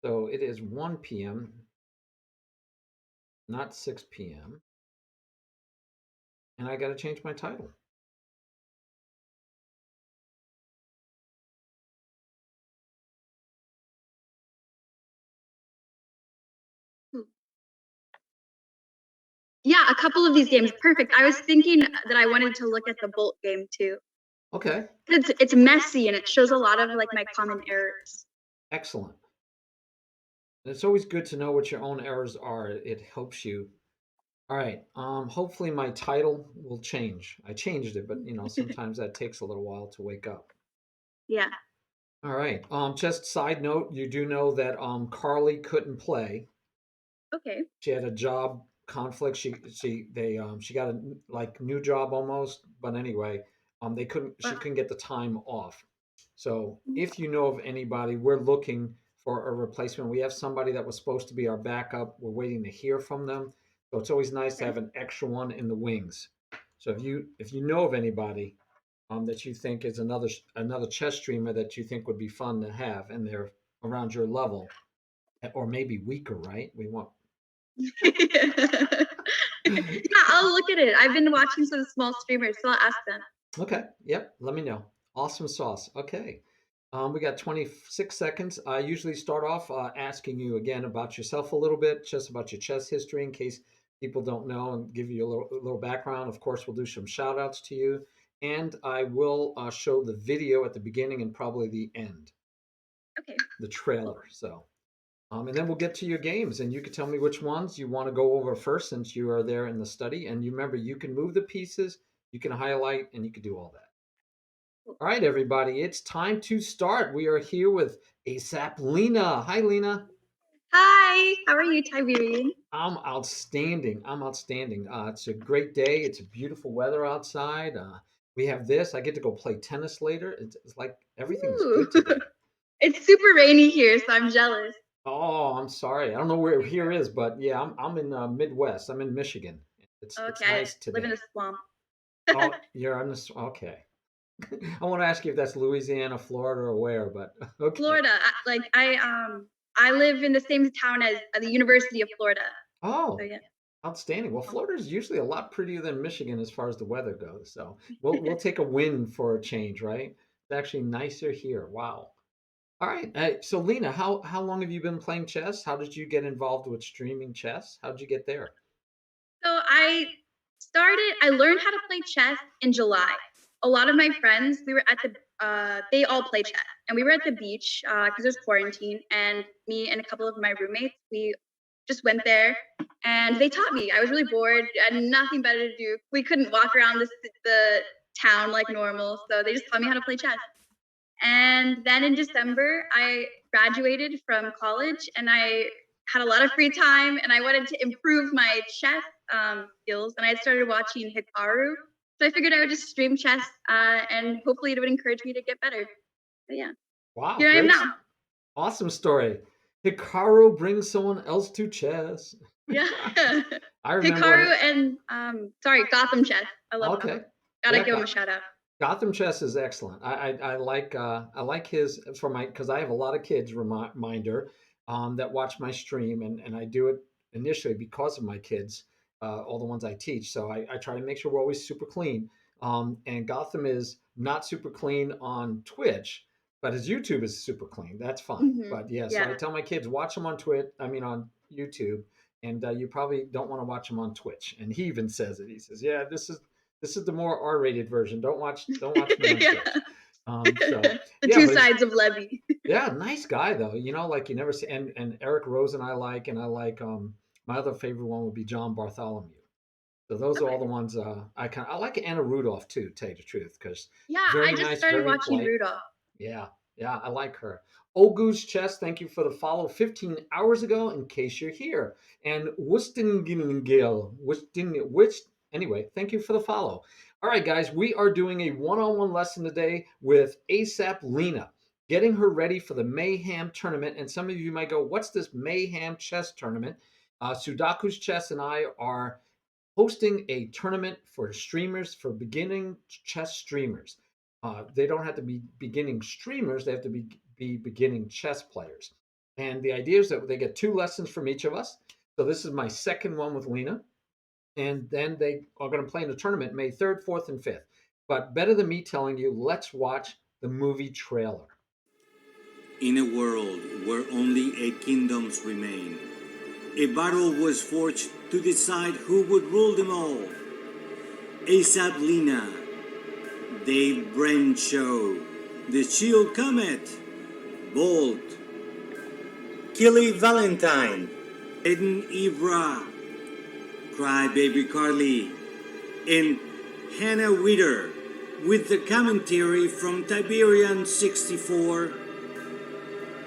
So it is 1 p.m., not 6 p.m., and I got to change my title. Yeah, a couple of these games. Perfect. I was thinking that I wanted to look at the Bolt game too. Okay, It's messy and it shows a lot of like my common errors. excellent. It's always good to know what your own errors are. It helps you. All right. Hopefully my title will change. I changed it, but sometimes that takes a little while to wake up. Yeah. All right. Just side note, you do know that Carly couldn't play. Okay. She had a job conflict. She got a like new job almost, but anyway, she Wow. couldn't get the time off. So if you know of anybody, we're looking for a replacement. We have somebody that was supposed to be our backup. We're waiting to hear from them. So it's always nice to Okay. have an extra one in the wings. So if you know of anybody that you think is another chess streamer that you think would be fun to have, and they're around your level, or maybe weaker, right? We want Yeah, I'll look at it. I've been watching some small streamers, so I'll ask them. Okay. Yep. Let me know. Awesome sauce. Okay. We got 26 seconds. I usually start off asking you again about yourself a little bit, just about your chess history in case people don't know, and give you a little background. Of course, we'll do some shout outs to you. And I will show the video at the beginning and probably the end, Okay. the Cool. trailer. So, and then we'll get to your games, and you can tell me which ones you want to go over first since you are there in the study. And you remember, you can move the pieces, you can highlight, and you can do all that. Cool. All right, everybody, it's time to start. We are here with ASAP Lena. Hi, Lena. Hi. How are you, Tiberian? I'm outstanding. I'm outstanding. It's a great day. It's a beautiful weather outside. We have this. I get to go play tennis later. It's like everything is Ooh. good today. It's super rainy here, so I'm jealous. Oh, I'm sorry. I don't know where here is, but yeah, I'm in Midwest. I'm in Michigan. It's Okay, I nice live in a today. swamp. Oh, you're on this. Okay. I want to ask you if that's Louisiana, Florida, or where, but okay. Florida. I live in the same town as the University of Florida. So Oh, yeah. outstanding. Well, Florida is usually a lot prettier than Michigan as far as the weather goes. So we'll take a win for a change, right? It's actually nicer here. Wow. All right. So Lena, how long have you been playing chess? How did you get involved with streaming chess? How did you get there? So I learned how to play chess in July. A lot of my friends, we were at they all play chess, and we were at the beach because there's quarantine, and me and a couple of my roommates, we just went there, and they taught me. I was really bored, I had nothing better to do. We couldn't walk around the town like normal, so they just taught me how to play chess. And then in December, I graduated from college and I had a lot of free time and I wanted to improve my chess skills. And I started watching Hikaru. So I figured I would just stream chess and hopefully it would encourage me to get better. But yeah, Wow, here I am great. now. Awesome story. Hikaru brings someone else to chess. Yeah. I remember when Hikaru and, sorry, Gotham Chess. I love Gotham. okay. Gotta Yeah, give him a shout out. Gotham Chess is excellent. I like his for my because I have a lot of kids reminder that watch my stream, and I do it initially because of my kids, all the ones I teach. So I try to make sure we're always super clean. And Gotham is not super clean on Twitch, but his YouTube is super clean. That's fine. Hmm. But yeah, so I Yeah. tell my kids watch him on Twitch. I mean on YouTube, and you probably don't want to watch him on Twitch. And he even says it. He says, "Yeah, this is the more R-rated version. Don't watch me on Yeah. Twitch." So The yeah, two but he's sides of Levy. yeah, nice guy though. Like you never see. And Eric Rosen I like my other favorite one would be John Bartholomew. So those are all the Okay. ones I like Anna Rudolph too. To tell you the truth, because Yeah, I very just nice, started very watching polite. Rudolph. Yeah, yeah, I like her. Old Goose Chess, thank you for the follow 15 hours ago, in case you're here. And which, anyway, thank you for the follow. All right, guys, we are doing a one on one lesson today with ASAP Lena, getting her ready for the MayHam tournament. And some of you might go, what's this MayHam chess tournament? Sudaku's Chess and I are hosting a tournament for streamers, for beginning chess streamers. They don't have to be beginning streamers, they have to be beginning chess players. And the idea is that they get 2 lessons from each of us. So this is my second one with Lena. And then they are going to play in a tournament May 3rd, 4th, and 5th. But better than me telling you, let's watch the movie trailer. In a world where only 8 kingdoms remain, a battle was forged to decide who would rule them all. Asap Lena, Dave Show, The Shield Comet, Bolt, Killy Valentine, Eden Ivra, Crybaby Carly, and Hannah Witter, with the commentary from Tiberian 64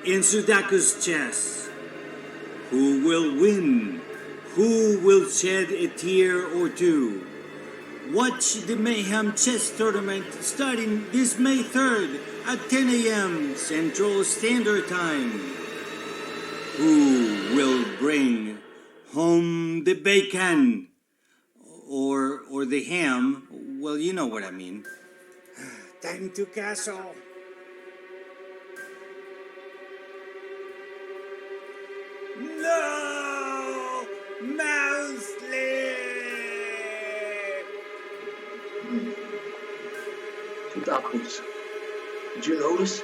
and Sudaku's chess. Who will win? Who will shed a tear or two? Watch the Mayhem Chess Tournament starting this May 3rd at 10 a.m. Central Standard Time. Who will bring home the bacon? Or the ham? Well, you know what I mean. Time to castle. No! Mouse slip! Sudakus, did you notice?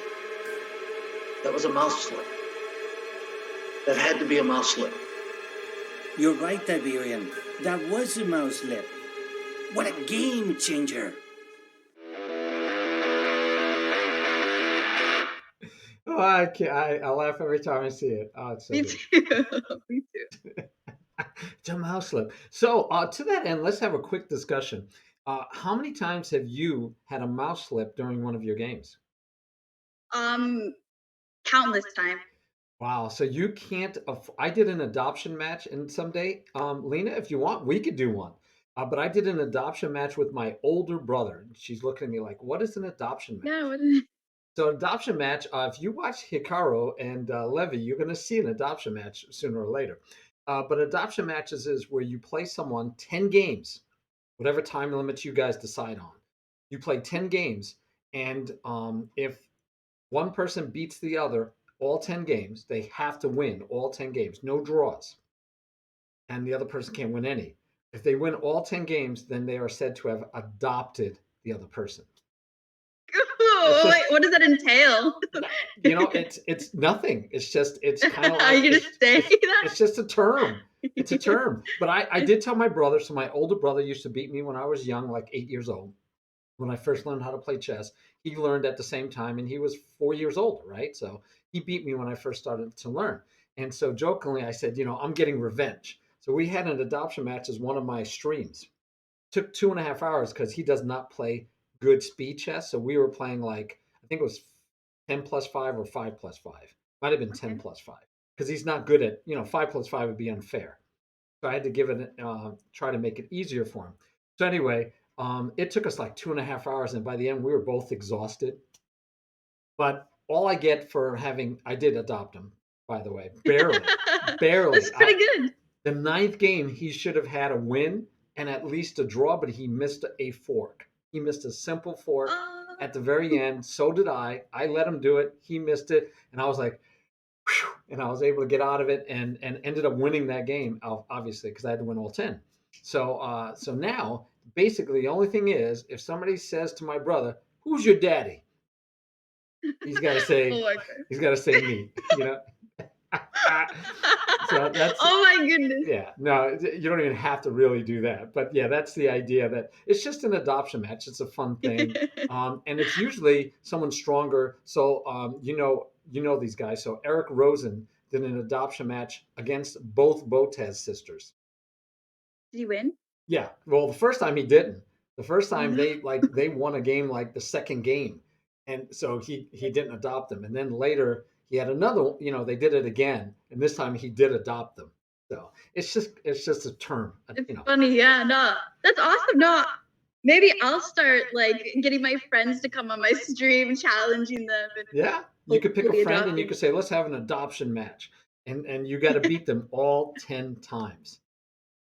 That was a mouse slip. That had to be a mouse slip. You're right, Tiberian. That was a mouse slip. What a game changer! Oh, I can't, I laugh every time I see it. Oh, it's so Me good. too. Me too. It's a mouse slip. So, to that end, let's have a quick discussion. How many times have you had a mouse slip during one of your games? Um, Countless time. Wow. So you can't. I did an adoption match, and someday, Lena, if you want, we could do one. But I did an adoption match with my older brother. She's looking at me like, "What is an adoption Yeah. match?" What is So, adoption match. If you watch Hikaru and Levi, you're going to see an adoption match sooner or later. But adoption matches is where you play someone 10 games, whatever time limits you guys decide on. You play 10 games, and if one person beats the other all 10 games, they have to win all 10 games, no draws, and the other person can't win any. If they win all 10 games, then they are said to have adopted the other person. It's just Wait, what does that entail? it's nothing. It's kind of Are like you gonna say that? it's just a term. It's a term. But I did tell my brother. So my older brother used to beat me when I was young, like 8 years old. When I first learned how to play chess, he learned at the same time, and he was 4 years older, right? So he beat me when I first started to learn. And so jokingly, I said, I'm getting revenge. So we had an adoption match as one of my streams. Took 2.5 hours because he does not play good speed chess. So we were playing like, I think it was 10 plus 5 or 5 plus 5. Might have been 10 Okay. plus 5 because he's not good at, 5 plus 5 would be unfair. So I had to give it, try to make it easier for him. So anyway, it took us like 2.5 hours, and by the end we were both exhausted. But all I get for I did adopt him, by the way, barely, barely. That's pretty good. The ninth game, he should have had a win and at least a draw, but he missed a fork. He missed a simple fork Uh, at the very end. So did I. I let him do it. He missed it, and I was like, whew, and I was able to get out of it and ended up winning that game, obviously, because I had to win all 10. So now basically the only thing is if somebody says to my brother, "Who's your daddy?" He's got to oh say my god. he's got to say me. So that's Oh my goodness. yeah. No, you don't even have to really do that. But yeah, that's the idea that it's just an adoption match. It's a fun thing, and it's usually someone stronger. So you know these guys. So Eric Rosen did an adoption match against both Botez sisters. Did you win? Yeah. Well, the first time he didn't. The first Oh time no. they won a game like the second game, and so he didn't adopt them. And then later he had another. They did it again, and this time he did adopt them. So it's just a term. It's funny, yeah, no. That's awesome. No, maybe I'll start like getting my friends to come on my stream, challenging them, and Yeah. You could pick a hopefully friend and you adopting. could say, let's have an adoption match, and you got to beat them all 10 times,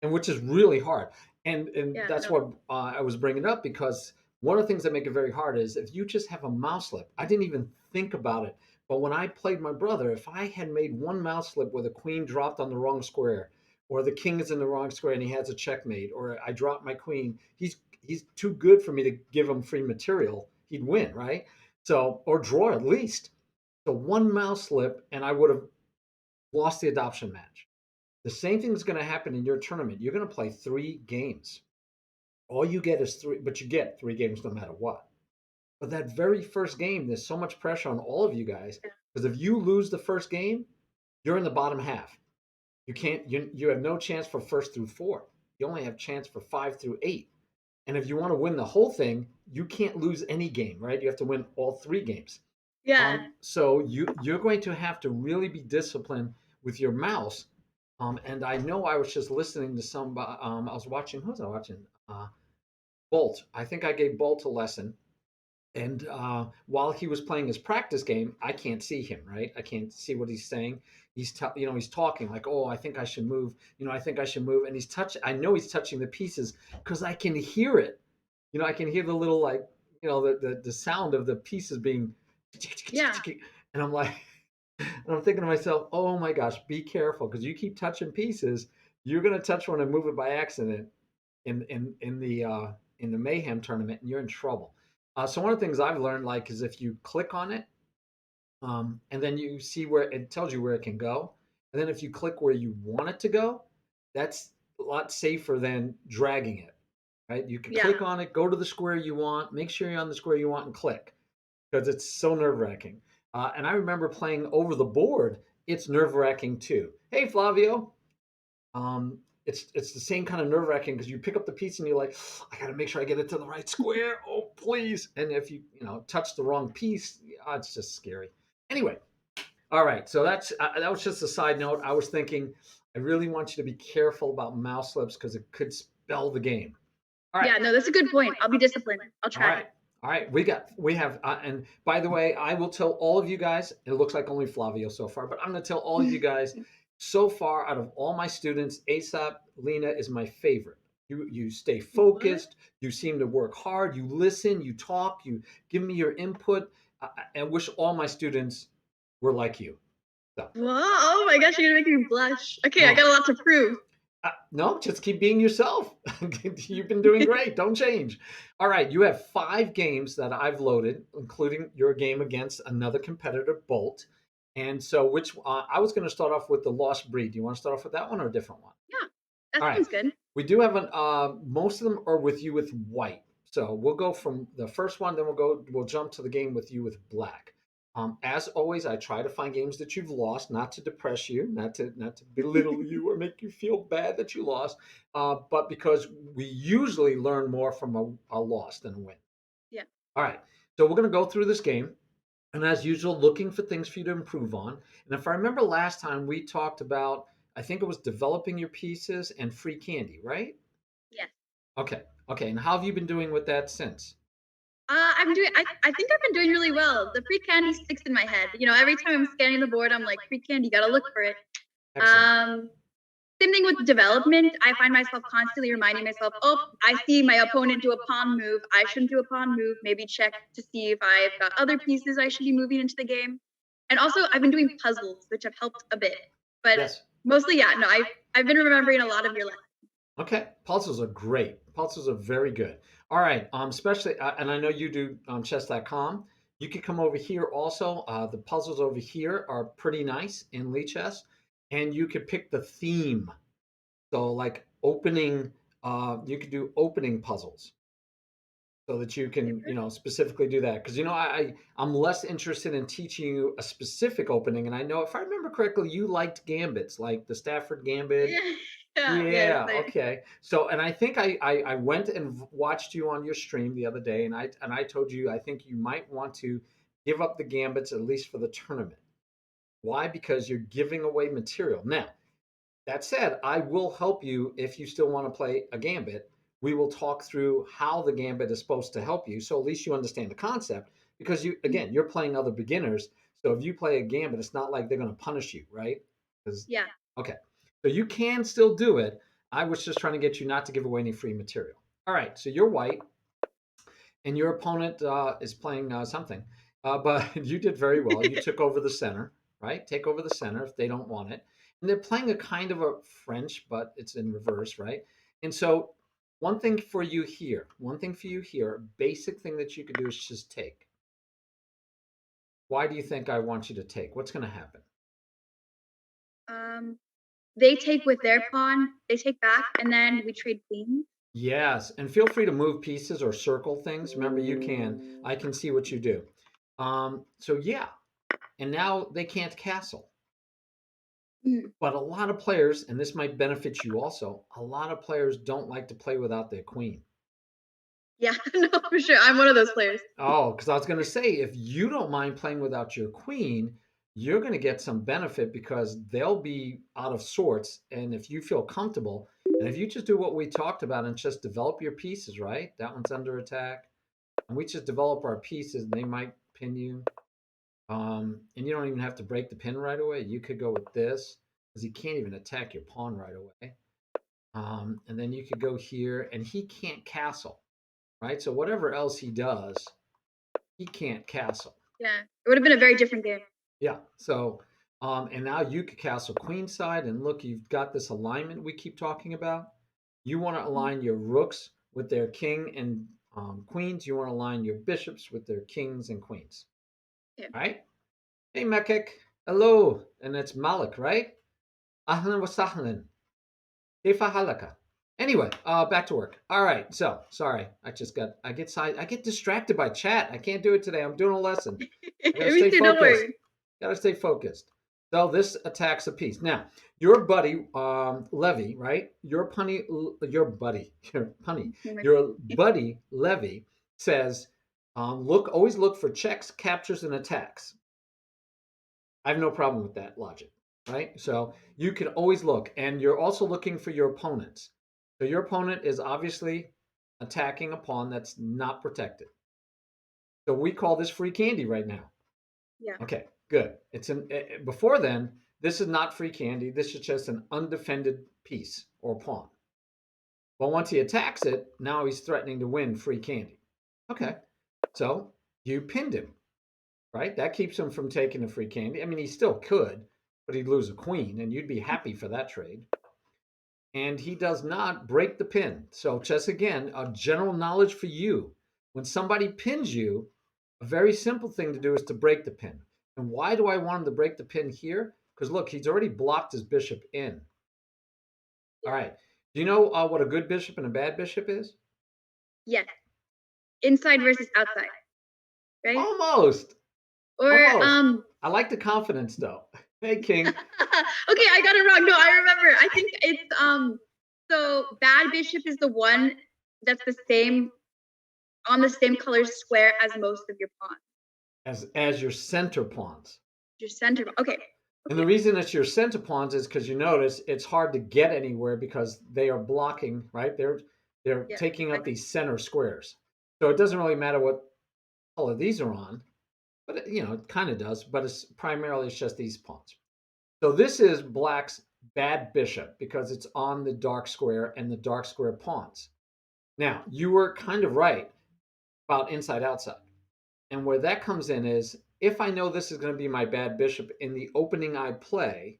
and which is really hard. And Yeah, that's no. what I was bringing up because one of the things that make it very hard is if you just have a mouse slip. I didn't even think about it, But when I played my brother, if I had made one mouse slip where the queen dropped on the wrong square, or the king is in the wrong square and he has a checkmate, or I dropped my queen, he's too good for me to give him free material. He'd win, right? So, or draw at least. So one mouse slip, and I would have lost the adoption match. The same thing is going to happen in your tournament. You're going to play 3 games. All you get is three, but you get 3 games no matter what. But that very first game, there's so much pressure on all of you guys because if you lose the first game, you're in the bottom half. You can't. You have no chance for first through 4. You only have chance for 5 through 8. And if you want to win the whole thing, you can't lose any game, right? You have to win all 3 games. Yeah. So you're going to have to really be disciplined with your mouse. And I know I was just listening to some. I was watching. Who was I watching? Bolt. I think I gave Bolt a lesson. And while he was playing his practice game, I can't see him, right? I can't see what he's saying. He's talking like, "Oh, I think I should move. I think I should move." And I know he's touching the pieces because I can hear it. I can hear the little like, the sound of the pieces being, Yeah. and I'm like, and I'm thinking to myself, "Oh my gosh, be careful because you keep touching pieces. You're gonna touch one and move it by accident, in the Mayhem tournament, and you're in trouble." So one of the things I've learned, like, is if you click on it, and then you see where it tells you where it can go, and then if you click where you want it to go, that's a lot safer than dragging it, right? You can Yeah. click on it, go to the square you want, make sure you're on the square you want, and click because it's so nerve wracking. And I remember playing over the board; it's nerve wracking too. Hey, Flavio. It's the same kind of nerve wracking because you pick up the piece and you're like, I got to make sure I get it to the right square. Oh, please! And if you touch the wrong piece, it's just scary. Anyway, all right. So that was just a side note. I was thinking, I really want you to be careful about mouse slips because it could spell the game. All right. Yeah, no, that's a good point. I'll be disciplined. I'll All try. right. All right. We have, and by the way, I will tell all of you guys, it looks like only Flavio so far, but I'm going to tell all of you guys so far out of all my students, ASAP, Lena is my favorite. You stay focused. You seem to work hard. You listen, you talk, you give me your input. I wish all my students were like you. So, Wow, oh my gosh, you're gonna make me blush. Okay, I no. got a lot to prove. No, just keep being yourself. You've been doing great. Don't change. All right, you have 5 games that I've loaded, including your game against another competitor, Bolt. And so, which I was going to start off with the Lost Breed. Do you want to start off with that one or a different one? Yeah, that All right, sounds good. we do have most of them are with you with white. So we'll go from the first one, then we'll jump to the game with you with black. As always, I try to find games that you've lost, not to depress you, not to belittle you or make you feel bad that you lost, but because we usually learn more from a loss than a win. Yeah. All right, so we're going to go through this game, and as usual, looking for things for you to improve on. And if I remember last time, we talked about, I think it was developing your pieces and free candy, right? Yes. Okay, okay. And how have you been doing with that since? I'm doing. I think I've been doing really well. The free candy sticks in my head. Every time I'm scanning the board, I'm like, free candy, gotta look for it. Excellent. Same thing with development. I find myself constantly reminding myself, oh, I see my opponent do a pawn move. I shouldn't do a pawn move. Maybe check to see if I've got other pieces I should be moving into the game. And also, I've been doing puzzles, which have helped a bit. But Yes. mostly, yeah, no, I've been remembering a lot of your lessons. Okay, puzzles are great. Puzzles are very good. All right, especially, and I know you do chess.com. You can come over here also. The puzzles over here are pretty nice in Lee Chess, and you could pick the theme. So, like opening, you could do opening puzzles so that you can, specifically do that. Because I'm less interested in teaching you a specific opening, and I know if I remember correctly, you liked gambits, like the Stafford Gambit. Yeah, yes. Yeah, okay. So, and I think I went and watched you on your stream the other day, and I told you I think you might want to give up the gambits at least for the tournament. Why? Because you're giving away material. Now, that said, I will help you if you still want to play a gambit. We will talk through how the gambit is supposed to help you, so at least you understand the concept. Because you're playing other beginners. So if you play a gambit, it's not like they're going to punish you, right? Because Yeah. Okay. So you can still do it. I was just trying to get you not to give away any free material. All right. So you're white, and your opponent is playing something. But you did very well. You took over the center, right? Take over the center if they don't want it. And they're playing a kind of a French, but it's in reverse, right? And so, one thing for you here, a basic thing that you could do is just take. Why do you think I want you to take? What's going to happen? Um, they take with their pawn, they take back, and then we trade queens. Yes, and feel free to move pieces or circle things. Remember, you can. I can see what you do. So yeah, and now they can't castle. Mm. But a lot of players, and this might benefit you also, a lot of players don't like to play without their queen. Yeah, no, for sure. I'm one of those players. Oh, because I was going to say, if you don't mind playing without your queen, you're going to get some benefit because they'll be out of sorts. And if you feel comfortable, and if you just do what we talked about and just develop your pieces, right? That one's under attack. And we just develop our pieces, and they might pin you. And you don't even have to break the pin right away. You could go with this because he can't even attack your pawn right away. And then you could go here, and he can't castle, right? So whatever else he does, he can't castle. Yeah, it would have been a very different game. Yeah. So, and now you could castle queenside, and look, you've got this alignment we keep talking about. You want to align your rooks with their king and queens. You want to align your bishops with their kings and queens. Yeah. All right. Hey, Mekik. Hello. And it's Malik, right? Ahlan wa sahlan. Kaifa halaka? Anyway, back to work. All right. So sorry, I get distracted by chat. I can't do it today. I'm doing a lesson. I gotta Me stay too, don't focused. worry. Gotta stay focused. So this attacks a piece. Now, your buddy, Levy, right? Your punny, your buddy Levy says, always look for checks, captures, and attacks. I have no problem with that logic, right? So you can always look, and you're also looking for your opponents. So your opponent is obviously attacking a pawn that's not protected. So we call this free candy right now. Yeah. Okay, good. Before then, this is not free candy. This is just an undefended piece or pawn. Well, once he attacks it, now he's threatening to win free candy. Okay, so you pinned him, right? That keeps him from taking the free candy. I mean, he still could, but he'd lose a queen, and you'd be happy for that trade. And he does not break the pin. So, just again, a general knowledge for you. When somebody pins you, a very simple thing to do is to break the pin. And why do I want him to break the pin here? Because look, he's already blocked his bishop in. All right. Do you know what a good bishop and a bad bishop is? Yes. Inside versus outside, right? Almost. Or Almost. I like the confidence though. Hey, King. Okay, I got it wrong. No, I remember. I think it's so bad bishop is the one that's the same on the same color square as most of your pawns. As your center pawns. Your center. Okay. And the reason it's your center pawns is because you notice it's hard to get anywhere because they are blocking, right? They're taking up these center squares. So it doesn't really matter what color these are on, but it kind of does. But it's just these pawns. So this is black's bad bishop because it's on the dark square and the dark square pawns. Now you were kind of right about inside outside, and where that comes in is if I know this is going to be my bad bishop in the opening I play,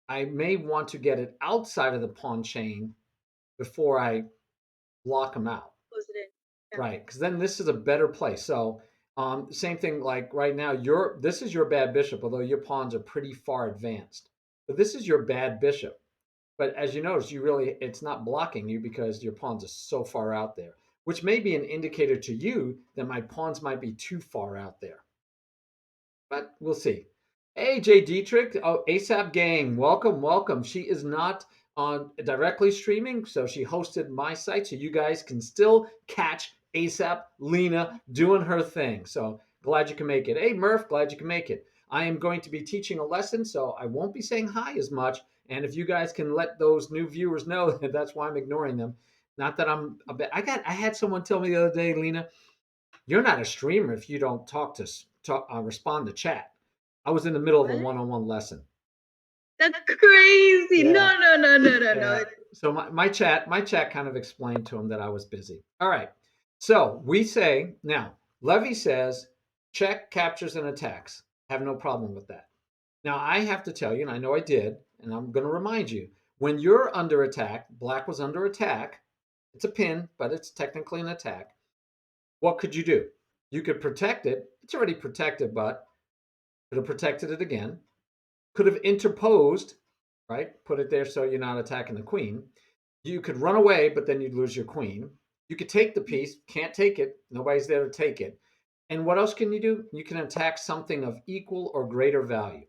I may want to get it outside of the pawn chain before I block them out. Close it in. Yeah. Right, because then this is a better play. So same thing like right now, this is your bad bishop, although your pawns are pretty far advanced. But this is your bad bishop. But as you notice, it's not blocking you because your pawns are so far out there, which may be an indicator to you that my pawns might be too far out there. But we'll see. Hey, Jay Dietrich. Oh, ASAP Gang. Welcome, welcome. She is not on directly streaming, so she hosted my site, so you guys can still catch ASAP Lena doing her thing. So glad you can make it. Hey, Murph, glad you can make it. I am going to be teaching a lesson, so I won't be saying hi as much. And if you guys can let those new viewers know, that's why I'm ignoring them. Not that I'm a bit. I had someone tell me the other day, Lena, you're not a streamer if you don't respond to chat. I was in the middle of a one-on-one lesson. That's crazy. Yeah. No. So my chat kind of explained to him that I was busy. All right. So we say now, Levy says check, captures, and attacks. Have no problem with that. Now, I have to tell you, and I know I did, and I'm going to remind you, when you're under attack, black was under attack. It's a pin, but it's technically an attack. What could you do? You could protect it. It's already protected, but could have protected it again. Could have interposed, right? Put it there so you're not attacking the queen. You could run away, but then you'd lose your queen. You could take the piece, can't take it. Nobody's there to take it. And what else can you do? You can attack something of equal or greater value.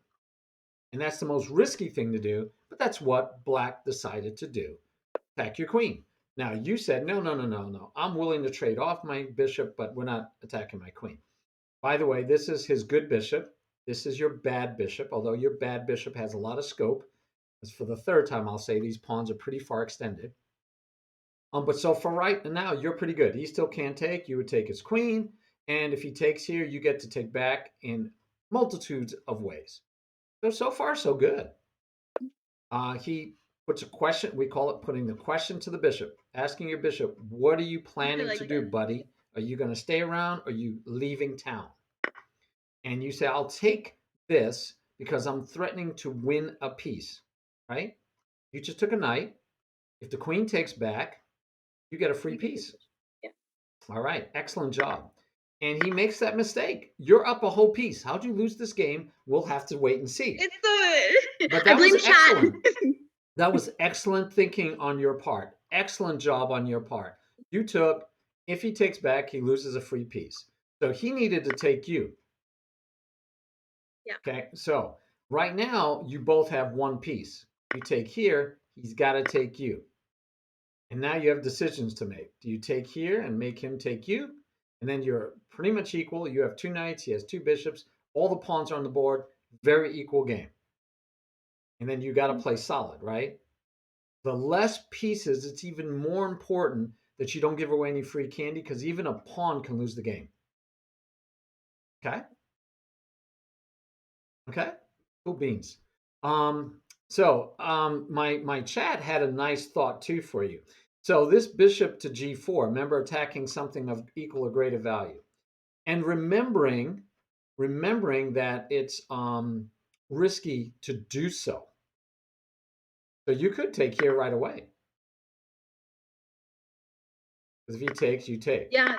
And that's the most risky thing to do, but that's what black decided to do. Attack your queen. Now you said, no, no, no, no, no. I'm willing to trade off my bishop, but we're not attacking my queen. By the way, this is his good bishop. This is your bad bishop, although your bad bishop has a lot of scope. As for the third time, I'll say these pawns are pretty far extended. But so for right now, you're pretty good. He still can't take. You would take his queen. And if he takes here, you get to take back in multitudes of ways. So far, so good. He puts a question. We call it putting the question to the bishop, asking your bishop, what are you planning like to do, that. buddy? Are you going to stay around? Or are you leaving town? And you say, I'll take this because I'm threatening to win a piece, right? You just took a knight. If the queen takes back, you get a free piece. Yeah. All right, excellent job. And he makes that mistake. You're up a whole piece. How'd you lose this game? We'll have to wait and see. It's the But I that was blame chat. excellent. That was excellent thinking on your part. Excellent job on your part. You took, if he takes back, he loses a free piece. So he needed to take you. Yeah. Okay, so right now you both have one piece. You take here, he's got to take you. And now you have decisions to make. Do you take here and make him take you? And then you're pretty much equal. You have two knights, he has two bishops, all the pawns are on the board, very equal game. And then you got to play solid, right? The less pieces, it's even more important that you don't give away any free candy because even a pawn can lose the game. Okay? Okay? Cool beans. My chat had a nice thought too for you. So this bishop to g4, remember attacking something of equal or greater value. And remembering that it's risky to do so. So you could take here right away. Because if he takes, you take. Yeah.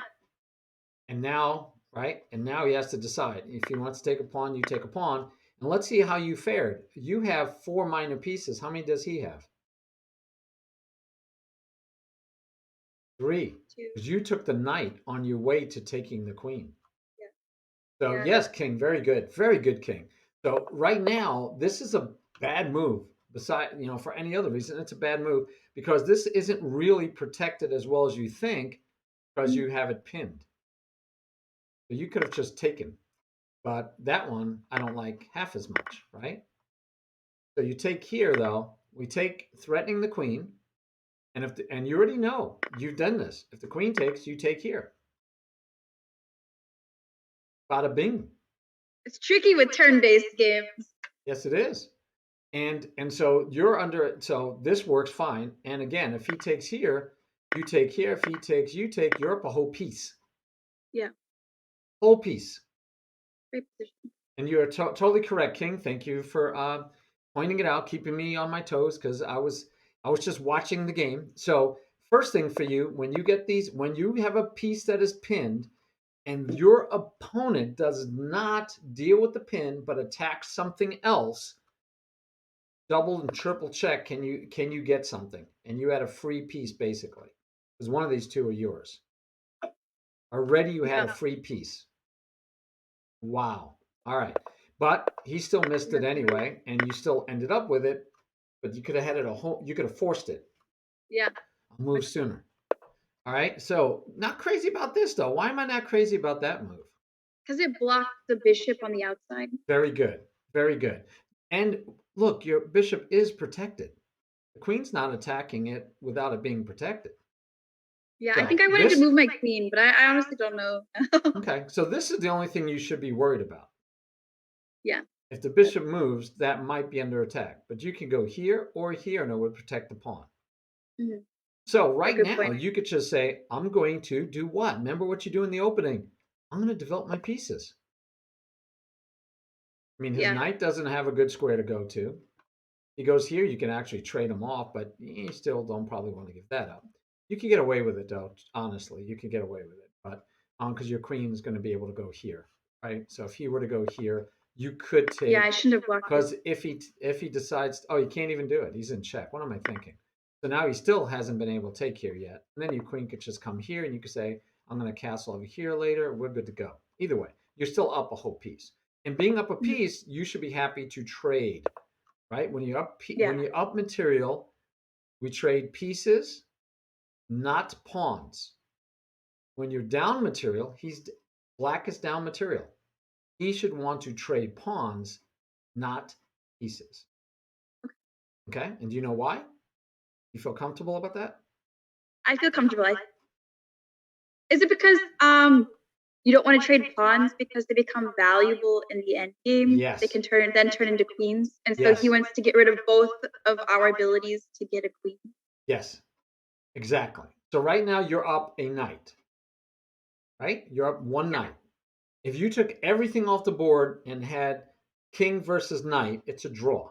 And now, right? And now he has to decide. If he wants to take a pawn, you take a pawn. And let's see how you fared. You have 4 minor pieces. How many does he have? 3. Because you took the knight on your way to taking the queen. Yeah. So yes, king, very good. Very good, king. So right now, this is a bad move. Besides, for any other reason, it's a bad move because this isn't really protected as well as you think because you have it pinned. So you could have just taken. But that one, I don't like half as much, right? So you take here, though. We take threatening the queen. And you already know, you've done this. If the queen takes, you take here. Bada bing. It's tricky with turn-based games. Yes, it is. And so you're under, so this works fine. And again, if he takes here, you take here. If he takes, you take, you're up a whole piece. Yeah. Whole piece. Great position. And you're totally correct, King. Thank you for pointing it out, keeping me on my toes, because I was just watching the game. So first thing for you, when you get these, when you have a piece that is pinned, and your opponent does not deal with the pin but attacks something else, double and triple check. Can you get something? And you had a free piece basically, because one of these two are yours. Already you had a free piece. Wow. All right. But he still missed it anyway, and you still ended up with it. But you could have had it you could have forced it. Yeah. I'll move sooner. All right. So not crazy about this though. Why am I not crazy about that move? Because it blocked the bishop on the outside. Very good. Very good. And look, your bishop is protected. The queen's not attacking it without it being protected. Yeah, So I think I wanted to move my queen, but I honestly don't know. Okay, so this is the only thing you should be worried about. Yeah. If the bishop moves, that might be under attack. But you can go here or here and it would protect the pawn. Mm-hmm. So right now, you could just say, I'm going to do what? Remember what you do in the opening. I'm going to develop my pieces. I mean, his Yeah. knight doesn't have a good square to go to. He goes here, you can actually trade him off, but you still don't probably want to give that up. You can get away with it though, honestly. You can get away with it, but because your queen is going to be able to go here, right? So if he were to go here, you could Yeah, take I shouldn't have blocked it. because if he decides, oh, he can't even do it. He's in check. What am I thinking? So now he still hasn't been able to take here yet. And then your queen could just come here, and you could say, I'm going to castle over here later. We're good to go. Either way, you're still up a whole piece. And being up a Mhm. piece, you should be happy to trade, right? Yeah. When you're up material, we trade pieces, not pawns. When you're down material, black is down material. He should want to trade pawns, not pieces. Okay? And do you know why? You feel comfortable about that? I feel comfortable. Is it because you don't want to trade pawns because they become valuable in the end game? They Yes. can turn into queens, and so he Yes. wants to get rid of both of our abilities to get a queen. Yes. Exactly. So right now you're up a knight, right? You're up one Yeah. knight. If you took everything off the board and had king versus knight, it's a draw.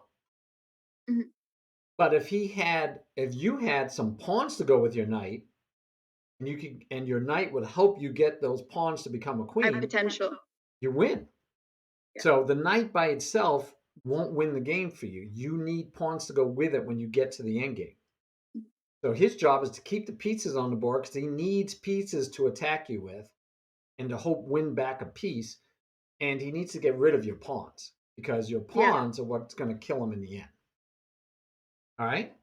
Mhm. But if you had some pawns to go with your knight, and your knight would help you get those pawns to become a I have queen, potential. you win. Yeah. So the knight by itself won't win the game for you. You need pawns to go with it when you get to the end game. Mhm. So his job is to keep the pieces on the board because he needs pieces to attack you with and to hope win back a piece. And he needs to get rid of your pawns because your Yeah. pawns are what's going to kill him in the end. All right.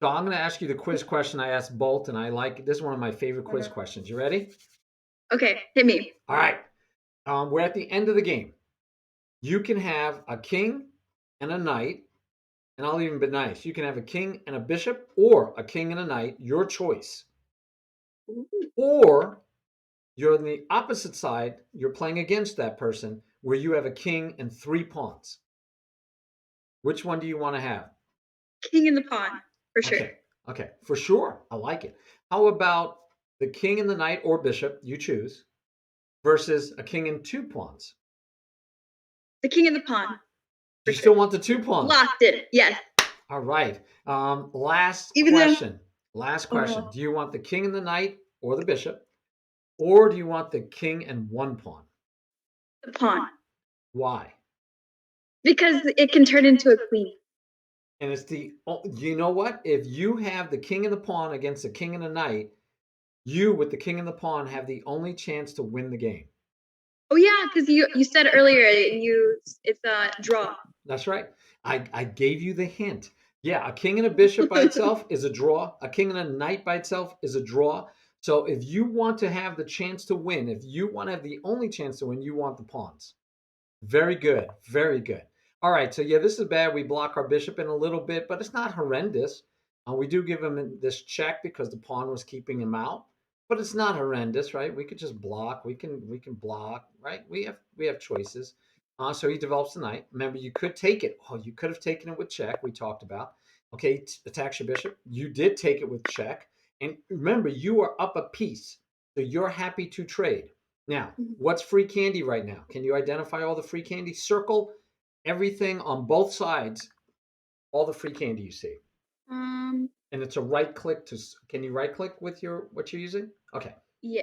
So I'm going to ask you the quiz question I asked Bolt, and this is one of my favorite quiz questions. You ready? Okay, hit me. All right. We're at the end of the game. You can have a king and a knight, and I'll even be nice. You can have a king and a bishop, or a king and a knight, your choice. Ooh. Or you're on the opposite side, you're playing against that person, where you have a king and 3 pawns. Which one do you want to have? King in the pawn, for sure. Okay, for sure. I like it. How about the king and the knight or bishop, you choose, versus a king and 2 pawns? The king in the pawn, Do for you sure. still want the 2 pawns? Locked it. Yes. All right. Last Even though. question. Last Oh question. no. Do you want the king and the knight or the bishop? Or do you want the king and 1 pawn? The pawn. Why? Because it can turn into a queen. And you know what? If you have the king and the pawn against the king and the knight, you with the king and the pawn have the only chance to win the game. Oh yeah, because you said earlier it's a draw. That's right. I gave you the hint. Yeah, a king and a bishop by itself is a draw. A king and a knight by itself is a draw. So if you want to have the chance to win, if you want to have the only chance to win, you want the pawns. Very good. Very good. All right. So yeah, this is bad. We block our bishop in a little bit, but it's not horrendous. We do give him this check because the pawn was keeping him out, but it's not horrendous, right? We could just block. We can block, right? We have choices. So he develops the knight. Remember, you could take it. Oh, you could have taken it with check. We talked about. Okay, attacks your bishop. You did take it with check, and remember, you are up a piece, so you're happy to trade. Now, Mhm. what's free candy right now? Can you identify all the free candy? Circle everything on both sides, all the free candy you see. Um. And it's a right click can you right click with what you're using? Okay. Yeah.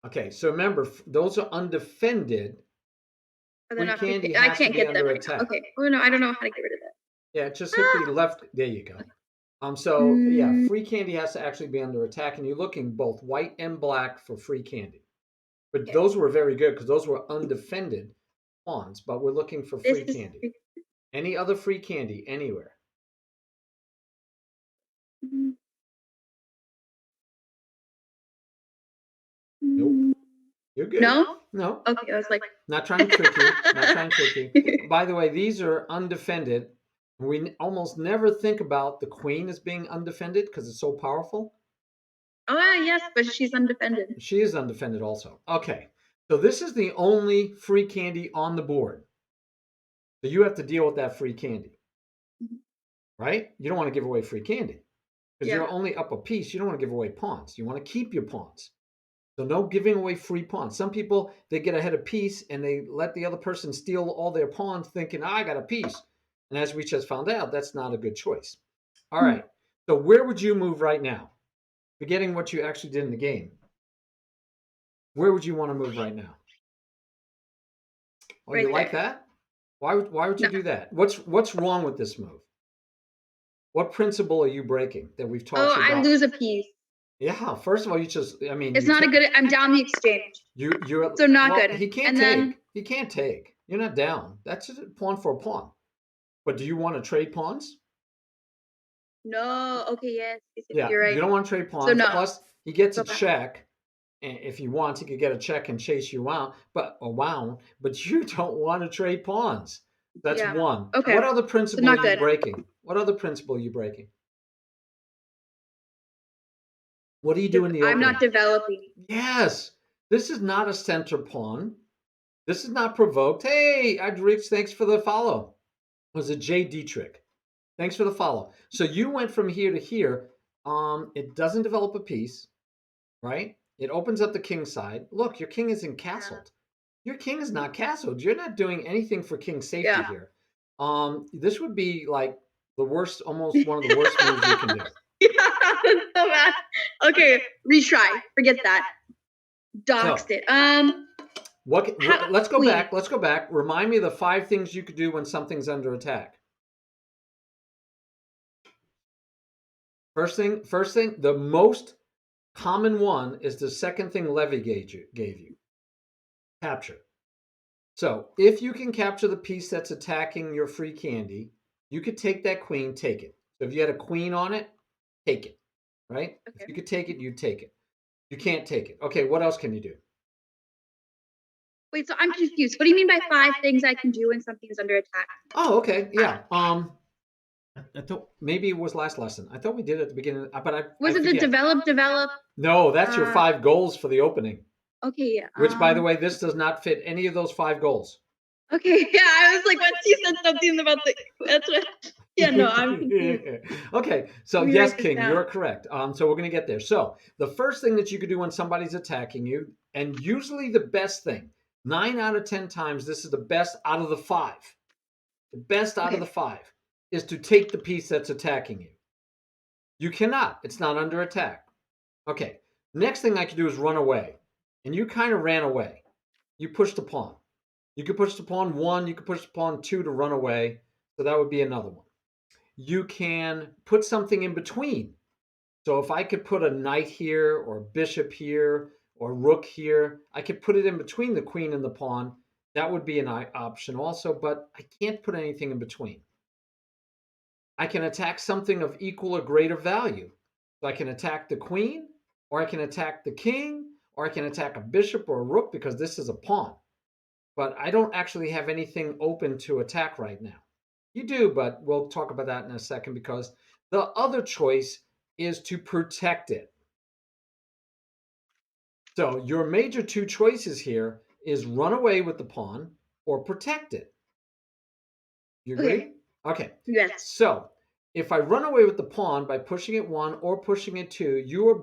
Okay. So remember, those are undefended. But they're Free not free. candy I has to can't be get them under right now. attack. Okay. Oh no, I don't know how to get rid of that. Yeah, just hit the Ah. left. There you go. Okay. So yeah, Mm, free candy has to actually be under attack, and you're looking both white and black for free candy. But okay. those were very good because those were undefended pawns. But we're looking for This free is. candy. Any other free candy anywhere? Mm, Nope. mm. You're good. No. No, Okay. I was like. not trying to trick you. Not trying to trick you. By the way, these are undefended. We almost never think about the queen as being undefended because it's so powerful. Oh yes, but she's undefended. She is undefended also. Okay. So this is the only free candy on the board. So you have to deal with that free candy, Mhm. right? You don't want to give away free candy because Yeah. you're only up a piece. You don't want to give away pawns. You want to keep your pawns. So no giving away free pawns. Some people, they get ahead of piece and they let the other person steal all their pawns thinking, I got a piece. And as we just found out, that's not a good choice. All Hmm. right. So where would you move right now? Forgetting what you actually did in the game. Where would you want to move right now? Oh, Right you like there. that? Why would you No. do that? What's wrong with this move? What principle are you breaking that we've taught Oh, you I about? lose a piece. Yeah, first of all, I mean, It's not a good. I'm down the exchange, you're, so not well, good. he can't And then take. He can't take. You're not down. That's a pawn for a pawn. But do you want to trade pawns? no. Okay, yes, Yeah, you're you right. don't want to trade So pawns. no, Plus, he gets a go back. check. And if he wants, he could get a check and chase you out. But you don't want to trade pawns. That's Yeah. one. Okay. What other So principle are not you good. breaking? What other principle are you breaking? What do you do in the I'm not opening? developing. Yes, this is not a center pawn. This is not provoked. Hey, Adrix, thanks for the follow. Was it Jay Dietrich? Thanks for the follow. So you went from here to here. It doesn't develop a piece, right? It opens up the king side. Look, your king isn't Yeah. castled. Your king is not castled. You're not doing anything for king safety Yeah. here. This would be like the worst, almost one of the worst moves you can do. Yeah, that's so bad. Okay, retry. Forget that. Doxed So, it. what? How Let's go queen. back. Let's go back. Remind me of the 5 things you could do when something's under attack. First thing, the most common one is the second thing Levy gave you. Capture. So if you can capture the piece that's attacking your free candy, you could take that queen, take it. So if you had a queen on it, take it. Right? If Okay. you could take it, you take it. You can't take it. Okay, what else can you do? Wait, so I'm confused. What do you mean by 5 things I can do when something's under attack? Oh, okay. Yeah. I thought maybe it was last lesson. I thought we did it at the beginning, but I Was it the forget. develop? No, that's your Uh, 5 goals for the opening. okay. Which, by the way, this does not fit any of those 5 goals. Okay. Yeah, I was like, once you said something about the. That's what. Yeah, no, I'm confused. Okay, so Let me yes, write this King, down. you're correct. So we're going to get there. So the first thing that you could do when somebody's attacking you, and usually the best thing, 9 out of 10 times, this is the best out of the 5. The best out of Okay. the 5 is to take the piece that's attacking you. You cannot. It's not under attack. Okay. Next thing I can do is run away. And you kind of ran away. You pushed the pawn. You could push the pawn 1, you could push the pawn 2 to run away. So that would be another one. You can put something in between. So if I could put a knight here or bishop here or rook here, I could put it in between the queen and the pawn. That would be an option also, but I can't put anything in between. I can attack something of equal or greater value. So I can attack the queen, or I can attack the king, or I can attack a bishop or a rook because this is a pawn. But I don't actually have anything open to attack right now. You do, but we'll talk about that in a second because the other choice is to protect it. So your major 2 choices here is run away with the pawn or protect it. You Okay. agree? Okay. Yes. So if I run away with the pawn by pushing it 1 or pushing it 2, you are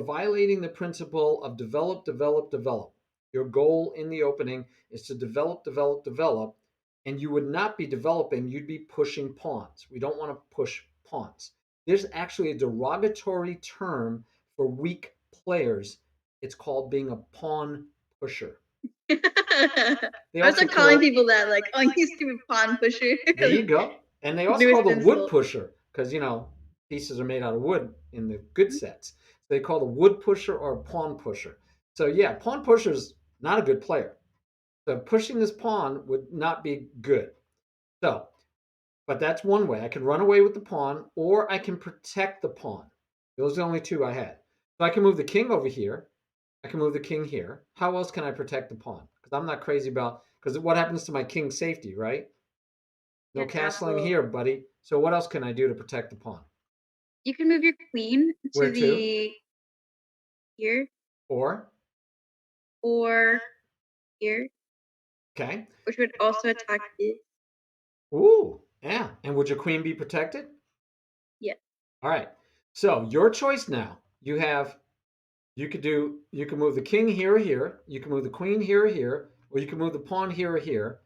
violating the principle of develop, develop, develop. Your goal in the opening is to develop, develop, develop, and you would not be developing, you'd be pushing pawns. We don't want to push pawns. There's actually a derogatory term for weak players. It's called being a pawn pusher. I They was also like calling call people that, like, oh, you stupid pawn pusher. There you go. And they also call Newest the wood insult. pusher because pieces are made out of wood in the good sets. They call the wood pusher or a pawn pusher. So yeah, pawn pusher's not a good player. So pushing this pawn would not be good. So, but that's one way. I can run away with the pawn, or I can protect the pawn. Those are the only 2 I had. So I can move the king over here. I can move the king here. How else can I protect the pawn? Because I'm not crazy about because what happens to my king's safety, right? No Yeah. castling here, buddy. So what else can I do to protect the pawn? You can move your queen Where to to? the here Or or here, okay. which would also attack this. Ooh, yeah. And would your queen be protected? Yeah. All right. So your choice now. You have You can move the king here or here, you can move the queen here or here, or you can move the pawn here or here.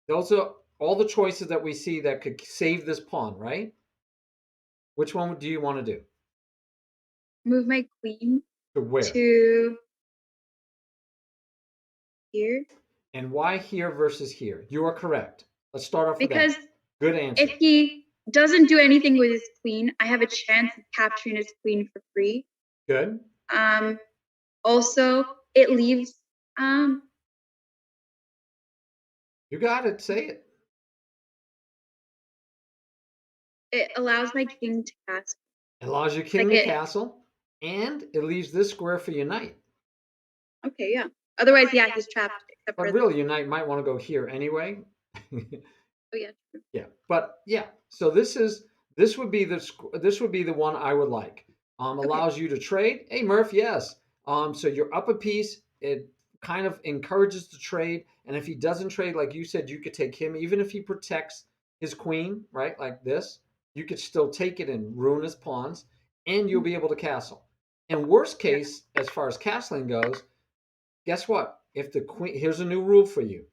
Those are all the choices that we see that could save this pawn, right? Which one do you want to do? Move my queen To where? to here And why here versus here? You are correct. Let's start off with because that. Good if answer. he doesn't do anything with his queen, I have a chance of capturing his queen for free. Good. Um, also, it leaves. You got it. Say it. It allows my king to castle. It allows your king Like to it. castle, and it leaves this square for your knight. Okay, yeah. Otherwise, yeah, he's trapped. Except But for really, your knight might want to go here anyway. oh yeah. Yeah, but yeah. So this would be the one I would like. Okay. Allows you to trade. Hey Murph, yes. So you're up a piece. It kind of encourages the trade. And if he doesn't trade, like you said, you could take him, even if he protects his queen, right? Like this, you could still take it and ruin his pawns, and you'll be able to castle. And worst Yeah. case, as far as castling goes, guess what? If the queen, here's a new rule for you.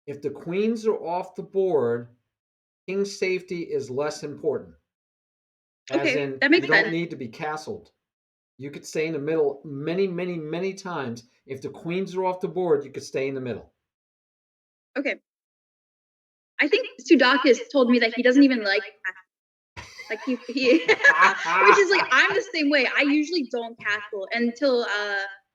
If the queens are off the board, king's safety is less important. As Okay, in, that you makes don't sense. need to be castled. You could stay in the middle many, many, many times. If the queens are off the board, you could stay in the middle. Okay. I think Sudakis told me that he doesn't even like castle. Like he which is like I'm the same way. I usually don't castle until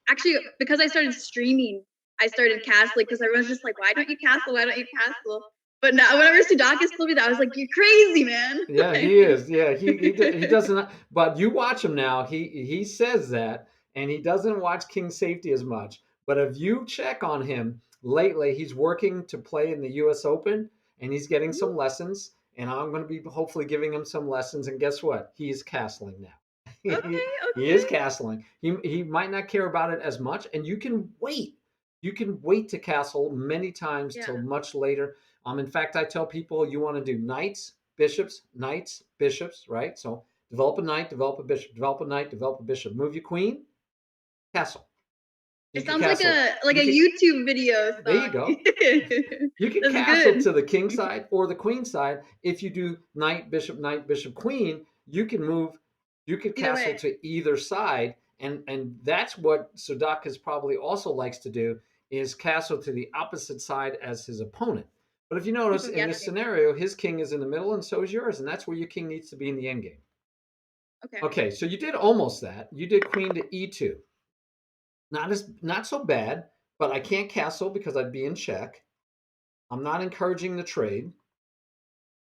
actually because I started streaming, I started castling because everyone's just like, why don't you castle? Why don't you castle? But now whenever Sudakis told me that, I was like, you're crazy, man. Yeah, he is. Yeah, he doesn't. But you watch him now. He says that, and he doesn't watch King Safety as much. But if you check on him lately, he's working to play in the U.S. Open, and he's getting some lessons. And I'm going to be hopefully giving him some lessons. And guess what? He's castling now. Okay, He is okay. castling. He might not care about it as much, and you can wait. You can wait to castle many times Yeah. till much later. In fact, I tell people you want to do knights, bishops, right? So develop a knight, develop a bishop, develop a knight, develop a bishop. Move your queen, castle. You It can sounds like castle. a You can. YouTube video There you song. go. You can That's castle good. to the king side or the queen side. If you do knight, bishop, queen, you can move. You could Either castle way. to either side, and that's what Sudakas probably also likes to do is castle to the opposite side as his opponent. But if you Keep notice him in this guessing. scenario, his king is in the middle, and so is yours, and that's where your king needs to be in the end game. Okay. Okay, so you did almost that. You did queen to e2. Not so bad, but I can't castle because I'd be in check. I'm not encouraging the trade.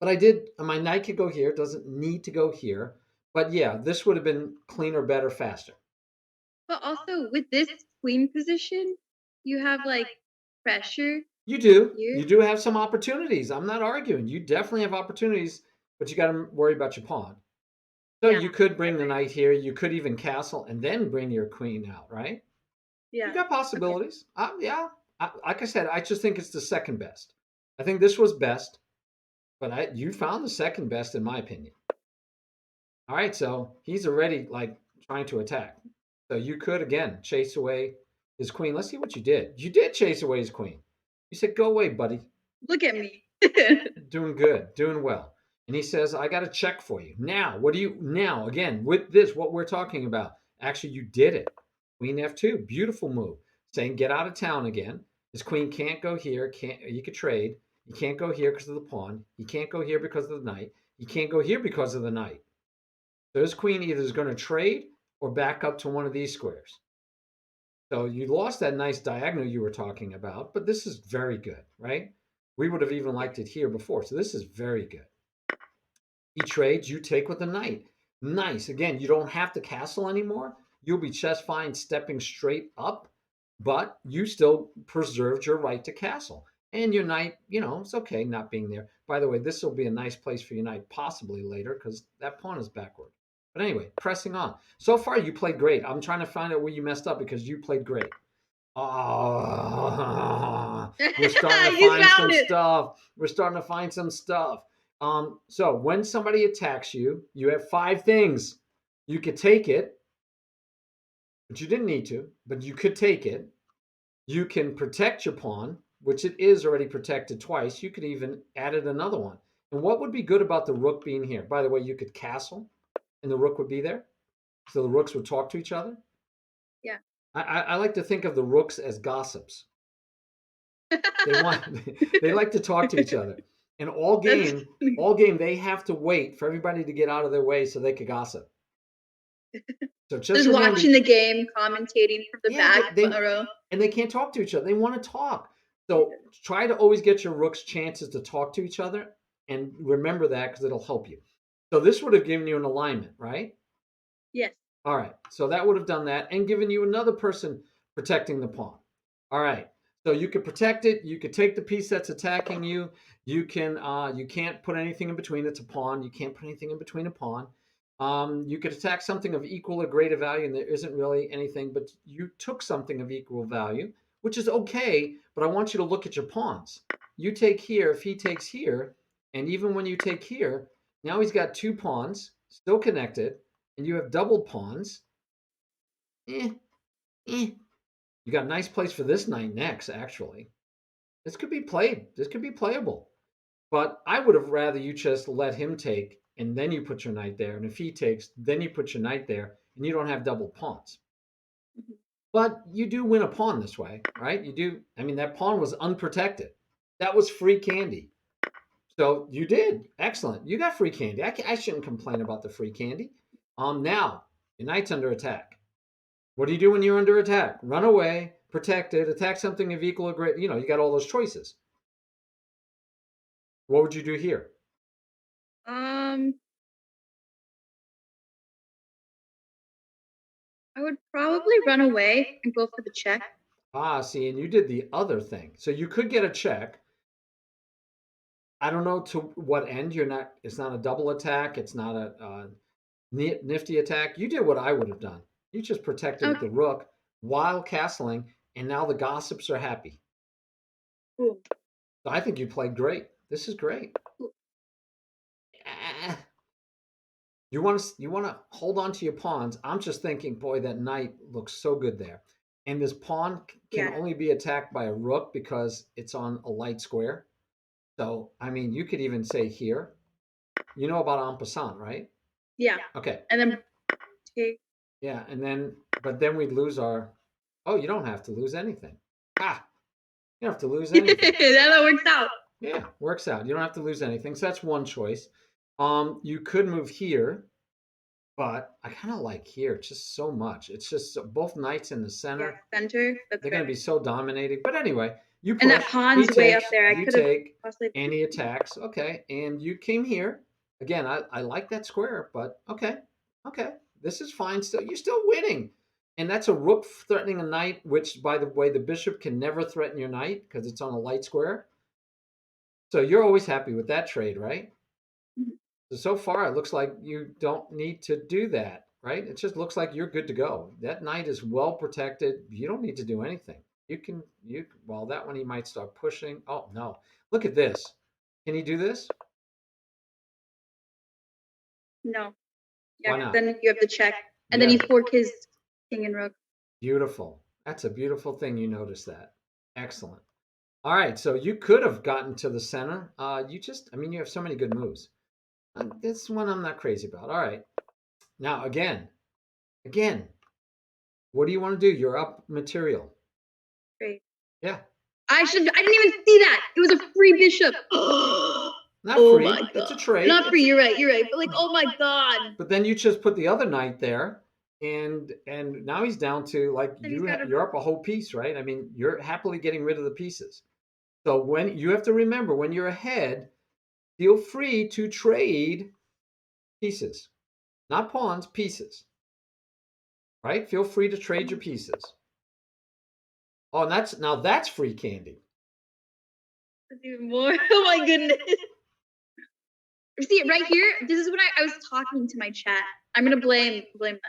But I did, my knight could go here, doesn't need to go here. But yeah, this would have been cleaner, better, faster. But also with this queen position, you have like pressure You do. here. You do have some opportunities. I'm not arguing. You definitely have opportunities, but you got to worry about your pawn. So Yeah. you could bring Right, the right. knight here. You could even castle and then bring your queen out, right? You Yeah. got Okay. possibilities. Yeah. Like I said, I just think it's the second best. I think this was best, but you found the second best in my opinion. All right, so he's already like trying to attack. So you could again chase away his queen. Let's see what you did. You did chase away his queen. You said, "Go away, buddy." Look at me. Doing good, doing well. And he says, "I got a check for you." Now, what do you now again with this? What we're talking about? Actually, you did it. Queen F2, beautiful move. Saying, "Get out of town again." His queen can't go here. Can't you could trade? You can't go here because of the pawn. You can't go here because of the knight. You can't go here because of the knight. So his queen either is going to trade or back up to one of these squares. So you lost that nice diagonal you were talking about, but this is very good, right? We would have even Yeah. liked it here before. So this is very good. He trades, you take with the knight. Nice. Again, you don't have to castle anymore. You'll be just fine stepping straight up, but you still preserved your right to castle. And your knight, it's okay not being there. By the way, this will be a nice place for your knight possibly later because that pawn is backward. But anyway, pressing on. So far, you played great. I'm trying to find out where you messed up because you played great. Oh, we're starting to You find found some it. stuff. We're starting to find some stuff. So when somebody attacks you, you have five things. You could take it, but you didn't need to, but you could take it. You can protect your pawn, which it is already protected twice. You could even added another one. And what would be good about the rook being here? By the way, you could castle and the rook would be there. So the rooks would talk to each other. Yeah. I like to think of the rooks as gossips. They want they like to talk to each other. And all game, they have to wait for everybody to get out of their way so they could gossip. So just remember, watching the game, commentating from the back row. And they can't talk to each other. They want to talk. So try to always get your rooks chances to talk to each other, and remember that because it'll help you. So this would have given you an alignment, right? Yes. All right. So that would have done that and given you another person protecting the pawn. All right. So you could protect it. You could take the piece that's attacking you. You can. You can't put anything in between. It's a pawn. You can't put anything in between a pawn. You could attack something of equal or greater value, and there isn't really anything, but you took something of equal value, which is okay, but I want you to look at your pawns. You take here, if he takes here, and even when you take here, now he's got two pawns, still connected, and you have doubled pawns. You got a nice place for this knight next, actually. This could be played. This could be playable. But I would have rather you just let him take and then you put your knight there. And if he takes, then you put your knight there and you don't have double pawns. Mm-hmm. But you do win a pawn this way, right? You do. I mean, that pawn was unprotected. That was free candy. So you did. Excellent. You got free candy. I shouldn't complain about the free candy. Now, your knight's under attack. What do you do when you're under attack? Run away, protect it, attack something of equal or great. You got all those choices. What would you do here? I would probably run away and go for the check. See, and you did the other thing. So you could get a check. I don't know to what end. It's not a double attack. It's not a nifty attack. You did what I would have done. You just protected the rook while castling, and now the gossips are happy. Cool. So I think you played great. This is great. Cool. You want to hold on to your pawns. I'm just thinking, boy, that knight looks so good there. And this pawn can only be attacked by a rook because it's on a light square. So, I mean, you could even say here. You know about en passant, right? Yeah. Okay. And then take. Yeah, but then we'd lose our. Oh, you don't have to lose anything. You don't have to lose anything. That works out. Yeah, works out. You don't have to lose anything. So that's one choice. You could move here, but I kind of like here just so much. It's just both knights in the center. Yeah, center. They're going to be so dominating. But anyway, you push. And that pawn's way up there. You take, and he attacks. Okay, and you came here. Again, I like that square, but okay. This is fine still. You're still winning. And that's a rook threatening a knight, which, by the way, the bishop can never threaten your knight because it's on a light square. So you're always happy with that trade, right? Mm-hmm. So far, it looks like you don't need to do that, right? It just looks like you're good to go. That knight is well protected. You don't need to do anything. Well, that one he might start pushing. Oh, no. Look at this. Can he do this? No. Yeah, why not? Then you have the check. And then you fork his king and rook. Beautiful. That's a beautiful thing. You noticed that. Excellent. All right. So you could have gotten to the center. You have so many good moves. This one I'm not crazy about. All right. Now, again, what do you want to do? You're up material. Great. Yeah. I didn't even see that. It was a free bishop. Not free. My God. It's a trade. Not free. You're right. But like, oh my God. But then you just put the other knight there, and now he's down to like you're up a whole piece, right? I mean, you're happily getting rid of the pieces. So when you have to remember when you're ahead, feel free to trade pieces, not pawns, pieces. Right? Feel free to trade your pieces. Oh, and that's free candy. That's even more. Oh my goodness. See it right here. This is when I was talking to my chat. I'm gonna blame them.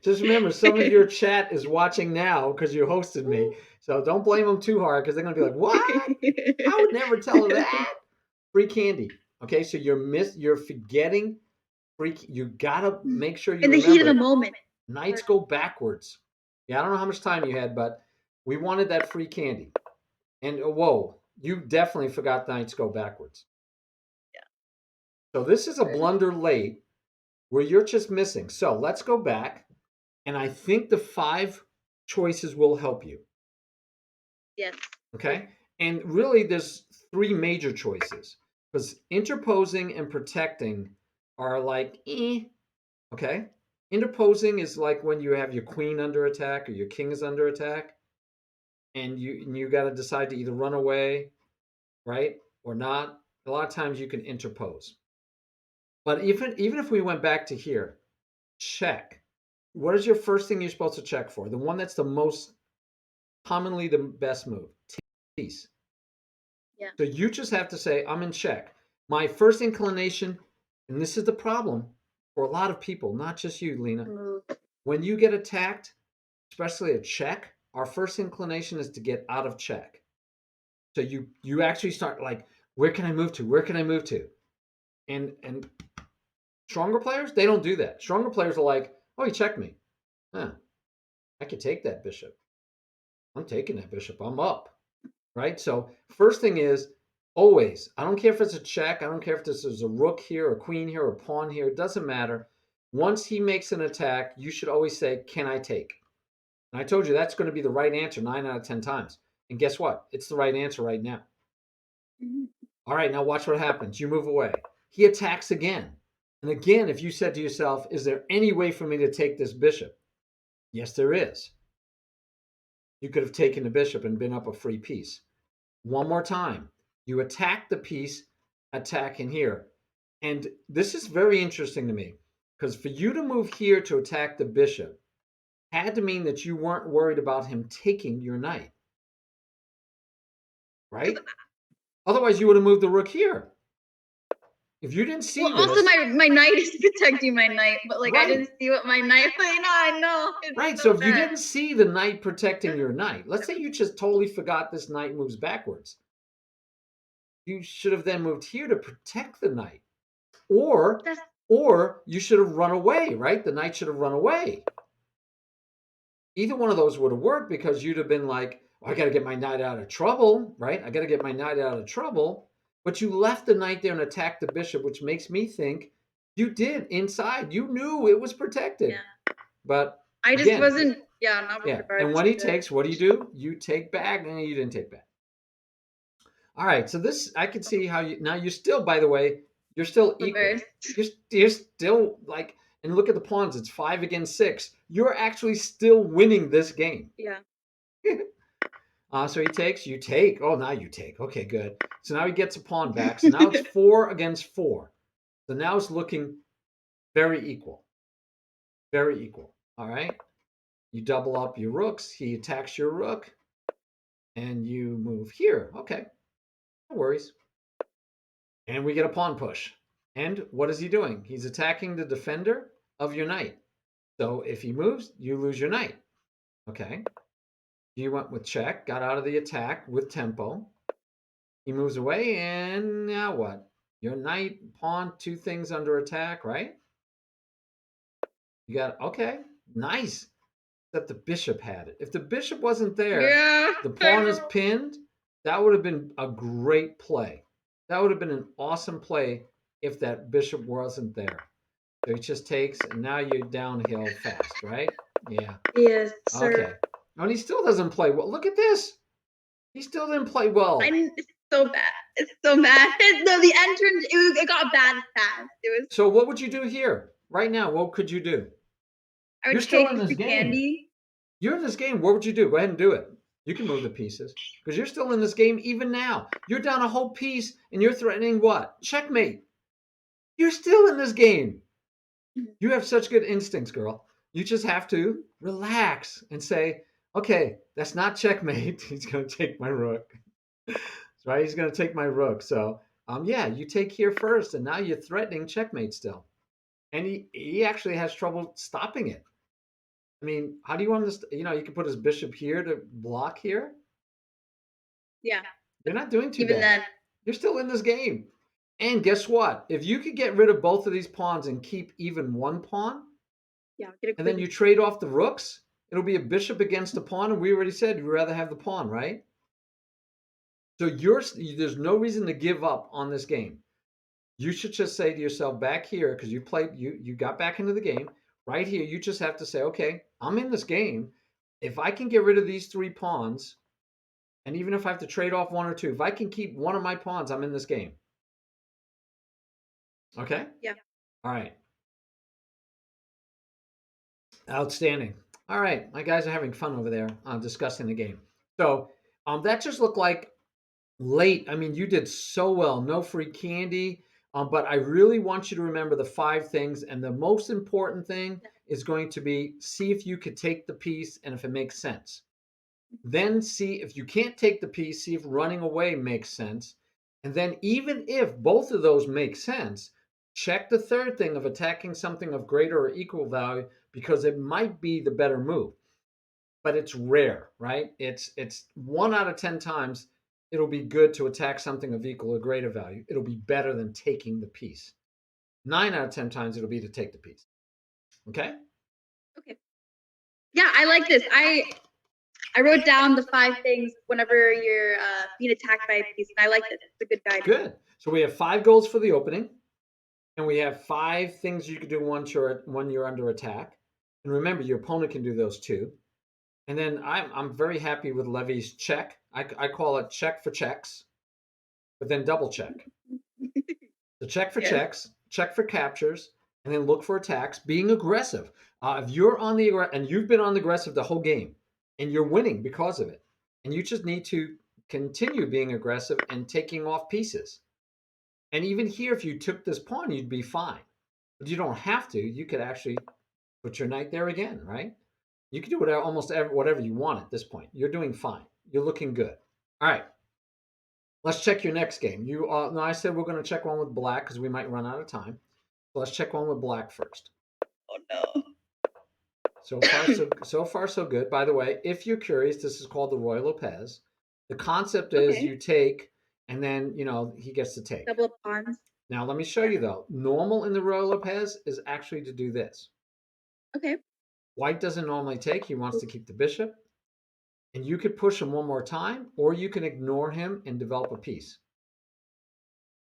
Just remember, some of your chat is watching now because you hosted me. So don't blame them too hard because they're gonna be like, "What? I would never tell her that." Free candy. Okay, so you're forgetting free. You gotta make sure you in the heat of the moment. Knights go backwards. Yeah, I don't know how much time you had, but we wanted that free candy. And whoa, you definitely forgot knights go backwards. Yeah. So this is a blunder late where you're just missing. So let's go back. And I think the 5 choices will help you. Yes. Okay. And really, there's 3 major choices because interposing and protecting are like, okay. Interposing is like when you have your queen under attack or your king is under attack, and you got to decide to either run away, right, or not. A lot of times you can interpose. But even if we went back to here, check. What is your first thing you're supposed to check for? The one that's the most commonly the best move, piece. Yeah. So you just have to say, I'm in check. My first inclination, and this is the problem for a lot of people, not just you, Lena. Move. When you get attacked, especially a check, our first inclination is to get out of check. So you actually start like, where can I move to? Where can I move to? And stronger players, they don't do that. Stronger players are like, oh, he checked me. Huh, I could take that bishop. I'm taking that bishop. I'm up. Right? So first thing is always, I don't care if it's a check, I don't care if this is a rook here, a queen here, a pawn here, it doesn't matter. Once he makes an attack, you should always say, can I take? And I told you that's going to be the right answer 9 out of 10 times. And guess what? It's the right answer right now. Mm-hmm. All right, now watch what happens. You move away. He attacks again. And again, if you said to yourself, is there any way for me to take this bishop? Yes, there is. You could have taken the bishop and been up a free piece. One more time. You attack the piece, attack in here. And this is very interesting to me because for you to move here to attack the bishop had to mean that you weren't worried about him taking your knight. Right? Otherwise, you would have moved the rook here. If you didn't see Well, this, also my knight is protecting my knight, but like right. I didn't see what my knight. I know. Right. So if you didn't see the knight protecting your knight, let's say you just totally forgot this knight moves backwards. You should have then moved here to protect the knight. Or you should have run away, right? The knight should have run away. Either one of those would have worked because you'd have been like, oh, I got to get my knight out of trouble, right? I got to get my knight out of trouble. But you left the knight there and attacked the bishop, which makes me think you did inside. You knew it was protected. Yeah. But I just wasn't, not yeah. prepared. And when he takes, what do? You take back, and you didn't take back. All right. So this, I can see how you, now you're still, by the way, you're still equal. You're still like, and look at the pawns. It's 5 against 6. You're actually still winning this game. Yeah. So he takes, you take. Oh, now you take. Okay, good. So now he gets a pawn back. So now it's 4 against 4. So now it's looking very equal. Very equal. All right. You double up your rooks. He attacks your rook. And you move here. Okay. No worries. And we get a pawn push. And what is he doing? He's attacking the defender of your knight. So if he moves, you lose your knight. Okay. You went with check, got out of the attack with tempo. He moves away, and now what? Your knight, pawn, 2 things under attack, right? You got, okay, nice. Except the bishop had it. If the bishop wasn't there, the pawn is pinned. That would have been a great play. That would have been an awesome play if that bishop wasn't there. So he just takes, and now you're downhill fast, right? Yeah. Yes, sir. Okay. And he still doesn't play well. Look at this. He still didn't play well. It's so bad. It's so bad. No, the entrance, it got bad fast. So what would you do here? Right now, what could you do? You're still in this game. Candy. You're in this game. What would you do? Go ahead and do it. You can move the pieces because you're still in this game even now. You're down a whole piece and you're threatening what? Checkmate. You're still in this game. You have such good instincts, girl. You just have to relax and say, okay, that's not checkmate. He's going to take my rook. Right? He's going to take my rook. So, yeah, you take here first, and now you're threatening checkmate still. And he actually has trouble stopping it. I mean, how do you want this? You can put his bishop here to block here. Yeah. You're not doing too bad. Then. You're still in this game. And guess what? If you could get rid of both of these pawns and keep even one pawn, Yeah, get a And then quick. you trade off the rooks. It'll be a bishop against a pawn, and we already said you'd rather have the pawn, right? So there's no reason to give up on this game. You should just say to yourself back here, because you got back into the game, right here, you just have to say, okay, I'm in this game. If I can get rid of these 3 pawns, and even if I have to trade off 1 or 2, if I can keep one of my pawns, I'm in this game. Okay? Yeah. All right. Outstanding. All right. My guys are having fun over there discussing the game. So that just looked like late. I mean, you did so well. No free candy. But I really want you to remember the 5 things. And the most important thing is going to be see if you could take the piece and if it makes sense. Then see if you can't take the piece, see if running away makes sense. And then, even if both of those make sense, check the third thing of attacking something of greater or equal value because it might be the better move. But it's rare, right? It's 1 out of 10 times it'll be good to attack something of equal or greater value. It'll be better than taking the piece. 9 out of 10 times it'll be to take the piece. Okay? Okay. Yeah, I like this. I wrote down the 5 things whenever you're being attacked by a piece, and I like this. It's a good guide. Good. So we have 5 goals for the opening, and we have 5 things you can do when you're under attack. And remember, your opponent can do those too. And then I'm very happy with Levy's check. I call it check for checks, but then double check. So check for checks, check for captures, and then look for attacks. Being aggressive. If you're on the and you've been on the aggressive the whole game, and you're winning because of it, and you just need to continue being aggressive and taking off pieces. And even here, if you took this pawn, you'd be fine. But you don't have to. You could actually put your knight there again, right? You can do whatever you want at this point. You're doing fine. You're looking good. All right. Let's check your next game. No, I said we're going to check one with black because we might run out of time. So let's check one with black first. Oh no. So far, so good. By the way, if you're curious, this is called the Roy Lopez. The concept is you take, and then he gets to take. Double pawns. Now let me show you though. Normal in the Roy Lopez is actually to do this. Okay. White doesn't normally take. He wants to keep the bishop. And you could push him one more time, or you can ignore him and develop a piece.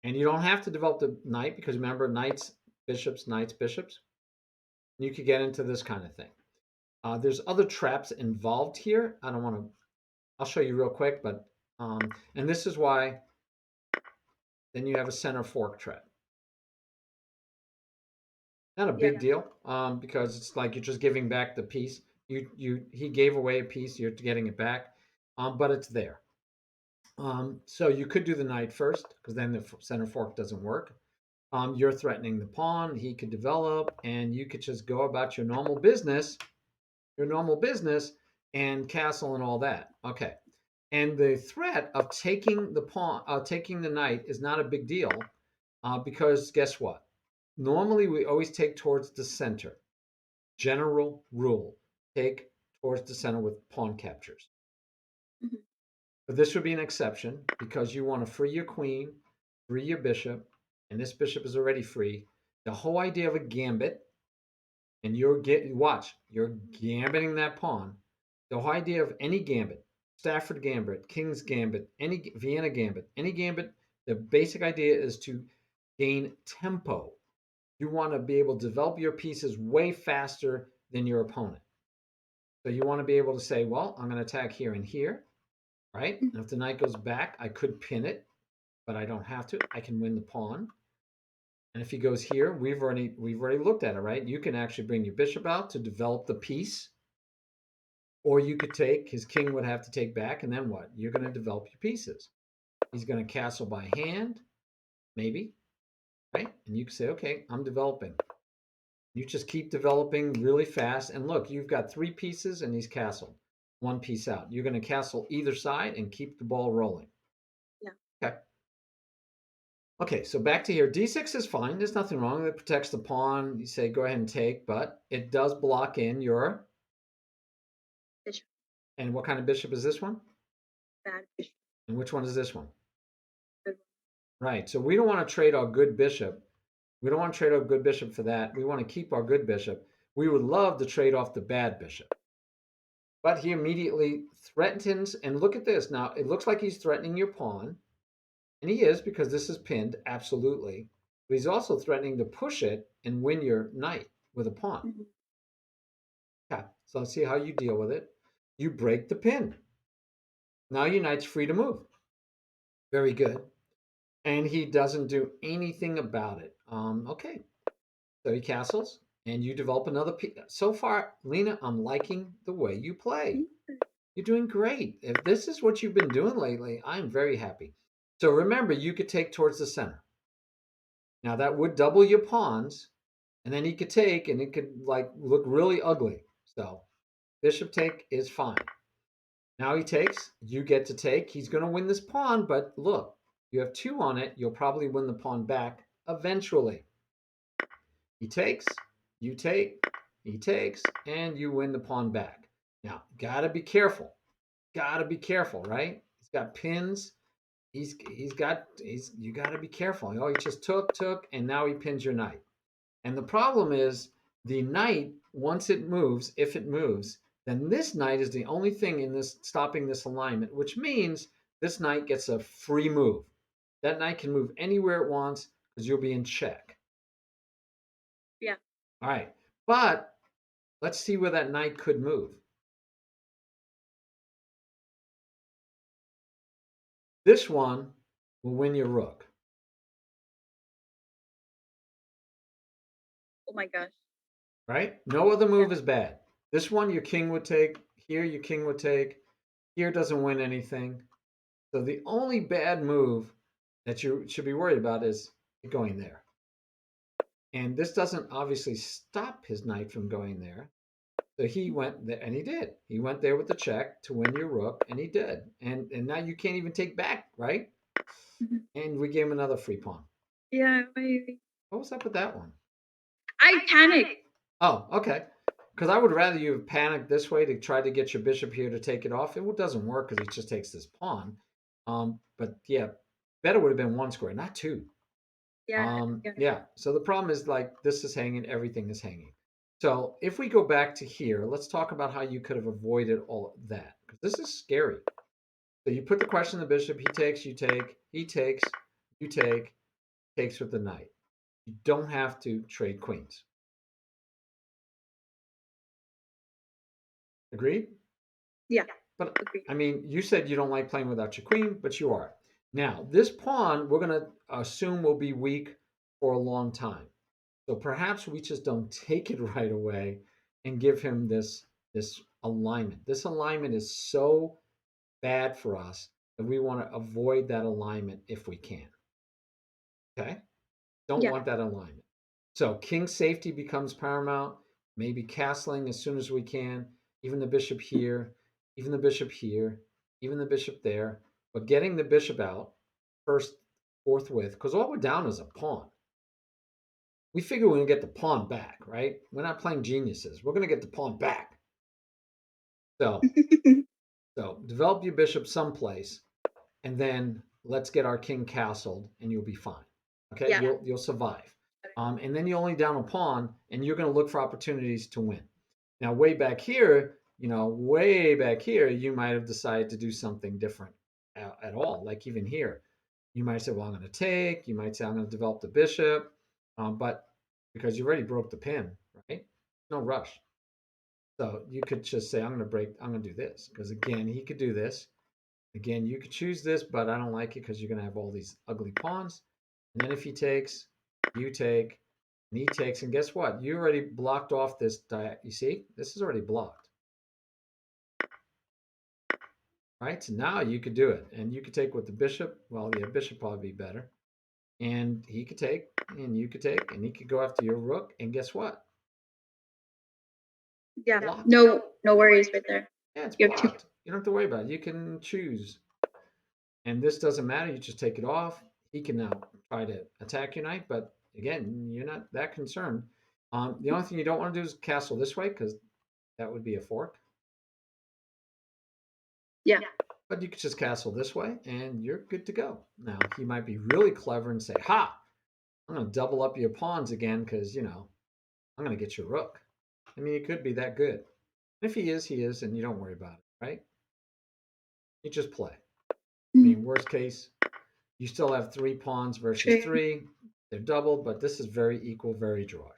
And you don't have to develop the knight because remember, knights, bishops, knights, bishops. You could get into this kind of thing. There's other traps involved here. I don't want to. I'll show you real quick, but and this is why. Then you have a center fork trap. Not a big deal because it's like you're just giving back the piece. He gave away a piece. You're getting it back, but it's there. So you could do the knight first because then the center fork doesn't work. You're threatening the pawn. He could develop, and you could just go about your normal business, and castle and all that. Okay. And the threat of taking the pawn, taking the knight, is not a big deal because guess what? Normally, we always take towards the center. General rule: take towards the center with pawn captures. Mm-hmm. But this would be an exception because you want to free your queen, free your bishop, and this bishop is already free. The whole idea of a gambit, and you're gambiting that pawn. The whole idea of any gambit, Stafford gambit, King's gambit, any Vienna gambit, any gambit, the basic idea is to gain tempo. You want to be able to develop your pieces way faster than your opponent. So you want to be able to say, well, I'm going to attack here and here, right? And if the knight goes back, I could pin it, but I don't have to. I can win the pawn. And if he goes here, we've already looked at it, right? You can actually bring your bishop out to develop the piece. Or you could take, his king would have to take back, and then what? You're going to develop your pieces. He's going to castle by hand, maybe, right? And you can say, okay, I'm developing. You just keep developing really fast. And look, you've got 3 pieces and he's castled. 1 piece out. You're going to castle either side and keep the ball rolling. Yeah. Okay. Okay, so back to here. D6 is fine. There's nothing wrong. It protects the pawn. You say go ahead and take, but it does block in your bishop. And what kind of bishop is this one? Bad bishop. And which one is this one? Good one. Right. So we don't want to trade our good bishop. We don't want to trade our good bishop for that. We want to keep our good bishop, We would love to trade off the bad bishop. But he immediately threatens, and look at this. Now, it looks like he's threatening your pawn, and he is because this is pinned, absolutely. But he's also threatening to push it and win your knight with a pawn. Mhm. Yeah, so let's see how you deal with it. You break the pin. Now your knight's free to move. Very good. And he doesn't do anything about it. Okay, so he castles, and you develop another piece. So far, Lena, I'm liking the way you play. You're doing great. If this is what you've been doing lately, I'm very happy. So remember, you could take towards the center. Now that would double your pawns, and then he could take, and it could like look really ugly. So bishop take is fine. Now he takes, you get to take. He's going to win this pawn, but look, you have two on it. You'll probably win the pawn back eventually. He takes, you take, he takes, and you win the pawn back. Now, gotta be careful. Gotta be careful, right? He's got pins. He's you gotta be careful. Oh, he just took, and now he pins your knight. And the problem is the knight, once it moves, if it moves, then this knight is the only thing in this stopping this alignment, which means this knight gets a free move. That knight can move anywhere it wants because you'll be in check. Yeah. All right. But let's see where that knight could move. This one will win your rook, Oh my gosh. right? No other Yeah. move is bad. This one your king would take. Here your king would take. Here doesn't win anything. So the only bad move that you should be worried about is going there. And this doesn't obviously stop his knight from going there. So he went there, and he did. He went there with the check to win your rook, and he did. And now you can't even take back, right? Mhm. And we gave him another free pawn. Yeah. What was up with that one? I panicked. Oh, okay. Because I would rather you have panicked this way to try to get your bishop here to take it off. It doesn't work because he just takes this pawn. But yeah, better would have been one square, not two. Yeah. Yeah. Yeah. So the problem is like this is hanging, everything is hanging. So if we go back to here, let's talk about how you could have avoided all of that because this is scary. So you put the question to the bishop. He takes, you take. He takes, you take. Takes with the knight. You don't have to trade queens. Agreed? Yeah. But Agreed. I mean, you said you don't like playing without your queen, but you are. Now, this pawn we're going to assume will be weak for a long time. So perhaps we just don't take it right away and give him this alignment. This alignment is so bad for us that we want to avoid that alignment if we can. Okay? Don't Yeah. want that alignment. So king safety becomes paramount, maybe castling as soon as we can, even the bishop here, even the bishop here, even the bishop there, but getting the bishop out first forthwith, because all we're down is a pawn. We figure we're going to get the pawn back, right? We're not playing geniuses. We're going to get the pawn back. So, so develop your bishop someplace, and then let's get our king castled, and you'll be fine. Okay, Yeah. you'll survive. And then you're only down a pawn, and you're going to look for opportunities to win. Now, way back here, way back here, you might have decided to do something different at all. Like even here, you might say, "Well, I'm going to take." You might say, "I'm going to develop the bishop," but because you already broke the pin, right? No rush. So you could just say, "I'm going to break. I'm going to do this," because again, he could do this. Again, you could choose this, but I don't like it because you're going to have all these ugly pawns. And then if he takes, you take, and he takes, and guess what? You already blocked off this you see? This is already blocked. Right? So now you could do it. And you could take with the bishop. Well, yeah, bishop probably be better. And he could take, and you could take, and he could go after your rook. And guess what? Yeah. Blocked. No worries right there. Yeah, it's You have two. blocked. You don't have to worry about it. You can choose. And this doesn't matter. You just take it off. He can now try to attack your knight, but again, you're not that concerned. The only thing you don't want to do is castle this way because that would be a fork. Yeah. But you could just castle this way and you're good to go. Now, he might be really clever and say, "Ha, I'm going to double up your pawns again because, I'm going to get your rook." I mean, he could be that good. If he is, and you don't worry about it, right? You just play. I mean, worst case, you still have 3 pawns versus True. 3. They're doubled, but this is very equal, very drawish.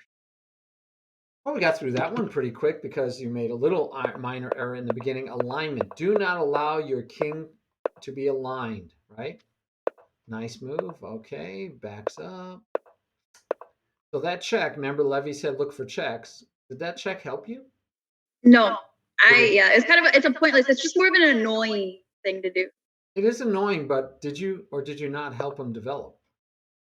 Well, we got through that one pretty quick because you made a little minor error in the beginning. Alignment. Do not allow your king to be aligned, right? Nice move. Okay, backs up. So that check, remember Levy said look for checks. Did that check help you? No, it's kind of it's a pointless. It's just more of an annoying thing to do. It is annoying, but did you not help him develop?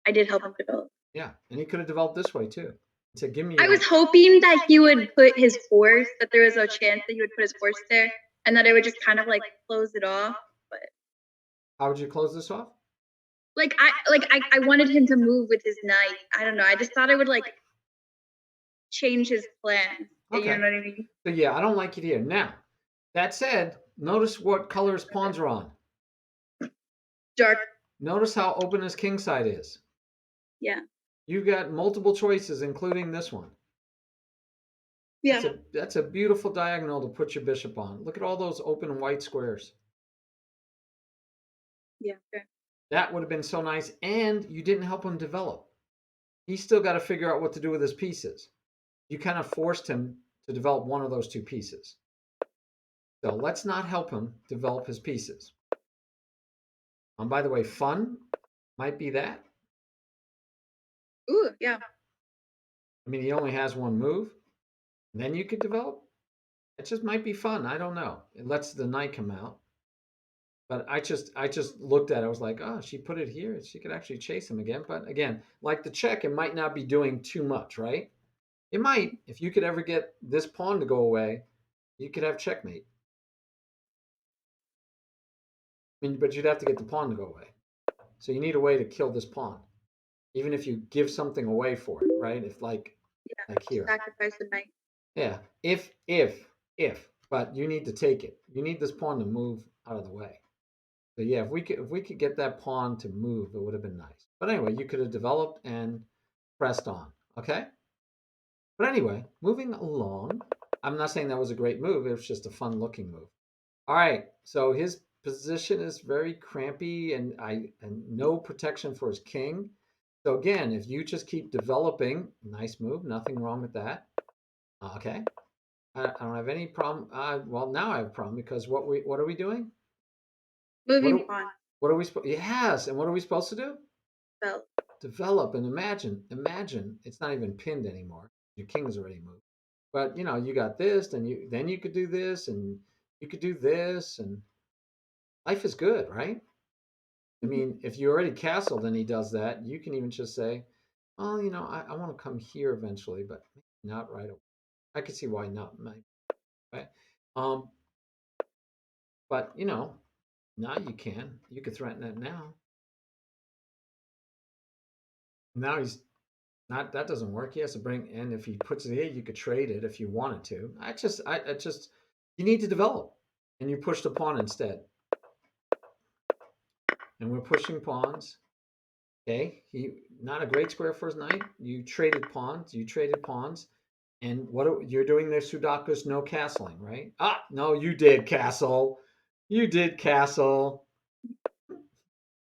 I did help him develop. Yeah, and he could have developed this way too. To give me. I was hoping that he would put his horse. That there was a chance that he would put his horse there, and that it would just kind of like close it off. But how would you close this off? I wanted him to move with his knight. I don't know. I just thought it would like change his plan. Okay. You know what I mean? So yeah, I don't like it here. Now, that said, notice what color his pawns are on. Dark. Notice how open his king side is. Yeah. You've got multiple choices, including this one. Yeah. That's a beautiful diagonal to put your bishop on. Look at all those open white squares. Yeah. Okay. That would have been so nice, and you didn't help him develop. He's still got to figure out what to do with his pieces. You kind of forced him to develop one of those 2 pieces. So let's not help him develop his pieces. By the way, fun might be that. Ooh, yeah. I mean, he only has 1 move. Then you could develop. It just might be fun. I don't know. It lets the knight come out. But I just looked at it. I was like, oh, she put it here. She could actually chase him again. But again, like the check, it might not be doing too much, right? It might. If you could ever get this pawn to go away, you could have checkmate. I mean, but you'd have to get the pawn to go away. So you need a way to kill this pawn, even if you give something away for it, right? If like here, sacrifice the knight. Yeah, if, but you need to take it. You need this pawn to move out of the way. So yeah, if we could get that pawn to move, it would have been nice. But anyway, you could have developed and pressed on. Okay. But anyway, moving along. I'm not saying that was a great move. It was just a fun looking move. All right. So his position is very crampy and no protection for his king. So again, if you just keep developing, nice move, nothing wrong with that. Okay. I don't have any problem. Well, now I have a problem because what are we doing? Moving pawn. What are we supposed? Yes, and what are we supposed to do? Develop And imagine. It's not even pinned anymore. Your king's already moved. But you got this, and you could do this, and you could do this, and life is good, right? I mean, if you already castled and he does that, you can even just say, well, I want to come here eventually, but not right away. I could see why not, right? But now you can. You could threaten that now. Now he's not. That doesn't work. He has to bring. And if he puts it here, you could trade it if you wanted to. I just. You need to develop, and you push the pawn instead. And we're pushing pawns. Okay, he not a great square for his knight. You traded pawns. And you're doing the Sudokus no castling, right? Ah, no, you did castle. You did castle. I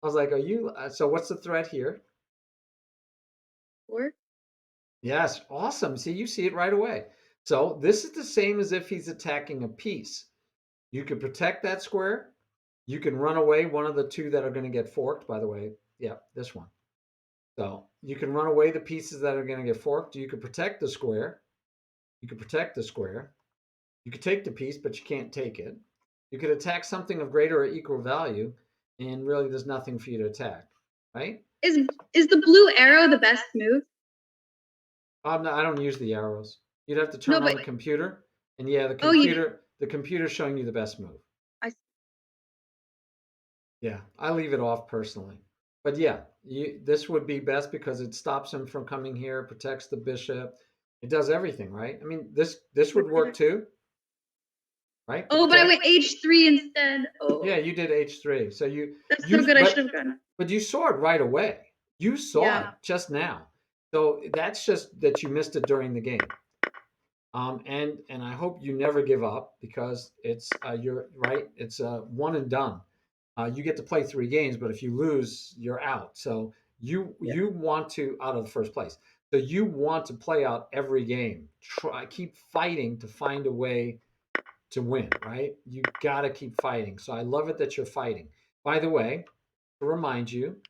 was like, are you? So what's the threat here? 4. Yes, awesome. See, you see it right away. So this is the same as if he's attacking a piece. You could protect that square. You can run away. One of the 2 that are going to get forked, by the way. Yeah, this one. So you can run away the pieces that are going to get forked. You could protect the square. You could take the piece, but you can't take it. You could attack something of greater or equal value, and really there's nothing for you to attack, right? Is the blue arrow the best move? No, I don't use the arrows. You'd have to turn on the computer, and yeah, the computer's showing you the best move. Yeah, I leave it off personally. But yeah, this would be best because it stops him from coming here, protects the bishop. It does everything, right? I mean, this would work too, right? Oh, but I went h3 instead. Oh. Yeah, you did h3. So That's so good. I should have gone. But you saw it right away. You saw it just now. So that's just that you missed it during the game. And I hope you never give up because it's you're right. It's one and done. You get to play 3 games, but if you lose, you're out. So Yeah. you want to out of the first place. So you want to play out every game. Try keep fighting to find a way to win. Right? You got to keep fighting. So I love it that you're fighting. By the way, to remind you,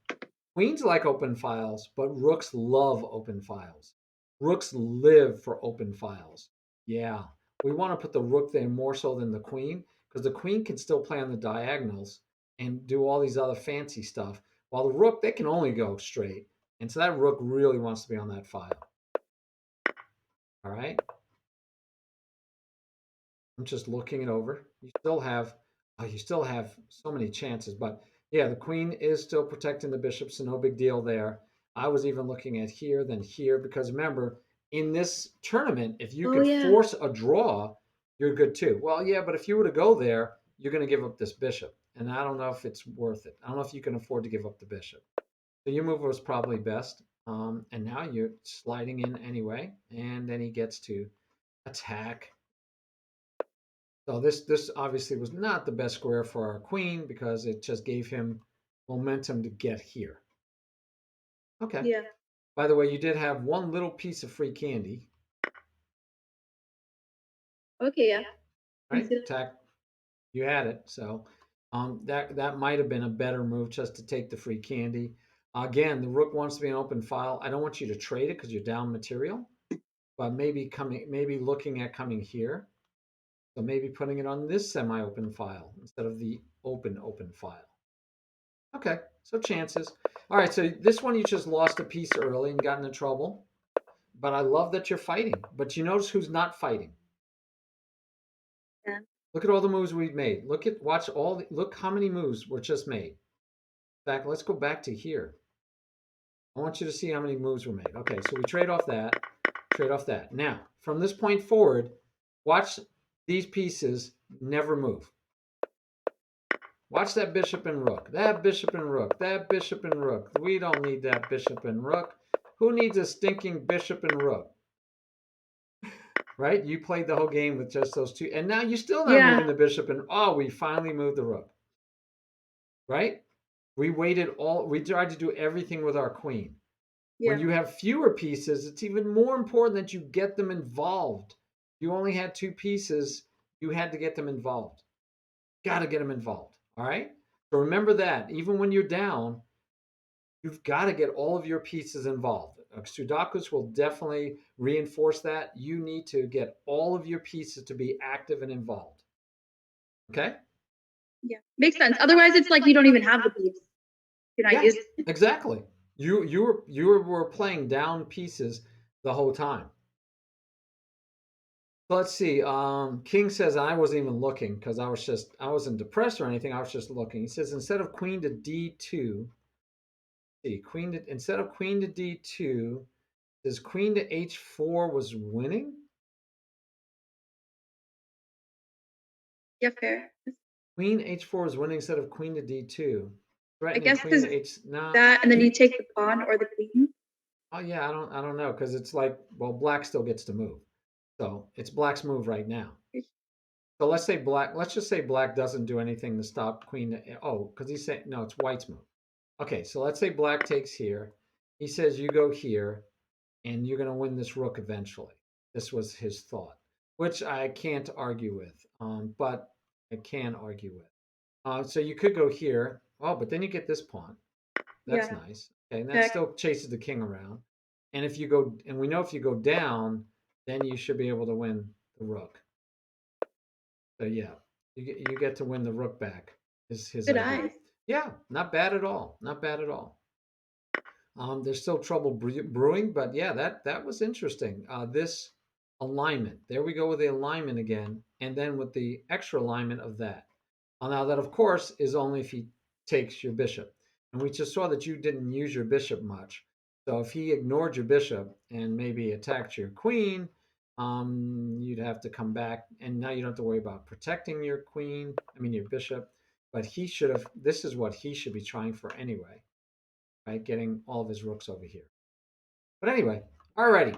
queens like open files, but rooks love open files. Rooks live for open files. Yeah. We want to put the rook there more so than the queen because the queen can still play on the diagonals and do all these other fancy stuff. While the rook, they can only go straight. And so that rook really wants to be on that file. All right. I'm just looking it over. You still have so many chances, but yeah, the queen is still protecting the bishop, so no big deal there. I was even looking at here, then here, because remember, in this tournament, if you Oh could yeah. force a draw, you're good too. Well, yeah, but if you were to go there, you're going to give up this bishop, and I don't know if it's worth it. I don't know if you can afford to give up the bishop. So your move was probably best, and now you're sliding in anyway, and then he gets to attack. So this obviously was not the best square for our queen because it just gave him momentum to get here. Okay. Yeah. By the way, you did have one little piece of free candy, Okay. Yeah. Can right? see that. Attack. You had it. So that might have been a better move just to take the free candy. Again, the rook wants to be an open file. I don't want you to trade it because you're down material, but maybe looking at coming here. So maybe putting it on this semi-open file instead of the open file. Okay, so chances. All right, so this one you just lost a piece early and got into trouble. But I love that you're fighting. But you notice who's not fighting. Yeah. Look at all the moves we've made. Look how many moves were just made. In fact, let's go back to here. I want you to see how many moves were made. Okay, so we trade off that, trade off that. Now, from this point forward, watch these pieces never move. Watch that bishop and rook, that bishop and rook, that bishop and rook. We don't need that bishop and rook. Who needs a stinking bishop and rook? Right? You played the whole game with just those two, and now you're still not Yeah. moving the bishop. And oh, we finally moved the rook. Right? We tried to do everything with our queen. When Yeah. you have fewer pieces, it's even more important that you get them involved. You only had 2 pieces, you had to get them involved. Got to get them involved. All right? So remember that. Even when you're down, you've got to get all of your pieces involved. Sudokus will definitely reinforce that. You need to get all of your pieces to be active and involved. Okay? Yeah. Makes sense. Otherwise, it's like you don't even have the piece. You're not Yeah, using it. exactly. You were playing down pieces the whole time. Let's see. King says I wasn't even looking because I wasn't depressed or anything. I was just looking. He says instead of queen to d2, see instead of queen to d2, does queen to h4 was winning? Yeah. Fair. Queen h4 is winning instead of queen to d2, I threatening guess queen this to h. No. that, and then you take the pawn or the queen. Oh yeah, I don't know because it's like well, black still gets to move, so it's black's move right now. So let's just say black doesn't do anything to stop queen. Oh, because he's saying, no, it's white's move. Okay, so let's say black takes here. He says you go here, and you're going to win this rook eventually. This was his thought, which I can't argue with, but I can argue with. So you could go here. Oh, but then you get this pawn. That's Yeah. nice. Okay, and that Okay. still chases the king around. And we know if you go down, then you should be able to win the rook. So yeah, you get to win the rook back. Is his Good idea? eyes. Yeah, not bad at all. Not bad at all. There's still trouble brewing, but yeah, that was interesting. This alignment. There we go with the alignment again, and then with the extra alignment of that. Now that of course is only if he takes your bishop, and we just saw that you didn't use your bishop much. So if he ignored your bishop and maybe attacked your queen, you'd have to come back, and now you don't have to worry about protecting your queen. I mean your bishop, but he should have. This is what he should be trying for anyway, right? Getting all of his rooks over here. But anyway, alrighty.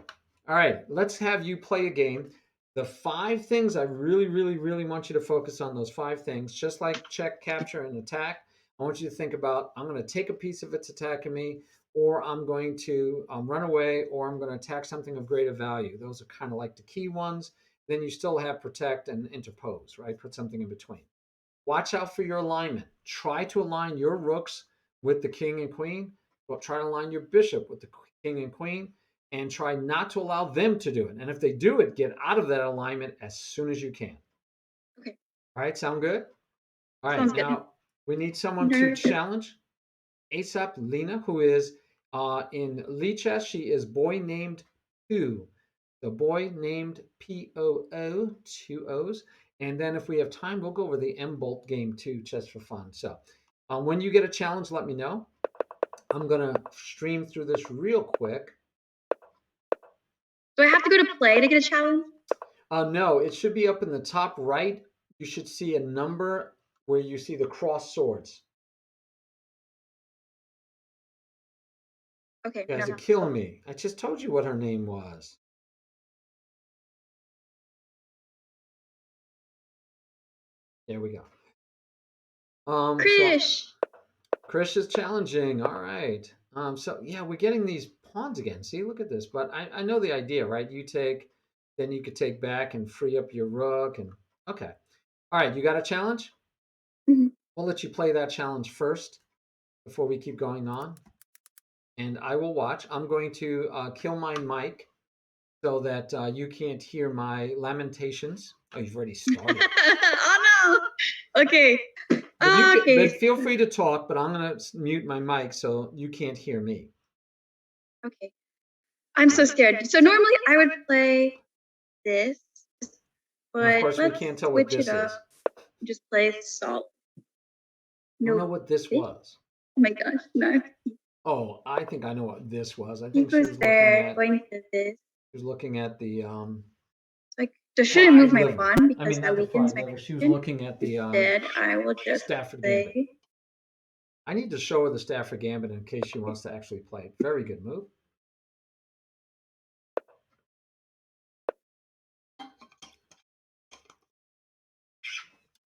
All right, let's have you play a game. The five things I really, really, really want you to focus on, those five things, just like check, capture, and attack. I want you to think about, I'm going to take a piece of its attacking me, or I'm going to run away, or I'm going to attack something of greater value. Those are kind of like the key ones. Then you still have protect and interpose, right? Put something in between. Watch out for your alignment. Try to align your rooks with the king and queen, but try to align your bishop with the king and queen, and try not to allow them to do it. And if they do it, get out of that alignment as soon as you can. Okay. All right, sound good? All right, Sounds good. now we need someone to Nervous. challenge ASAP Lena, who is in Lichess. She is boy named Pooh. The boy named Poo, two O's. And then if we have time, we'll go over the M Bolt game too, just for fun. So when you get a challenge, let me know. I'm going to stream through this real quick. Do I have to go to play to get a challenge? No, it should be up in the top right. You should see a number where you see the cross swords. Okay. You guys No. are killing me. I just told you what her name was. There we go. So Krish. Chris is challenging. All right. So yeah, we're getting these pawns again. See, look at this. But I know the idea, right? You take, then you could take back and free up your rook. And okay. All right, you got a challenge? Mm-hmm. We'll let you play that challenge first before we keep going on. And I will watch. I'm going to kill my mic so that you can't hear my lamentations. Oh, you've already started. Oh no. Okay. But you can, Okay. but feel free to talk. But I'm gonna mute my mic so you can't hear me. Okay. I'm so scared. So normally I would play this, And of but course, we let's can't tell what switch it this up. is. Just play solid. I don't know No. what this This? was. Oh my gosh, no. Oh, I think I know what this was. I He think she goes was looking there, at. going to this. She was looking at the Like, I shouldn't move pride my level. pawn I because mean, that not the weakens pride my level. She was position. looking at the Instead, I will just Stafford Gambit. play. I need to show her the Stafford Gambit in case she wants to actually play it. Very good move.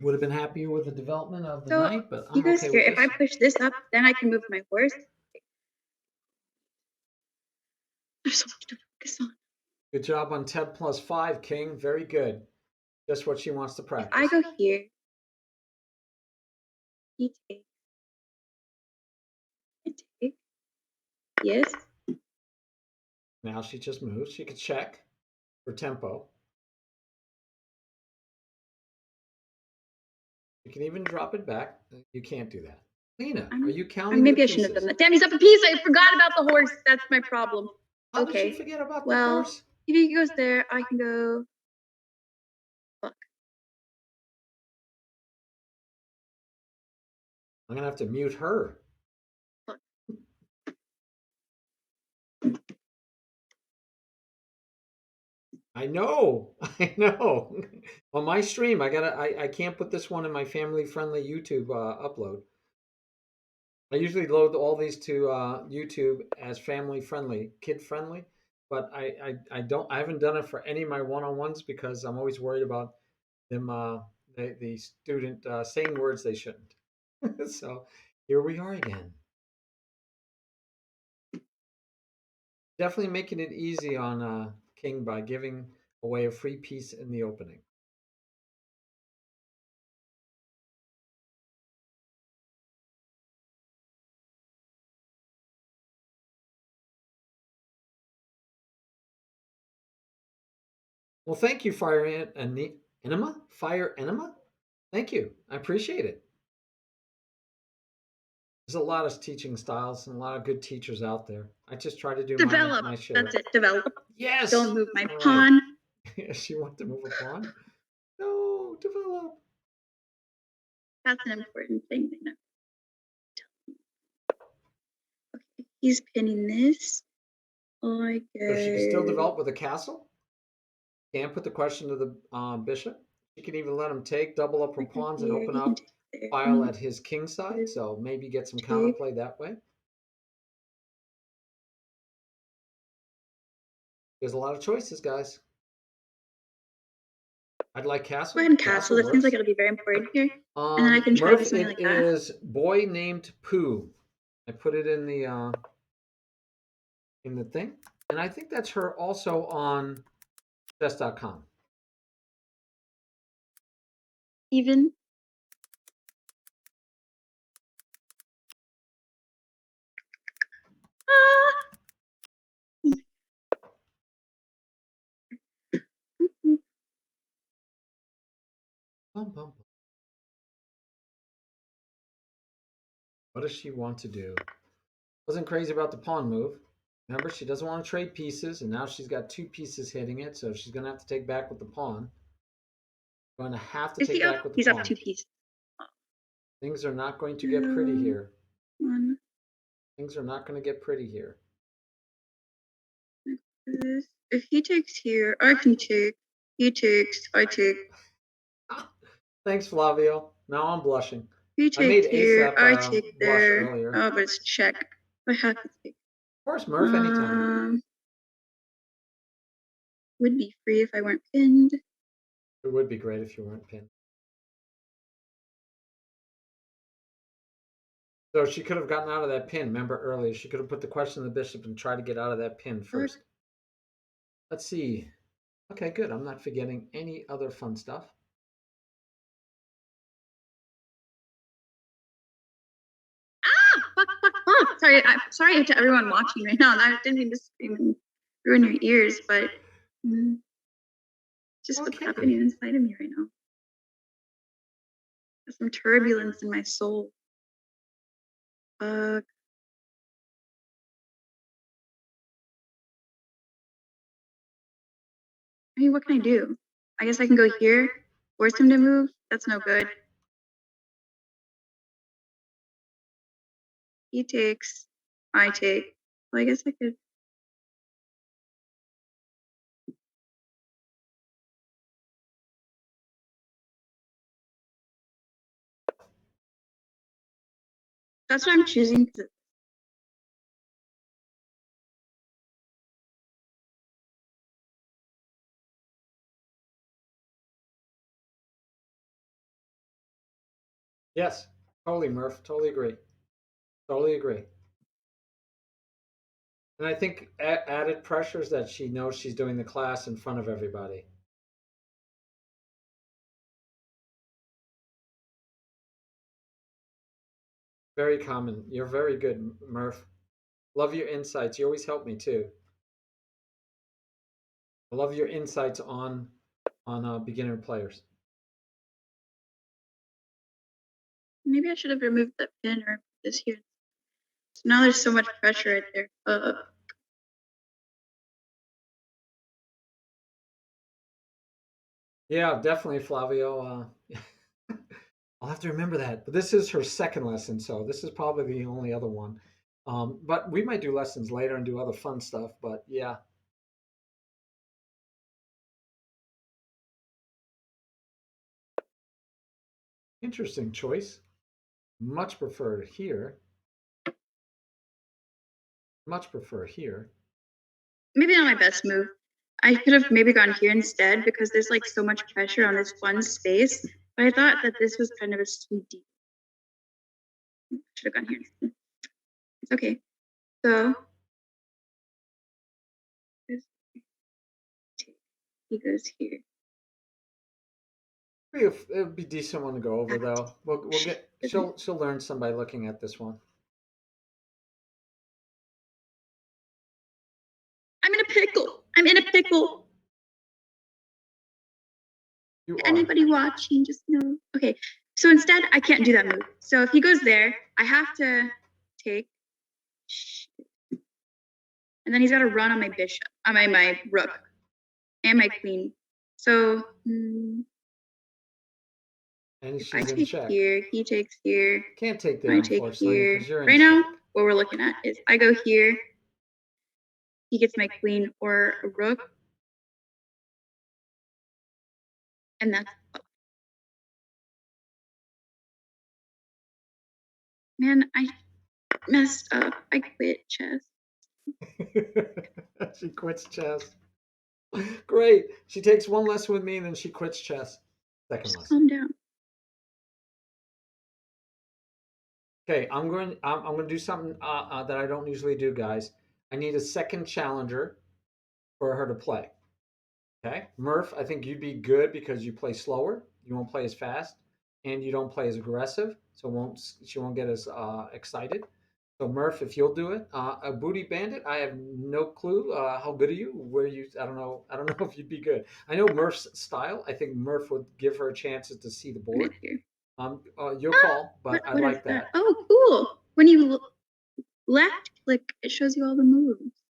Would have been happier with the development of the So knight, but he I'm goes okay here. with If I this. push this up, then I can move my horse. There's so much to focus on. Good job on 10 plus 5, King. Very good. Just what she wants to If practice. I go here, he takes and take. Yes. Now she just moves. She could check for tempo. You can even drop it back. You can't do that. Lena, are you counting Maybe your I shouldn't have done pieces? that. Damn, he's up a piece. I forgot about the horse. That's my problem. How did you Okay. forget about the Well, horse? if he goes there, I can go. Fuck. I'm gonna have to mute her. Fuck. I know, I know. On my stream, I can't put this one in my family-friendly YouTube upload. I usually load all these to YouTube as family-friendly, kid-friendly, but I haven't done it for any of my one-on-ones because I'm always worried about them the student saying words they shouldn't. So here we are again. Definitely making it easy on King by giving away a free piece in the opening. Well, thank you, Enema. Fire Enema. Thank you. I appreciate it. There's a lot of teaching styles and a lot of good teachers out there. I just try to do Develop. my share. That's it. Develop. Yes. Don't move my All pawn. Right. Yes, you want to move a pawn? No, develop. That's an important thing. Okay, he's pinning this. I So she can still go. develop with a castle. Can't put the question to the bishop. She can even let him take, double up her pawns, and Here, open he can up take there. file at his king side. So maybe get some counterplay that way. There's a lot of choices, guys. I'd like Go castle. ahead and castle. Castle That seems like works. it'll be very important here. And then I can try to do Murph, something it like that. is boy named Pooh. I put it in the thing, and I think that's her also on chess.com. Even. Ah! Bum, bum, bum. What does she want to do? Wasn't crazy about the pawn move. Remember, she doesn't want to trade pieces, and now she's got two pieces hitting it, so she's going to have to take back with the pawn. Going to have to Is take he up? back with the He's up pawn. 2 pieces. Things are not going to get pretty 2, here. 1. Things are not going to get pretty here. If he takes here, I can take. He takes, I take. Thanks, Flavio. Now I'm blushing. He I made takes here, ASAP I take blush there. earlier. Oh, but it's check. I have to take. Of course, Murph, anytime. Would be free if I weren't pinned. It would be great if you weren't pinned. So she could have gotten out of that pin. Remember earlier, she could have put the question of the bishop and tried to get out of that pin first. Let's see. Okay, good. I'm not forgetting any other fun stuff. Fuck. Sorry, I'm sorry to everyone watching right now. I didn't mean to scream and ruin your ears, but just what's happening inside of me right now. There's some turbulence in my soul. I mean, what can I do? I guess I can go here, force him to move. That's no good. He takes, I take. Well, I guess I could. That's what I'm choosing. Yes, totally, Murph. Totally agree. Totally agree. And I think added pressures that she knows she's doing the class in front of everybody. Very common. You're very good, Murph. Love your insights. You always help me too. I love your insights on beginner players. Maybe I should have removed that pin or this here. So now there's so much pressure right there. Yeah, definitely, Flavio. I'll have to remember that. But this is her second lesson, so this is probably the only other one. But we might do lessons later and do other fun stuff. But yeah, interesting choice. Much prefer here. Much prefer here. Maybe not my best move. I could have maybe gone here instead because there's like so much pressure on this one space. But I thought that this was kind of a sweet deal. Should have gone here instead. It's okay. So he goes here. It would be a decent one to go over though. We'll get she'll learn some by looking at this one. I'm in a pickle. I'm in a pickle. You are. Anybody watching, just know. Okay, so instead, I can't do that move. So if he goes there, I have to take. And then he's got to run on my bishop, on my rook, and my queen. So And I she's in take check. here, he takes here. Can't take there, I take unfortunately, here. because you're in Right check. now, what we're looking at is I go here, he gets my queen or a rook, and that's man, I messed up. I quit chess. She quits chess. Great. She takes one lesson with me and then she quits chess. Second Just lesson. calm down. Okay, I'm going to do something that I don't usually do, guys. I need a second challenger for her to play. Okay, Murph, I think you'd be good because you play slower. You won't play as fast, and you don't play as aggressive, so won't she won't get as excited. So Murph, if you'll do it, a booty bandit. I have no clue. How good are you? Where you? I don't know. I don't know if you'd be good. I know Murph's style. I think Murph would give her chances to see the Right board. here. Your Ah, call, but I what is like that? that. Oh, cool. When you left click, it shows you all the moves.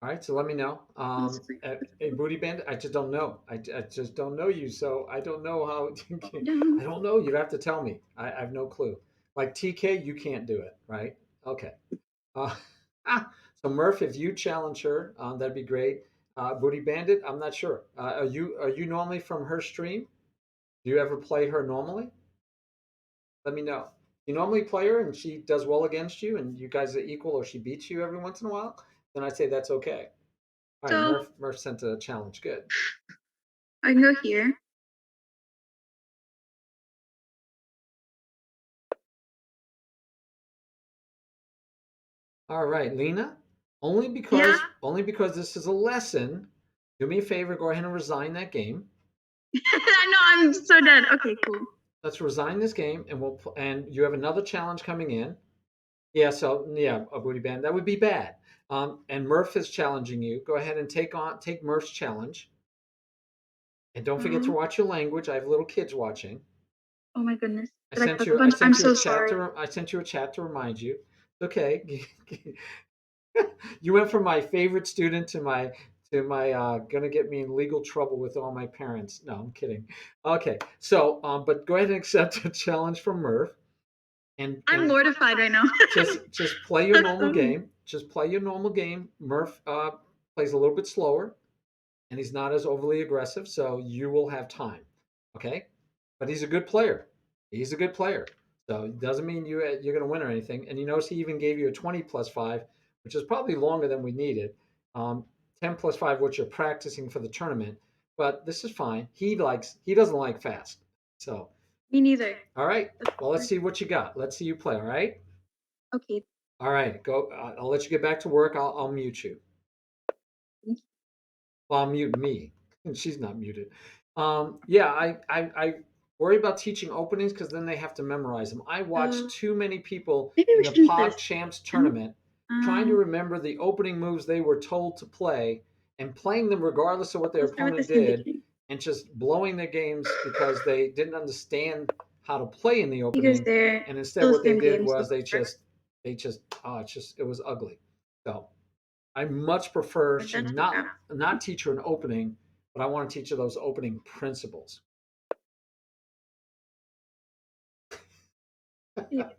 All right, so let me know. On the screen. That's A cool. booty bandit. I just don't know. I just don't know you, so I don't know how. Calm I down. don't know. You'd have to tell me. I have no clue. Like TK, you can't do it, right? Okay. Uh, so Murph, if you challenge her, that'd be great. Booty bandit. I'm not sure. Are you normally from her stream? Do you ever play her normally? Let me know. You normally play her and she does well against you, and you guys are equal, or she beats you every once in a while. Then I'd say that's okay. All right, So Murph sent a challenge. Good. I can go here. All right, Lena. Only Yeah. because only because this is a lesson. Do me a favor. Go ahead and resign that game. I know I'm so dead. Okay, cool. Let's resign this game, and and you have another challenge coming in. Yeah. So yeah, a booty band. That would be bad. And Murph is challenging you. Go ahead and take Murph's challenge. And don't forget to Oh, watch your language. I have little kids watching. oh my goodness. I Did I sent click a you. I bunch? I'm sent you a so chat sorry. to. I sent you a chat to remind you. Okay. You went from my favorite student to my gonna get me in legal trouble with all my parents. No, I'm kidding. Okay, so but go ahead and accept a challenge from Murph, and I'm mortified right now. just play your That's normal so game. Just play your normal game. Murph plays a little bit slower, and he's not as overly aggressive, so you will have time. Okay, but he's a good player. He's a good player. So it doesn't mean you're going to win or anything. And you notice he even gave you a 20 plus 5, which is probably longer than we needed. 10 plus 5, which you're practicing for the tournament. But this is fine. He doesn't like fast. So, Me neither. all right. That's Well, let's hard. see what you got. Let's see you play. All right. Okay. All right. Go. I'll let you get back to work. I'll mute you. Well, I'll mute me. And she's not muted. Yeah, I worry about teaching openings because then they have to memorize them. I watched So too many people maybe in we the shouldn't play Pog this. Champs No. tournament trying to Um, remember the opening moves they were told to play and playing them regardless of what their let's start with opponent this in did beginning and just blowing their games because they didn't understand how to play in the because opening. they're And instead, still the what they same did game so was far. it was ugly. So I much prefer Where'd she that go? not teach her an opening, but I want to teach her those opening principles. Yeah.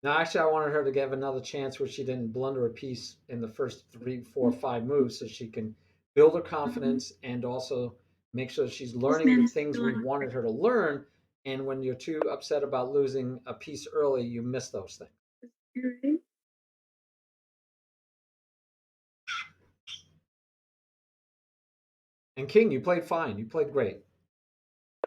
Now, actually, I wanted her to give another chance where she didn't blunder a piece in the first three, four, 5 moves, so she can build her confidence and also make sure she's This learning man the is things still we on. wanted her to learn. And when you're too upset about losing a piece early, you miss those things. Right? And King, you played fine. You played great.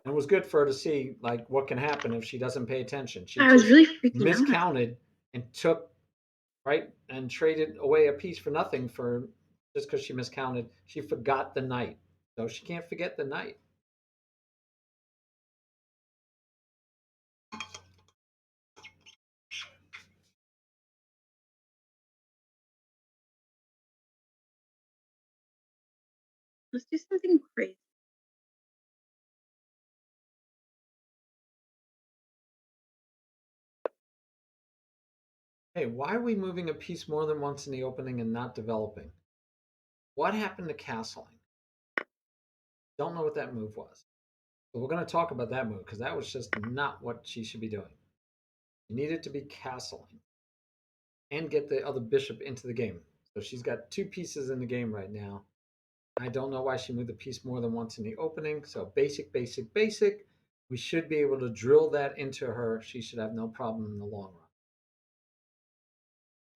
And it was good for her to see like what can happen if she doesn't pay attention. She I was just really freaking out. miscounted and took right and traded away a piece for nothing for just because she miscounted. She forgot the knight, so she can't forget the knight. Let's do something crazy. Hey, why are we moving a piece more than once in the opening and not developing? What happened to castling? Don't know what that move was. But we're going to talk about that move because that was just not what she should be doing. You needed to be castling and get the other bishop into the game. So she's got 2 pieces in the game right now. I don't know why she moved the piece more than once in the opening. So basic, basic, basic. We should be able to drill that into her. She should have no problem in the long run.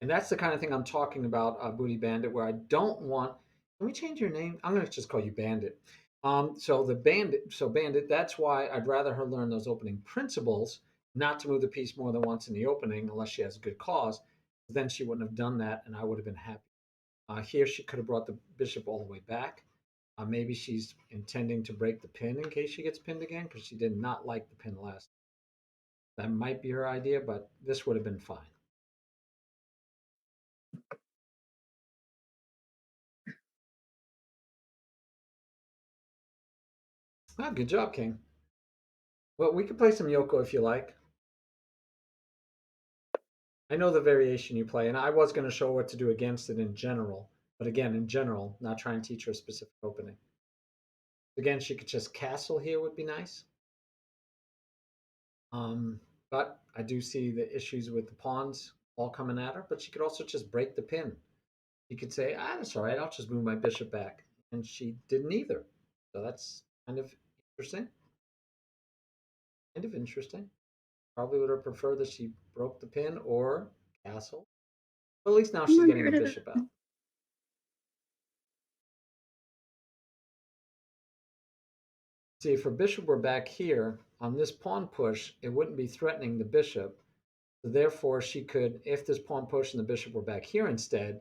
And that's the kind of thing I'm talking about, Booty Bandit, where I don't want. Can we change your name? I'm going to just call you Bandit. So Bandit. That's why I'd rather her learn those opening principles, not to move the piece more than once in the opening, unless she has a good cause. Then she wouldn't have done that, and I would have been happy. Here, she could have brought the bishop all the way back. Maybe she's intending to break the pin in case she gets pinned again, because she did not like the pin last. That might be her idea, but this would have been fine. Good job, King. Well, we could play some Yoko if you like. I know the variation you play, and I was going to show what to do against it in general. But again, in general, not try and teach her a specific opening. Again, she could just castle here would be nice. Um, but I do see the issues with the pawns all coming at her. But she could also just break the pin. She could say, that's all right. I'll just move my bishop back. And she didn't either. So that's kind of interesting. Kind of interesting. Probably would have preferred that she broke the pin or castle. But at least now she's getting a bishop out. See, if her bishop were back here on this pawn push, it wouldn't be threatening the bishop. So therefore, she could, if this pawn push and the bishop were back here instead,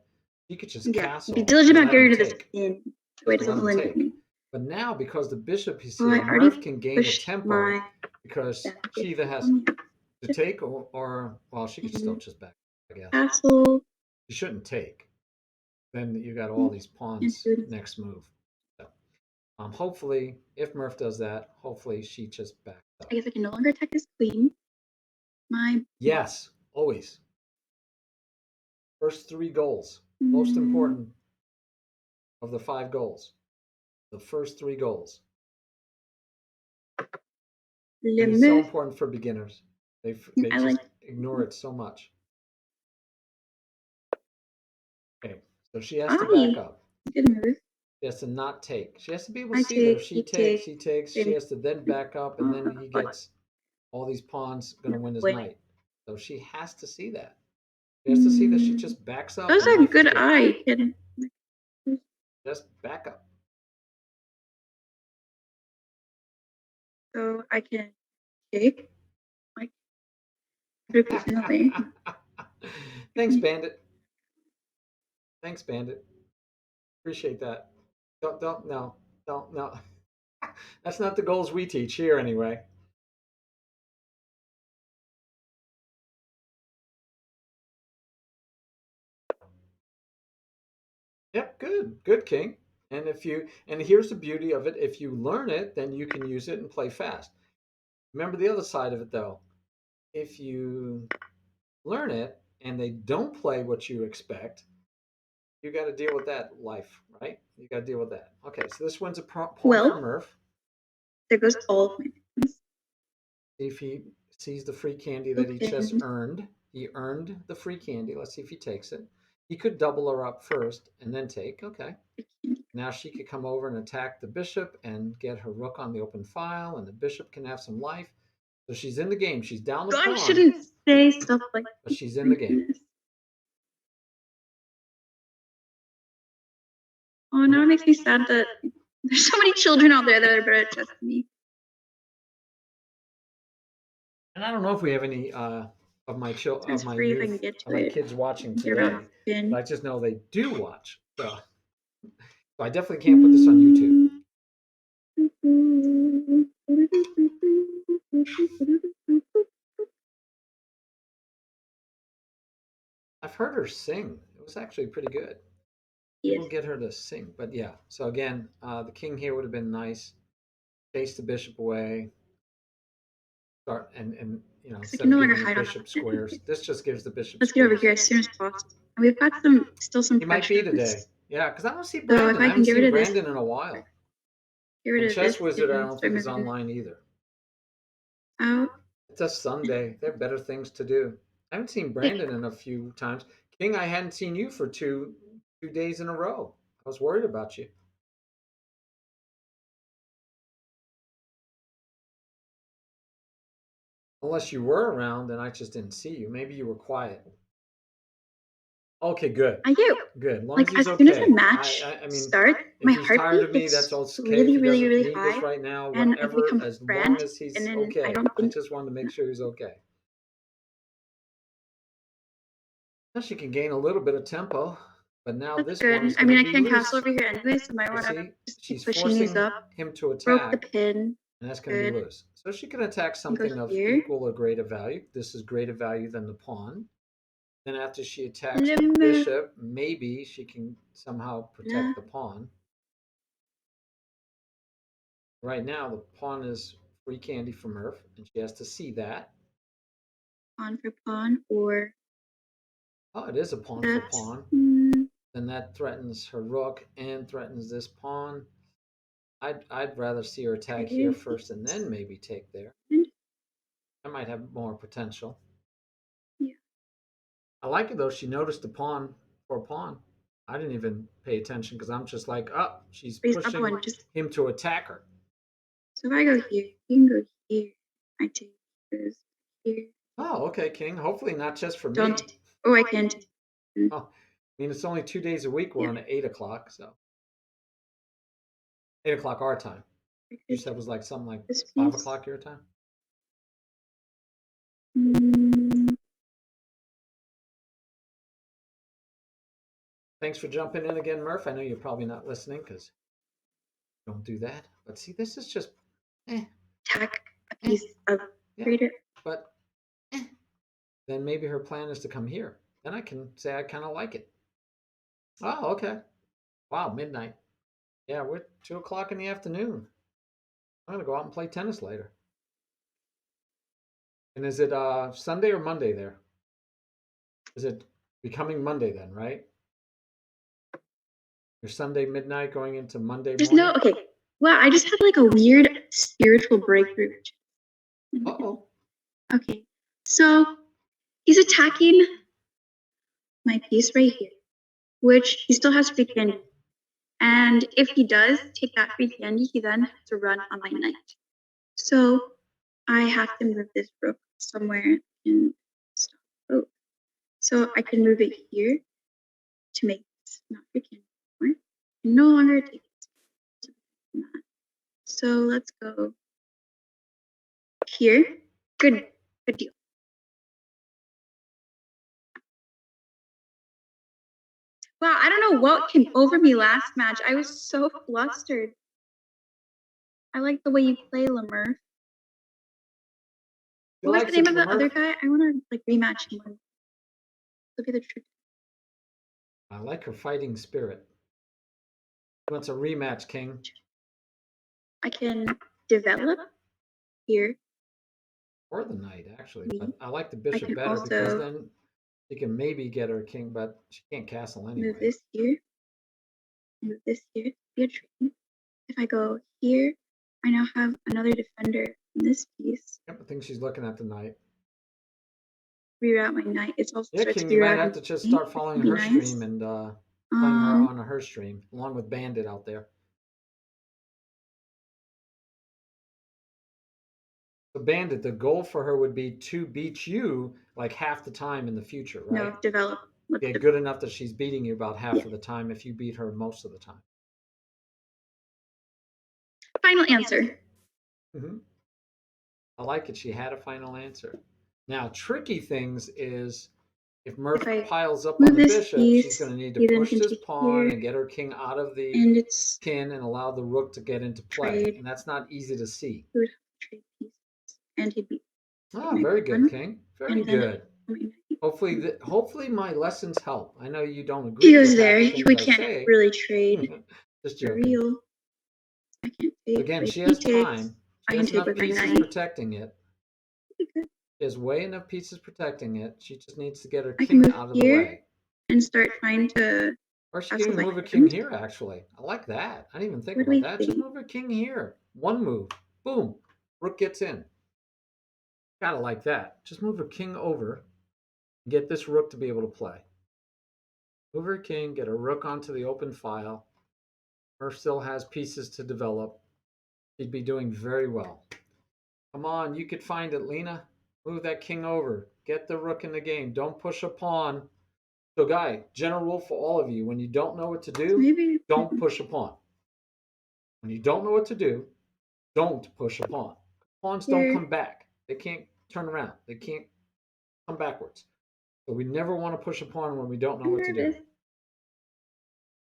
she could just castle. Be diligent about getting rid of this pin. Wait, doesn't limit me. But now, because the bishop is here, Murph can gain a tempo because she either has to take or well, she could still just back, I guess. Castle. She shouldn't take. Then you got all these pawns next move. So, hopefully, if Murph does that, hopefully she just backs up. I guess I can no longer attack this queen. Yes, always. First 3 goals, most important of the 5 goals. The first 3 goals. And it's so important for beginners. They just ignore it so much. Okay, so she has to back up. Good move. She has to not take. She has to be able to see that if she takes, he takes. She has to then back up, and then he gets all these pawns going to win his knight. So she has to see that. She has to see that she just backs up. Those are good eye. Just back up. So I can take like 3% in the way. Thanks, Bandit. Thanks, Bandit. Appreciate that. No. That's not the goals we teach here, anyway. Yep, good, King. And here's the beauty of it: if you learn it, then you can use it and play fast. Remember the other side of it, though. If you learn it and they don't play what you expect, you got to deal with that life, right? You got to deal with that. Okay, so this one's a pawn for Murph. There goes all of my things. See if he sees the free candy that he just earned. He earned the free candy. Let's see if he takes it. He could double her up first and then take. Okay. Now she could come over and attack the bishop and get her rook on the open file, and the bishop can have some life. So she's in the game. She's down the pawn. I shouldn't say stuff like that. But she's in the game. Oh, now it makes me sad that there's so many children out there that are better at chess than me. And I don't know if we have any of my kids watching today. But I just know they do watch. So I definitely can't put this on YouTube. I've heard her sing. It was actually pretty good. People get her to sing, but yeah. So again, the king here would have been nice. Chase the bishop away. Start and instead of giving the bishop squares, this just gives the bishop. Let's get over here as soon as possible. And we've got still some. He might be today. Yeah, because I don't see Brandon. I haven't seen Brandon in a while. And Chess Wizard, I don't think is online either. Oh. It's a Sunday. They have better things to do. I haven't seen Brandon in a few times. King, I hadn't seen you for two days in a row. I was worried about you. Unless you were around and I just didn't see you. Maybe you were quiet. Okay, good. I do. Good. As long as Like he's as soon as a okay. match I mean, starts, if my he's tired heartbeat of me, that's gets okay. If really, he really, doesn't really need this high, right now, and it whatever, becomes as long frantic, as and he's then I okay. don't I think just wanted to make yeah, sure he's okay. Now she can gain a little bit of tempo, but now that's this one good. is I going to mean, I be can't castle loose. over here anyway, so I might You want to see, just keep she's pushing these forcing up. him to Broke the attack, pin. and that's going to be Good. loose. So she can attack And go something of here. equal or greater value. This is greater value than the pawn. Then after she attacks the Le bishop, maybe she can somehow protect the pawn. Right now, the pawn is free candy for Murph, and she has to see that. pawn for pawn, or Oh, it is a pawn for that's pawn. Then that threatens her rook and threatens this pawn. I'd rather see her attack here okay. first and then maybe take there. I might have more potential. Yeah. I like it though. She noticed the pawn for a pawn. I didn't even pay attention because I'm just like, oh, she's Raise up pushing one. Just him to attack her. so if I go here, you can go here. I take this here. Oh, okay, King. Hopefully not just for me. Don't. Oh, I can't. Oh, I mean, it's only 2 days a week. We're Yeah. on at 8 o'clock, so 8 o'clock our time. I You could said it was like something like this 5 o'clock your time. Mm, Thanks for jumping in again, Murph. I know you're probably not listening because don't do that. But see, this is just, eh, tack a eh, piece of yeah. crater. But then maybe her plan is to come here. Then I can say I kind of like it. Oh, okay. Wow, midnight. Yeah, we're 2 o'clock in the afternoon. I'm gonna go out and play tennis later. And is it Sunday or Monday there? Is it becoming Monday then, right? Your Sunday midnight going into Monday There's morning? no okay. Well, I just had like a weird spiritual breakthrough. Uh-oh. Okay, so he's attacking my piece right here, which he still has free candy. And if he does take that free candy, he then has to run on my knight. So I have to move this rook somewhere in stop. Oh, so I can move it here to make this not free candy anymore. And no longer take it. So let's go here. Good deal. Wow, I don't know what came over me last match. I was so flustered. I like the way you play, Lemur. She What was the likes name it, of the other Lemur. guy? I want to like rematch him. Look at the truth. I like her fighting spirit. She wants a rematch, King. I can develop here. Or the knight, actually. Me. But I like the I bishop can better because also then she can maybe get her king, but she can't castle move anyway. this here. Move this here. Be a train. If I go here, I now have another defender in this piece. Yep, I think she's looking at the knight. Reroute my knight. It's also Yeah, starts King, you might have rerouting to just me, start which following would be her nice. stream and playing her on her stream, along with Bandit out there. So Bandit, the goal for her would be to beat you like half the time in the future, right? No, develop. Let's Yeah, good enough that she's beating you about half of the time if you beat her most of the time. Final answer. Mm-hmm. I like it. She had a final answer. Now, tricky things is if Murph If I piles up on move the this bishop, she's piece, going to need to he then push can this take pawn here, and get her king out of the and it's pin and allow the rook to get into play. trade. And that's not easy to see. He would have to trade pieces, and he'd be Ah, my very good, pawn, King. Very and then good. my knight. Hopefully my lessons help. I know you don't He agree goes with half there. the We things I can't say. really trade Just for joking. real. I can't take. Again, But she if he has takes, time. I She can has take enough with my pieces knight. protecting it. She has way enough pieces protecting it. She just needs to get her I can king move out of the here way. and start trying to Or she can castle even my move a king friend. here, actually. I like that. I didn't even think What do about we that. Just think? move her king here. One move. Boom. Rook gets in. Gotta like that. Just move her king over and get this rook to be able to play. Move her king, get a rook onto the open file. Murph still has pieces to develop. He'd be doing very well. Come on, you could find it, Lena. Move that king over. Get the rook in the game. Don't push a pawn So, Guy, general rule for all of you: when you don't know what to do, Maybe. don't push a pawn. When you don't know what to do, don't push a pawn. Pawns don't Here. come back. They can't turn around. They can't come backwards. So we never want to push a pawn when we don't know I'm what to do. nervous.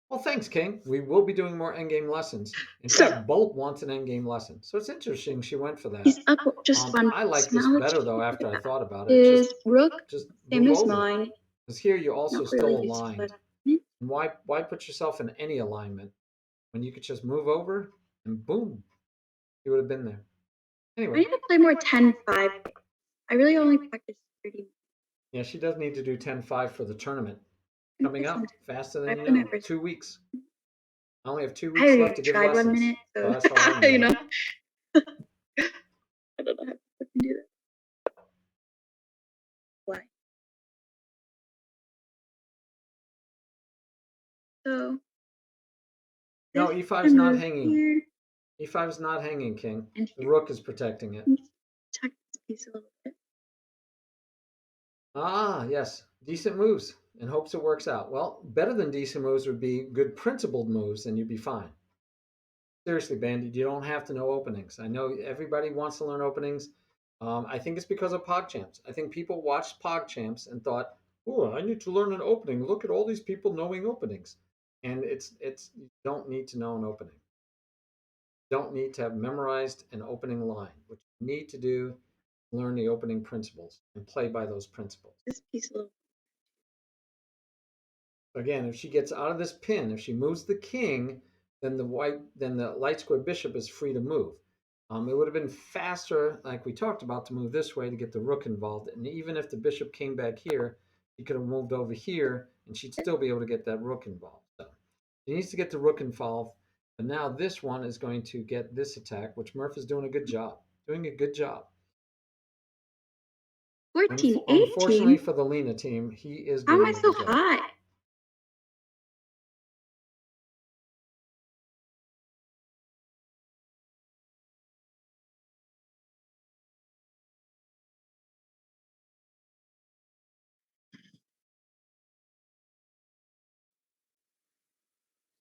Well, thanks, King. We will be doing more endgame lessons. In So fact, Bolt wants an endgame lesson. So it's interesting she went for he's that. up just one I piece. like this Now let's better, take though, a look after at I that. thought about it. His rook, Just same move as over. mine. Because here you're also Not still really useful. aligned. And why put yourself in any alignment when you could just move over and boom, you would have been there. I Anyway, need to play more 10-5. I really only practice 30 yeah, she does need to do 10-5 for the tournament coming minutes. up faster I than you play my know. first. 2 weeks. I only have 2 weeks I left to give tried one lessons. minute, So so that's how I know you know. that. I don't know how to fucking do that. Why? So No, this e5 I is not move hanging. here E5 is not hanging, King. and The here. rook is protecting it. Check this piece a little bit. Ah, yes. Decent moves in hopes it works out. Well, better than decent moves would be good principled moves, and you'd be fine. Seriously, Bandit, you don't have to know openings. I know everybody wants to learn openings. I think it's because of PogChamps. I think people watched PogChamps and thought, "Oh, I need to learn an opening. Look at all these people knowing openings." And it's you don't need to know an opening. You don't need to have memorized an opening line. What you need to do, learn the opening principles and play by those principles. This piece a little. Again, if she gets out of this pin, if she moves the king, then the light square bishop is free to move. It would have been faster, like we talked about, to move this way to get the rook involved. And even if the bishop came back here, she could have moved over here, and she'd still be able to get that rook involved. So she needs to get the rook involved. But now this one is going to get this attack, which Murph is doing a good job. Doing a good job. 14, Unfortunately 18. for the Lena team, he is How am I doing a so good job. high?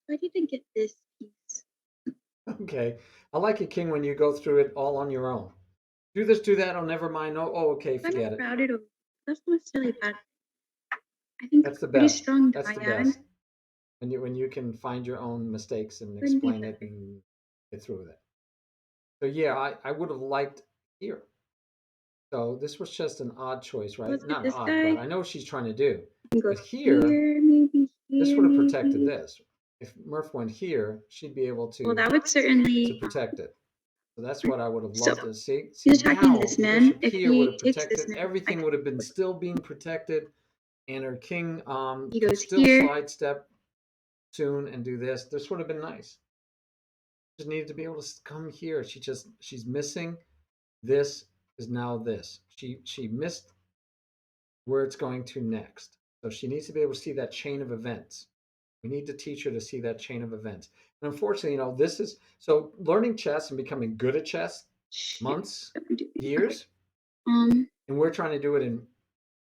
I need to get this piece. Okay. I like it, King, when you go through it all on your own. Do this, do that. Oh, never mind. Oh, okay, Kind forget of it. routed over. That's not necessarily bad. I think That's the pretty best. strong That's the diane. best. When you can find your own mistakes and Wouldn't be explain it better. and get through with it. So yeah, I would have liked here. So this was just an odd choice, right? Let's get Not this odd, guy. but I know what she's trying to do. You can go But here, here, maybe this here, would have protected maybe. this. If Murph went here, she'd be able Well, to that would certainly. protect it. So that's what I would have So loved to see. See, he's attacking now this the man. bishop If here would he have takes this protected. man, I Everything can. would have been still being protected, and her king He could goes still here. sidestep soon and do this. This would have been nice. Just needed to be able to come here. She's missing. This is now this. She missed where it's going to next. So she needs to be able to see that chain of events. We need to teach her to see that chain of events. And unfortunately, this is so learning chess and becoming good at chess, Shoot. months, Okay. years, Um. and we're trying to do it in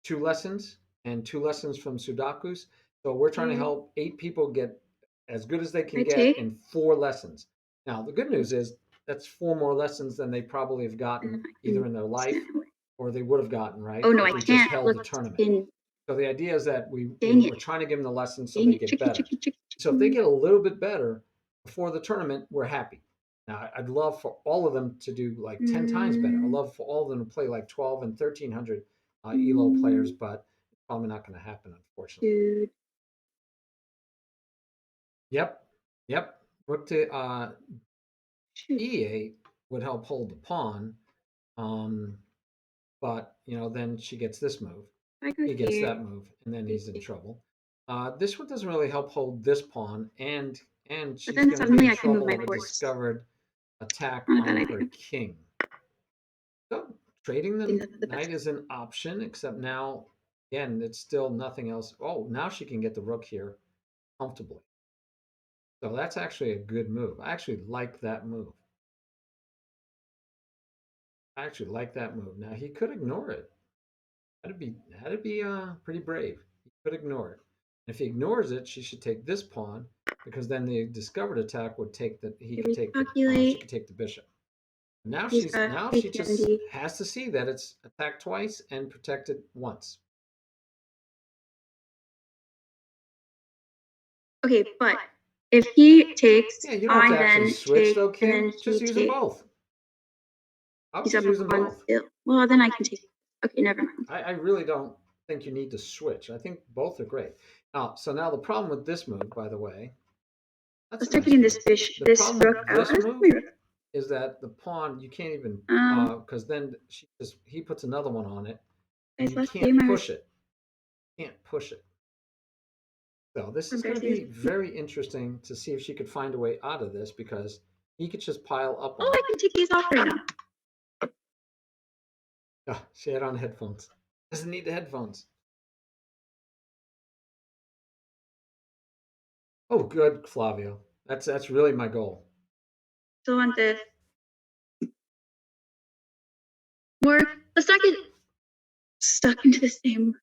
2 lessons and 2 lessons from Sudakus. So we're trying to Here. help 8 people get as good as they can I get take. in 4 lessons. Now, the good news is that's 4 more lessons than they probably have And gotten then I can either move in their this life man away. or they would have gotten, right, Oh no, I if we just can't. held Look, the it's tournament. in. So the idea is that Dang it. we're trying to give them the lessons so Dang they it. get Tricky, better. tricky, tricky, So if they tricky. get a little bit better before the tournament, we're happy. Now, I'd love for all of them to do like 10 times better. I'd love for all of them to play like 12 and 1300 ELO players, but it's probably not going to happen, unfortunately. Dude. Yep. Yep. Rook to Shoot. E8 would help hold the pawn. But, then she gets this move. I go He gets here. that move, and then he's in trouble. This one doesn't really help hold this pawn, and But she's then going to be suddenly in I can move trouble my of a horse. discovered attack Not a on bad her idea. king. So trading I think the that's the knight best. is an option, except now, again, it's still nothing else. Oh, now she can get the rook here comfortably. So that's actually a good move. I actually like that move. I actually like that move. Now he could ignore it. Had to be pretty brave. He could ignore it. If he ignores it, she should take this pawn because then the discovered attack would take the he could take the she could Recalculate. take the bishop. Now He's got she just HND. has to see that it's attacked twice and protected once. Okay, but if he takes, Yeah, you don't have I to actually then switch take, though, and Kim. then Just he use them takes. both. I would He's just up a use them pawn both. still. Well, then I can take. Okay, never mind. I really don't think you need to switch. I think both are great. So now the problem with this move, by the way, that's Let's a start nice getting move. The this problem rook with out. this Let's move play rook. is that the pawn you can't even because then he puts another one on it and Guys, you last can't game I push it. Can't push it. So this is going to be embarrassing. very interesting to see if she could find a way out of this because he could just pile up on Oh, I can take these off right now. Oh, she had on headphones. Doesn't need the headphones. Oh, good, Flavio. That's really my goal. Still want this. More. Let's not get stuck into the same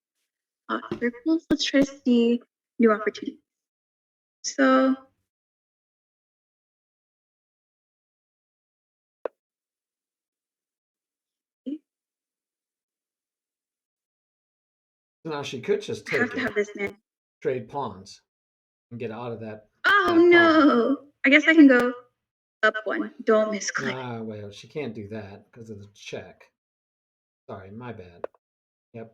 circles. Let's try to see new opportunities. So Now she could just I have take to it, have this man. trade pawns, and get out of that. Oh Bad no! I guess I can go up one. Don't misclick. Nah, well, she can't do that because of the check. Sorry, my bad. Yep.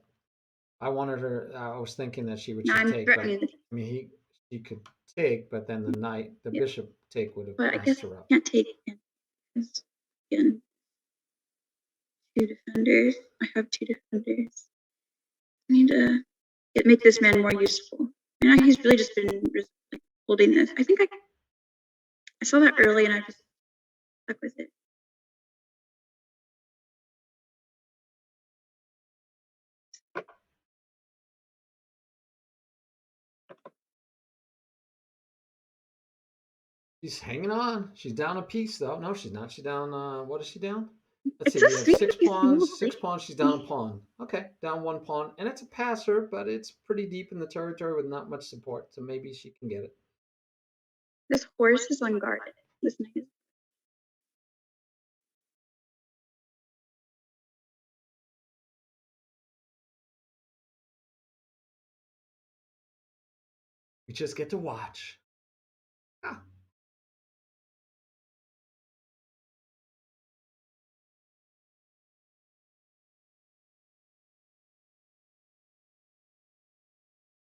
I wanted her. I was thinking that she would Now just I'm take, but threatening the. I mean, she could take, but then the Yep. bishop take would have But I guess messed I her up. can't take him. Again, two defenders. I have two defenders. I need to make this man more useful. And he's really just been like, holding this. I think I saw that early and I just stuck with it. She's hanging on. She's down a piece though. No, she's not. She's down. What is she down? Let's It's see. We a have sweet six piece of pawns. movement. 6 pawns. She's down a pawn. Okay, down one pawn, and it's a passer, but it's pretty deep in the territory with not much support. So maybe she can get it. This horse is unguarded. This knight is. We just get to watch. Ah.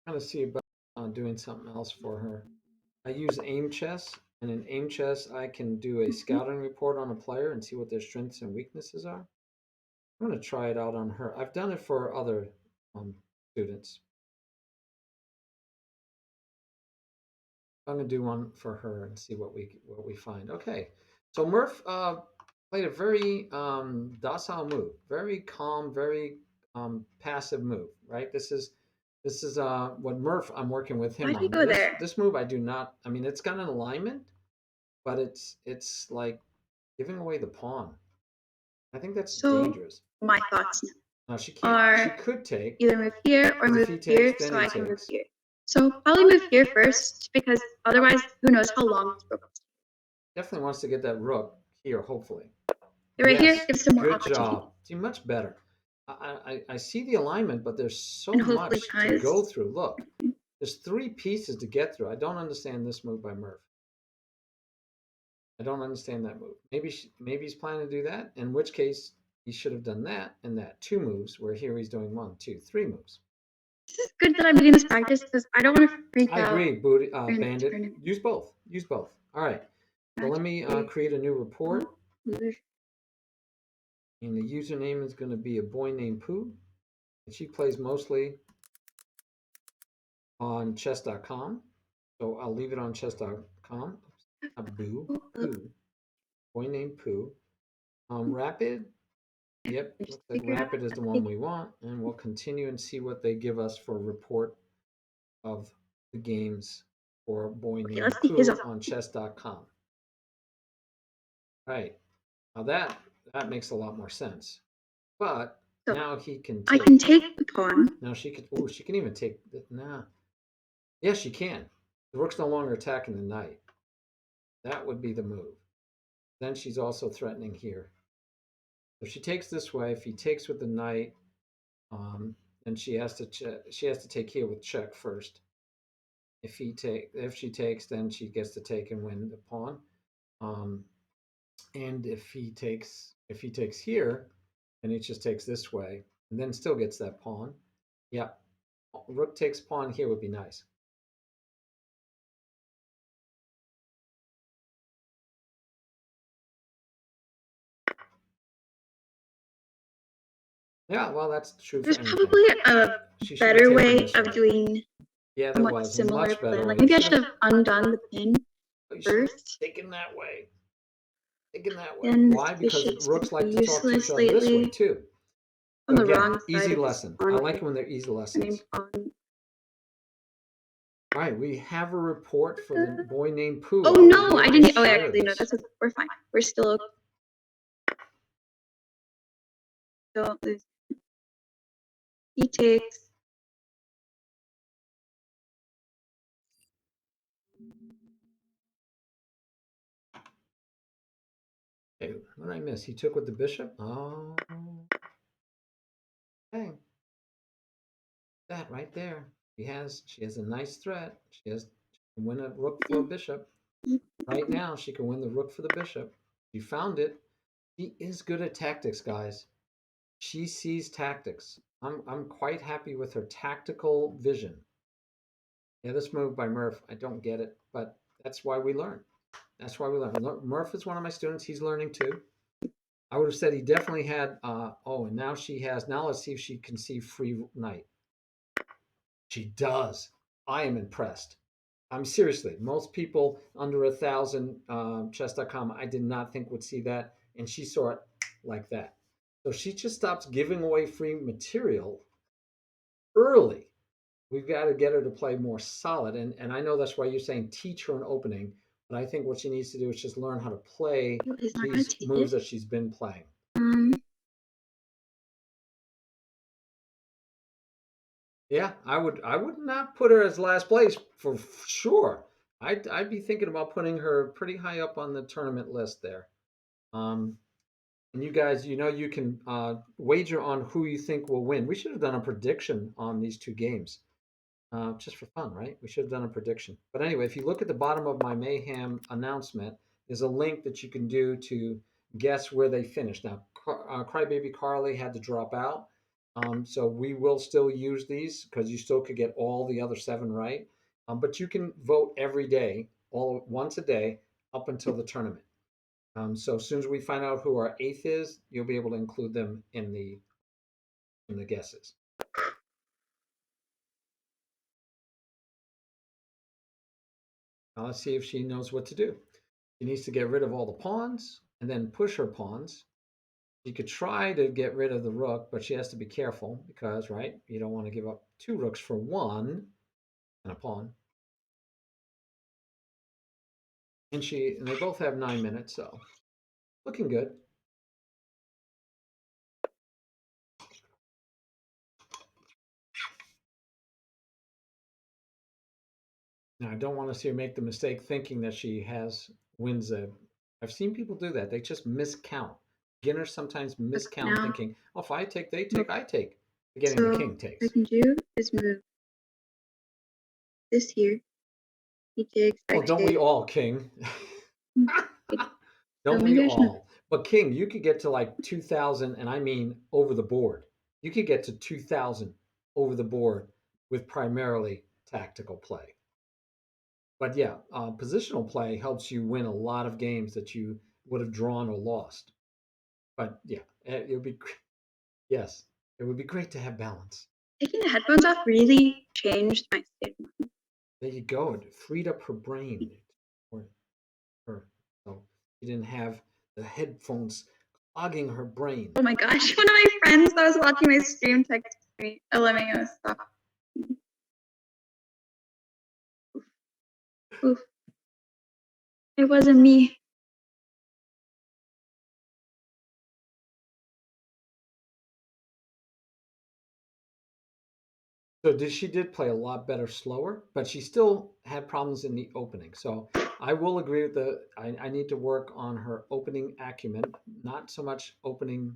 Kind of see about doing something else for her. I use aim chess, and in aim chess, I can do a scouting report on a player and see what their strengths and weaknesses are. I'm going to try it out on her. I've done it for other students. I'm going to do one for her and see what we find. Okay, so Murph played a very docile move, very calm, very passive move. Right. This is what Murph I'm working with him Why do you on. go there? This move I do not. I mean, it's got an alignment, but it's like giving away the pawn. I think that's So dangerous. my thoughts Now she now can't. She are could take either move here or because if move he here, takes, then so he I can move takes. here. So probably move here first because otherwise, who knows how long this rook will Definitely wants to get that rook here. Hopefully. stay. Right here Yes, gives some more good opportunity. job. See, much better. I see the alignment, but there's so And hopefully, much to go guys, through. Look, there's 3 pieces to get through. I don't understand this move by Murph. I don't understand that move. Maybe he's planning to do that, in which case he should have done that and that. 2 moves, where here he's doing 1, 2, 3 moves. this is good that I'm getting this practice because I don't want to freak I out agree, Booty, during the Bandit. tournament. Use both. Use both. All right. So let me Actually, create a new report. lose. And the username is going to be a boy named Pooh. And she plays mostly on chess.com. So I'll leave it on chess.com. Pooh. Boy named Pooh. Rapid. Yep, Just looks like figure out Rapid is the how to one take we want. And we'll continue and see what they give us for a report of the games for boy Okay, named let's see his Pooh on chess.com. Right. Now that makes a lot more sense. But So now he can I take. can take the pawn. Now she could. Oh, she can even take. Nah. Yes, she can. The rook's no longer attacking the knight. That would be the move. Then she's also threatening here. If she takes this way, if he takes with the knight, then she has to she has to take here with check first. If she takes, then she gets to take and win the pawn. Um, and if he takes here, and he just takes this way, and then still gets that pawn. Yeah, rook takes pawn here would be nice. Yeah, well, that's true for There's anything. probably a She should have better taken way this of way. doing Yeah, there somewhat was a similar much better plan. way. Like maybe I should have undone the pin You should have first. taken that way. Taken that way. Then this Why? Because bishop's been rooks like to talk to each useless other this way lately. too. On So the again, wrong side easy of this lesson. I pawn. like it when they're easy lessons. Pawn. All right, we have a report for the boy named Pooh. Oh I'll be no, I able to didn't. Oh, share actually, no. this. We're fine. We're still okay. Don't lose. He takes. Hey, what did I miss? He took with the bishop. Oh, okay. That right there. She has a nice threat. She can win a rook for a bishop. Right now, she can win the rook for the bishop. She found it. She is good at tactics, guys. She sees tactics. I'm quite happy with her tactical vision. Yeah, this move by Murph, I don't get it, but that's why we learn. That's why we learn. Murph is one of my students. He's learning too. I would have said he definitely had. Oh, and now she has. Now let's see if she can see free knight. She does. I am impressed. I'm seriously. Most people under 1,000 chess.com, I did not think would see that, and she saw it like that. So she just stops giving away free material early. We've got to get her to play more solid, and I know that's why you're saying teach her an opening, but I think what she needs to do is just learn how to play He's not gonna these take moves it. that she's been playing. Yeah, I would not put her as last place for sure. I'd be thinking about putting her pretty high up on the tournament list there. Um, and you guys, you can wager on who you think will win. We should have done a prediction on these two games, just for fun, right? We should have done a prediction. But anyway, if you look at the bottom of my Mayhem announcement, there's a link that you can do to guess where they finished. Now, Crybaby Carly had to drop out, so we will still use these because you still could get all the other 7 right. But you can vote every day, all once a day, up until the tournament. So as soon as we find out who our 8th is, you'll be able to include them in the guesses. Now let's see if she knows what to do. She needs to get rid of all the pawns and then push her pawns. She could try to get rid of the rook, but she has to be careful because, right, you don't want to give up 2 rooks for 1 and a pawn. And they both have 9 minutes, so looking good. Now I don't want to see her make the mistake thinking that she wins a. I've seen people do that. They just miscount. Beginners sometimes miscount, Now, thinking, "Oh, if I take, they take, I take." Forgetting the so king what I takes. can do is move this here. He takes. I Well, don't we take. all, King? So Don't we maybe I shouldn't. all? But King, you could get to like 2,000, and I mean over the board. You could get to 2,000 over the board with primarily tactical play. But yeah, positional play helps you win a lot of games that you would have drawn or lost. But yeah, it would be yes, it would be great to have balance. Taking the headphones off really changed my state of mind. There you go. It freed up her brain, or her, so she didn't have the headphones clogging her brain. Oh my gosh, one of my friends that was watching my stream texted me, let me go stop. Oof. It wasn't me. So she did play a lot better slower, but she still had problems in the opening. So I will agree with I need to work on her opening acumen, not so much opening,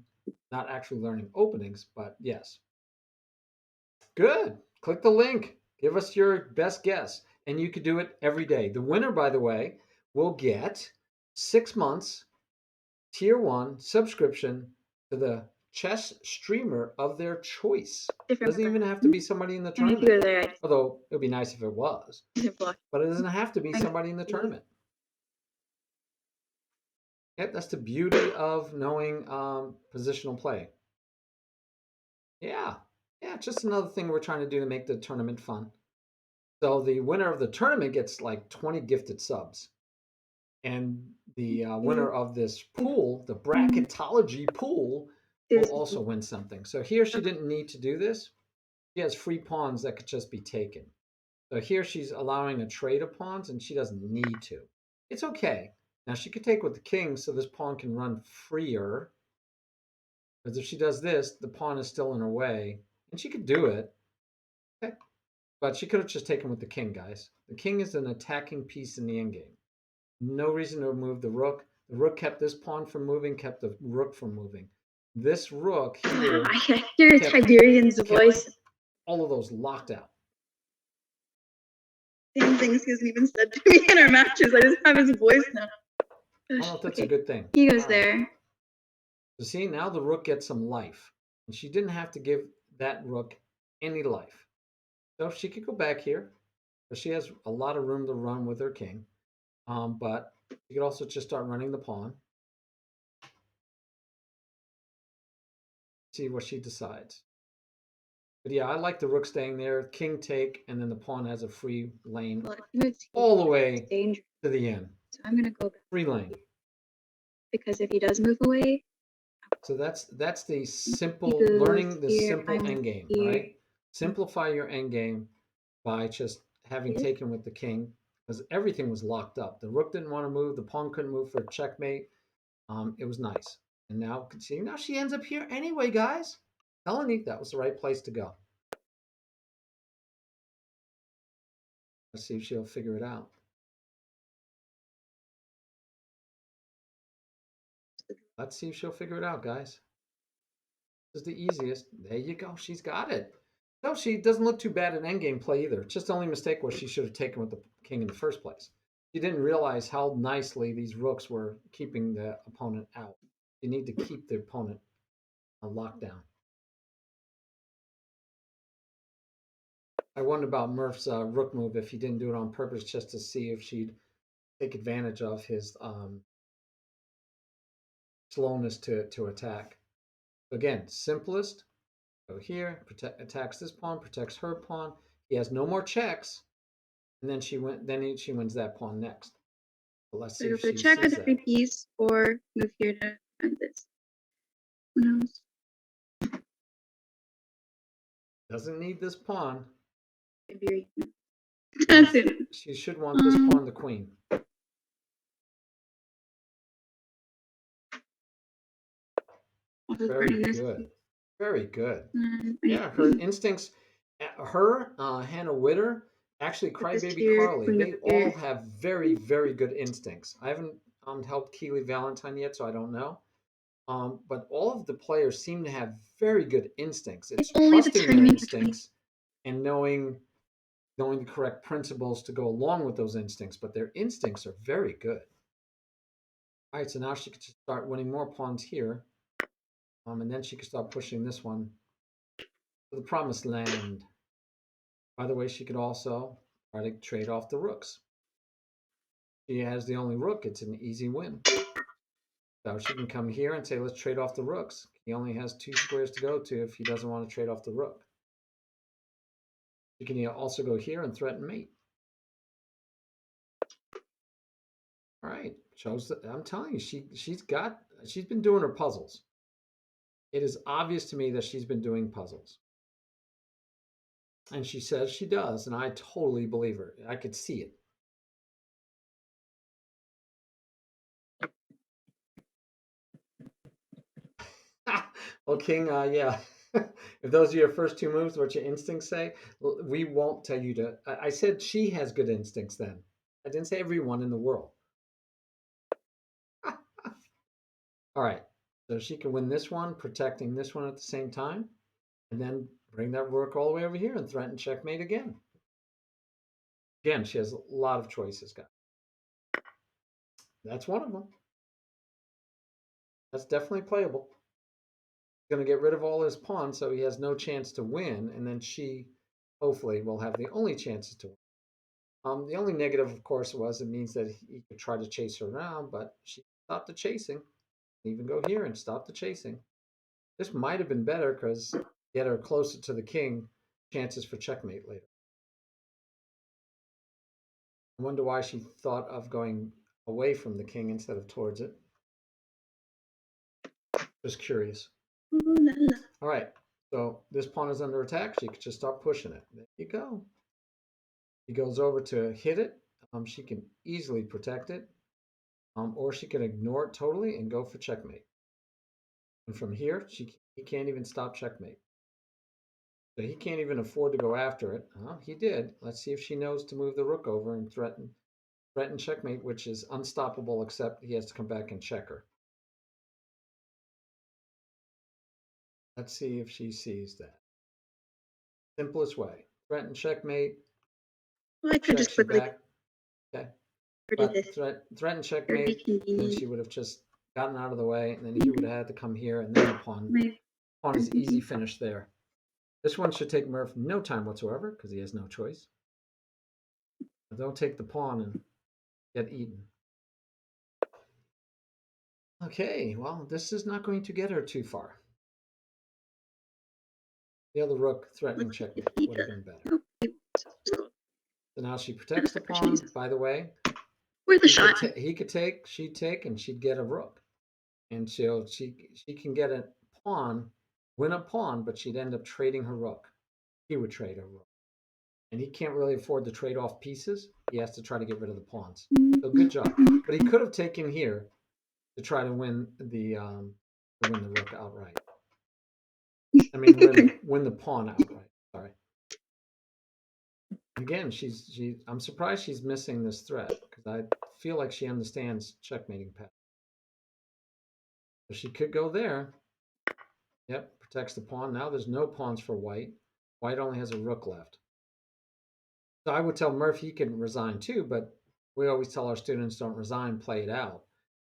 not actually learning openings, but yes. Good. Click the link. Give us your best guess. And you could do it every day. The winner, by the way, will get 6 months tier one subscription to the chess streamer of their choice. Different Doesn't even have to be somebody in the and if you go tournament. there, I Although it would be nice if it was, just block. but it doesn't have to be I somebody in the see. tournament. Yep, that's the beauty of knowing positional play. Yeah, yeah, just another thing we're trying to do to make the tournament fun. So the winner of the tournament gets like 20 gifted subs, and the winner of this pool, the bracketology pool, will also win something. So here she didn't need to do this. She has free pawns that could just be taken. So here she's allowing a trade of pawns, and she doesn't need to. It's okay. Now she could take with the king, so this pawn can run freer. Because if she does this, the pawn is still in her way, and she could do it. Okay. But she could have just taken with the king, guys. The king is an attacking piece in the endgame. No reason to move the rook. The rook kept this pawn from moving, kept the rook from moving. This rook here I can hear kept, Tiberian's voice. all of those locked out. Same things he hasn't even said to me in our matches. I just have his voice now. I don't know if that's a good thing. He goes there. So see, now the rook gets some life. And she didn't have to give that rook any life. So she could go back here. But she has a lot of room to run with her king. But she could also just start running the pawn. See what she decides. But yeah, I like the rook staying there. King take, and then the pawn has a free lane all the way to the end. So I'm gonna go back. Free lane. Because if he does move away, so that's the simple learning the simple endgame, right? Simplify your endgame by just having taken with the king, because everything was locked up. The rook didn't want to move, the pawn couldn't move for checkmate. It was nice. And now see, now she ends up here anyway, guys. Melanie, that was the right place to go. Let's see if she'll figure it out. Let's see if she'll figure it out, guys. This is the easiest. There you go. She's got it. No, she doesn't look too bad in endgame play either. Just the only mistake was she should have taken with the king in the first place. She didn't realize how nicely these rooks were keeping the opponent out. You need to keep the opponent on lockdown. I wonder about Murph's rook move, if he didn't do it on purpose just to see if she'd take advantage of his slowness to attack. Again, simplest. Go here, attacks this pawn, protects her pawn. He has no more checks, and then she wins that pawn next. But let's see if she check sees as a free that. piece or move here to end this. Who knows? Doesn't need this pawn. Tiberian. She should want this pawn, the queen. Very good. Very good. Yeah, her instincts. Her, Hannah Witter, actually, Crybaby Carly, they all have very, very good instincts. I haven't helped Keely Valentine yet, so I don't know. But all of the players seem to have very good instincts. It's trusting their instincts and knowing the correct principles to go along with those instincts. But their instincts are very good. All right, so now she could start winning more pawns here. And then she could start pushing this one to the promised land. By the way, she could also try to trade off the rooks. She has the only rook. It's an easy win. So she can come here and say, let's trade off the rooks. He only has 2 squares to go to if he doesn't want to trade off the rook. She can also go here and threaten mate. All right, shows that I'm telling you, she's been doing her puzzles. It is obvious to me that she's been doing puzzles. And she says she does, and I totally believe her. I could see it. Well, King, yeah. If those are your first two moves, what your instincts say, we won't tell you to. I said she has good instincts then. I didn't say everyone in the world. All right. So she can win this one, protecting this one at the same time, and then bring that rook all the way over here and threaten checkmate again. Again, she has a lot of choices, guys. That's one of them. That's definitely playable. He's going to get rid of all his pawns, so he has no chance to win, and then she, hopefully, will have the only chances to win. The only negative, of course, was it means that he could try to chase her around, but she stopped the chasing. Even go here and stop the chasing. This might have been better because get her closer to the king, chances for checkmate later. I wonder why she thought of going away from the king instead of towards it. Just curious. Ooh, la, la. All right, so this pawn is under attack. She could just start pushing it. There you go. He goes over to hit it. She can easily protect it, or she can ignore it totally and go for checkmate. And from here, he can't even stop checkmate. So he can't even afford to go after it. He did. Let's see if she knows to move the rook over and threaten checkmate, which is unstoppable, except he has to come back and check her. Let's see if she sees that. Simplest way. Threaten checkmate. Well, I could just quickly back. Okay. do But this. threaten Very checkmate, then convenient. she would have just gotten out of the way, and then he would have had to come here, and then the pawn is easy finish there. This one should take Murph no time whatsoever because he has no choice. But don't take the pawn and get eaten. Okay, well, this is not going to get her too far. The other rook threatening checkmate would have been better. So now she protects the pawn. By the way, Where's the shot? He could take, she'd take, and she'd get a rook. And so she can get a pawn, win a pawn, but she'd end up trading her rook. He would trade her rook. And he can't really afford to trade off pieces. He has to try to get rid of the pawns. So good job. But he could have taken here to try to win the rook outright. I mean, win the pawn outright. Sorry. Again, I'm surprised she's missing this threat because I feel like she understands checkmating pattern. So she could go there. Yep, protects the pawn. Now there's no pawns for white. White only has a rook left. So I would tell Murph he can resign too, but we always tell our students don't resign, play it out,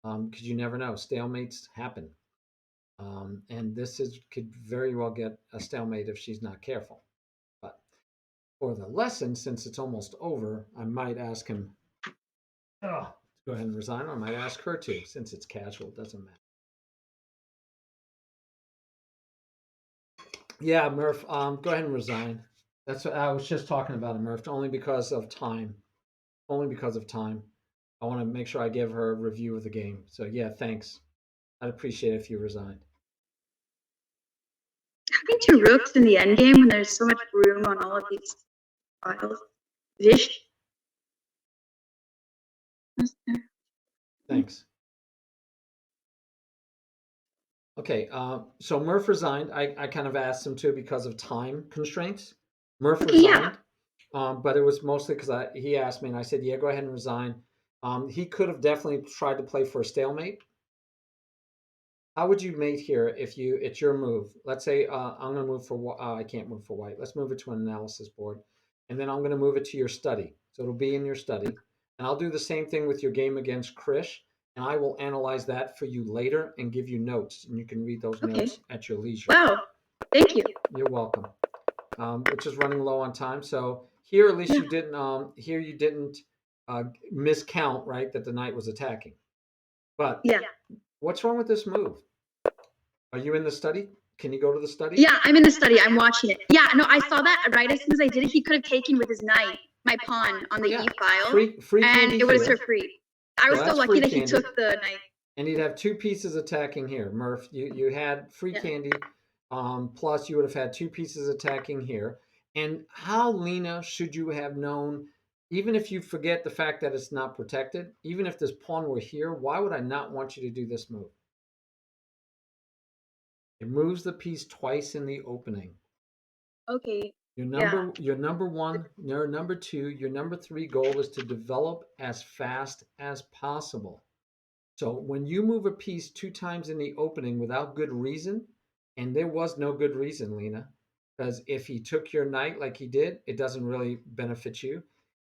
because you never know. Stalemates happen, and this could very well get a stalemate if she's not careful. But for the lesson, since it's almost over, I might ask him to go ahead and resign, or I might ask her to, since it's casual. It doesn't matter. Yeah, Murph, go ahead and resign. That's what I was just talking about, Murph, only because of time. Only because of time. I want to make sure I give her a review of the game. So yeah, thanks. I'd appreciate it if you resigned. Having two rooks in the endgame when there's so much room on all of these files. Vish. Thanks. Okay, so Murph resigned. I kind of asked him to because of time constraints. Murph resigned, but it was mostly because he asked me, and I said, yeah, go ahead and resign. He could have definitely tried to play for a stalemate. How would you mate here if it's your move? Let's say I'm going to move for I can't move for white. Let's move it to an analysis board, and then I'm going to move it to your study. So it'll be in your study, and I'll do the same thing with your game against Krish, and I will analyze that for you later and give you notes, and you can read those notes at your leisure. Wow, thank you. You're welcome. We're just running low on time, so here at least you didn't miscount, right? That the knight was attacking, but what's wrong with this move? Are you in the study? Can you go to the study? Yeah, I'm in the study. I'm watching it. Yeah, no, I saw that right as soon as I did it. He could have taken with his knight my pawn on the E file, free and it would have served free. I was so lucky that he took the knight. And you'd have two pieces attacking here, Murph. You had free candy, plus you would have had two pieces attacking here. And how, Lena, should you have known? Even if you forget the fact that it's not protected, even if this pawn were here, why would I not want you to do this move? It moves the piece twice in the opening. Okay. Your Yeah. number one, your number two, your number three goal is to develop as fast as possible. So when you move a piece two times in the opening without good reason, and there was no good reason, Lena, because if he took your knight like he did, it doesn't really benefit you.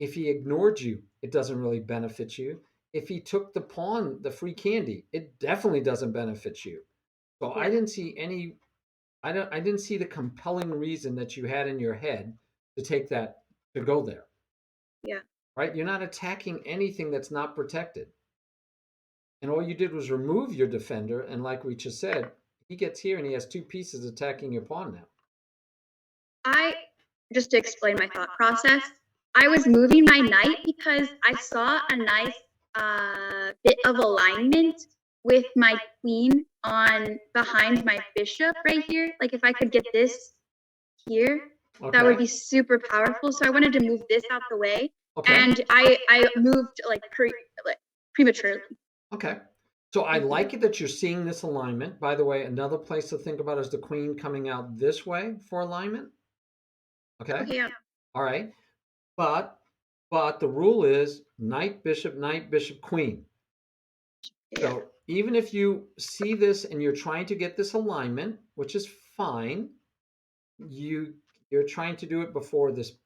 If he ignored you, it doesn't really benefit you. If he took the pawn, the free candy, it definitely doesn't benefit you. So I Yeah. didn't see any I didn't see the compelling reason that you had in your head to take that to go there, Yeah. right? You're not attacking anything that's not protected. And all you did was remove your defender. And like we just said, he gets here and he has two pieces attacking your pawn now. I just to explain my thought process, I was moving my knight because I saw a nice bit of alignment with my queen on behind my bishop right here. Like if I could get this here, that would Okay. be super powerful. So I wanted to move this out the way, Okay. and I moved like prematurely. Okay. So I Mhm. like it that you're seeing this alignment. By the way, another place to think about is the queen coming out this way for alignment. Okay. Okay, yeah, All right. But the rule is knight, bishop, queen. yeah, So even if you see this and you're trying to get this alignment, which is fine, you you're trying to do it before this.